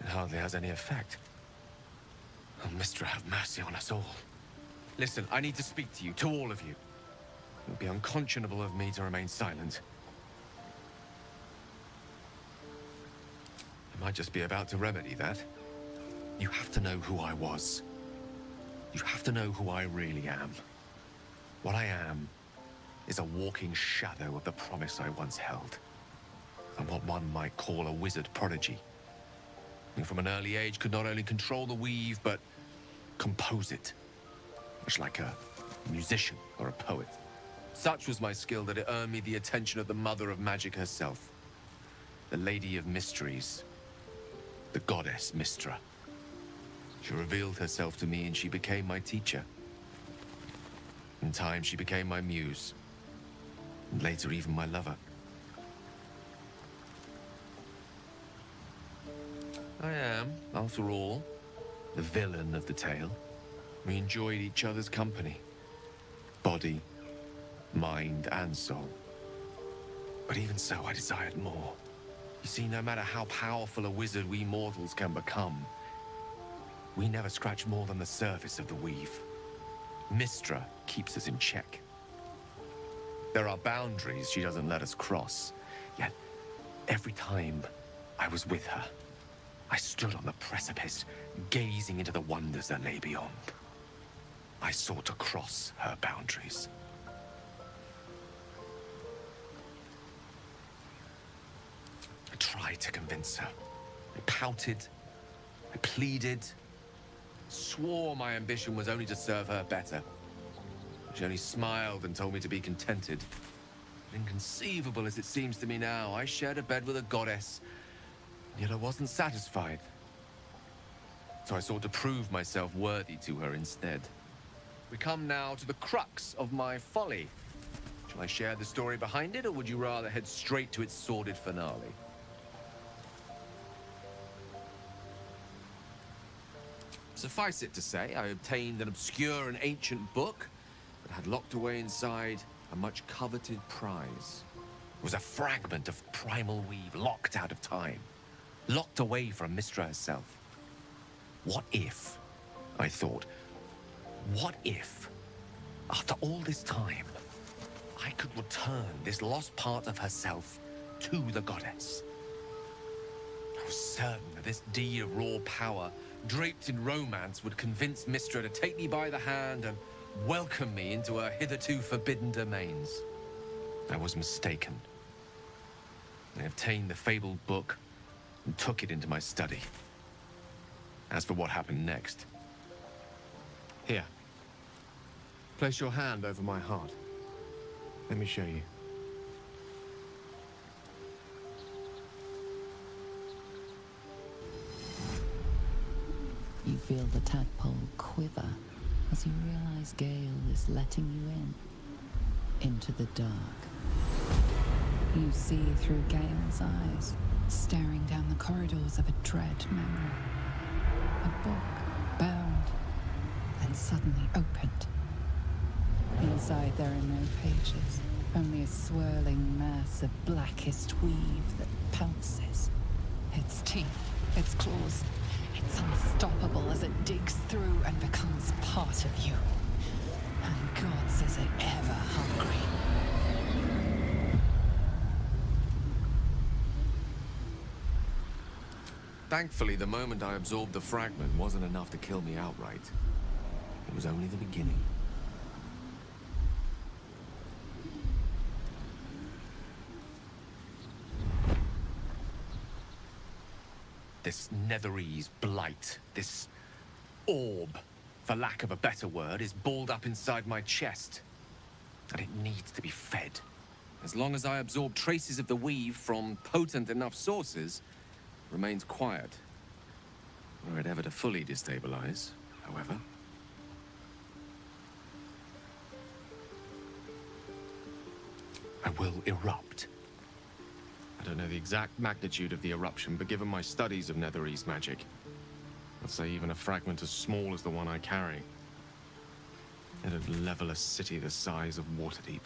It hardly has any effect. Oh, Mistra, have mercy on us all. Listen, I need to speak to you, to all of you. It would be unconscionable of me to remain silent. I might just be about to remedy that. You have to know who I was. You have to know who I really am. What I am is a walking shadow of the promise I once held. I'm what one might call a wizard prodigy. Who from an early age could not only control the weave, but compose it. Much like a musician or a poet. Such was my skill that it earned me the attention of the mother of magic herself. The Lady of Mysteries. The goddess Mistra. She revealed herself to me and she became my teacher. In time, she became my muse. And later, even my lover. I am, after all, the villain of the tale. We enjoyed each other's company. Body, mind, and soul. But even so, I desired more. You see, no matter how powerful a wizard we mortals can become, we never scratch more than the surface of the weave. Mistra keeps us in check. There are boundaries she doesn't let us cross, yet Every time I was with her, I stood on the precipice, gazing into the wonders that lay beyond. I sought to cross her boundaries. I tried to convince her. I pouted. I pleaded. Swore my ambition was only to serve her better. She only smiled and told me to be contented. Inconceivable as it seems to me now, I shared a bed with a goddess, yet I wasn't satisfied. So I sought to prove myself worthy to her instead. We come now to the crux of my folly. Shall I share the story behind it, or would you rather head straight to its sordid finale? Suffice it to say, I obtained an obscure and ancient book, but had locked away inside a much coveted prize. It was a fragment of primal weave, locked out of time, locked away from Mystra herself. What if, I thought, what if, after all this time, I could return this lost part of herself to the goddess? I was certain that this deed of raw power, draped in romance, would convince Mystra to take me by the hand and welcome me into her hitherto forbidden domains. I was mistaken. I obtained the fabled book and took it into my study. As for what happened next... Here. Place your hand over my heart. Let me show you. You feel the tadpole quiver as you realize Gale is letting you into the dark. You see through Gale's eyes, staring down the corridors of a dread memory. A book, bound, and suddenly opened. Inside there are no pages, only a swirling mass of blackest weave that pounces. Its teeth, its claws, it's unstoppable as it digs through and becomes part of you. And gods, is it ever hungry. Thankfully, the moment I absorbed the fragment wasn't enough to kill me outright. It was only the beginning. This Netherese blight, this orb, for lack of a better word, is balled up inside my chest. And it needs to be fed. As long as I absorb traces of the weave from potent enough sources, it remains quiet. Were it ever to fully destabilize, however. I will erupt. I don't know the exact magnitude of the eruption, but given my studies of Netherese magic, I'd say even a fragment as small as the one I carry, it'd level a city the size of Waterdeep.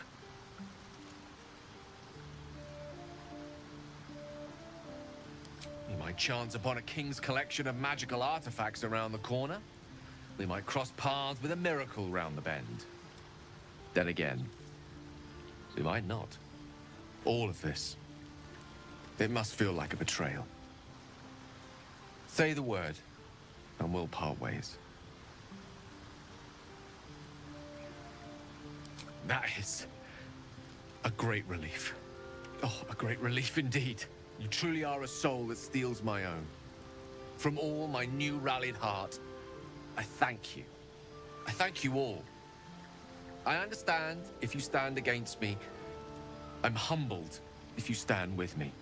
We might chance upon a king's collection of magical artifacts around the corner. We might cross paths with a miracle round the bend. Then again, we might not. All of this, it must feel like a betrayal. Say the word, and we'll part ways. That is a great relief. Oh, a great relief indeed. You truly are a soul that steals my own. From all my new rallied heart, I thank you. I thank you all. I understand if you stand against me. I'm humbled if you stand with me.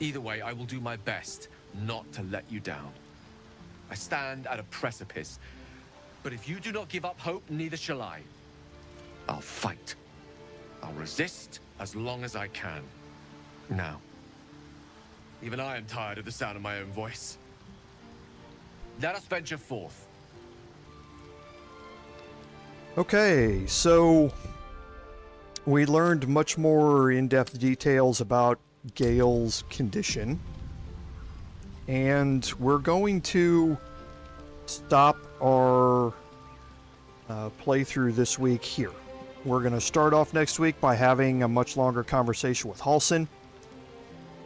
Either way, I will do my best not to let you down. I stand at a precipice, but if you do not give up hope, neither shall I. I'll fight. I'll resist as long as I can. Now, even I am tired of the sound of my own voice. Let us venture forth. Okay, so we learned much more in-depth details about Gale's condition, and we're going to stop our playthrough this week here. We're going to start off next week by having a much longer conversation with Halsin,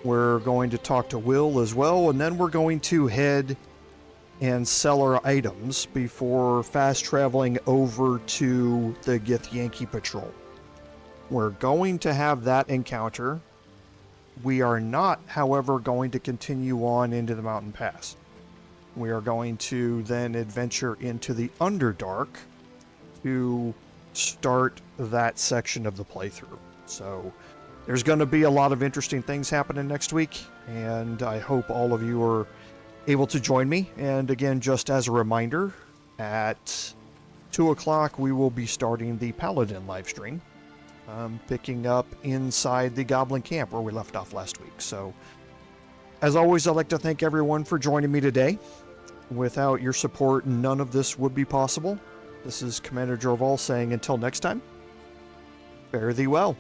We're going to talk to Will as well, and then we're going to head and sell our items before fast traveling over to the Githyanki Patrol. We're going to have that encounter. We are not, however, going to continue on into the Mountain Pass. We are going to then adventure into the Underdark to start that section of the playthrough. So there's going to be a lot of interesting things happening next week, and I hope all of you are able to join me. And again, just as a reminder, at 2 o'clock we will be starting the Paladin livestream, picking up inside the Goblin Camp where we left off last week. So as always, I'd like to thank everyone for joining me today. Without your support, none of this would be possible. This is Commander Jorval saying until next time, fare thee well.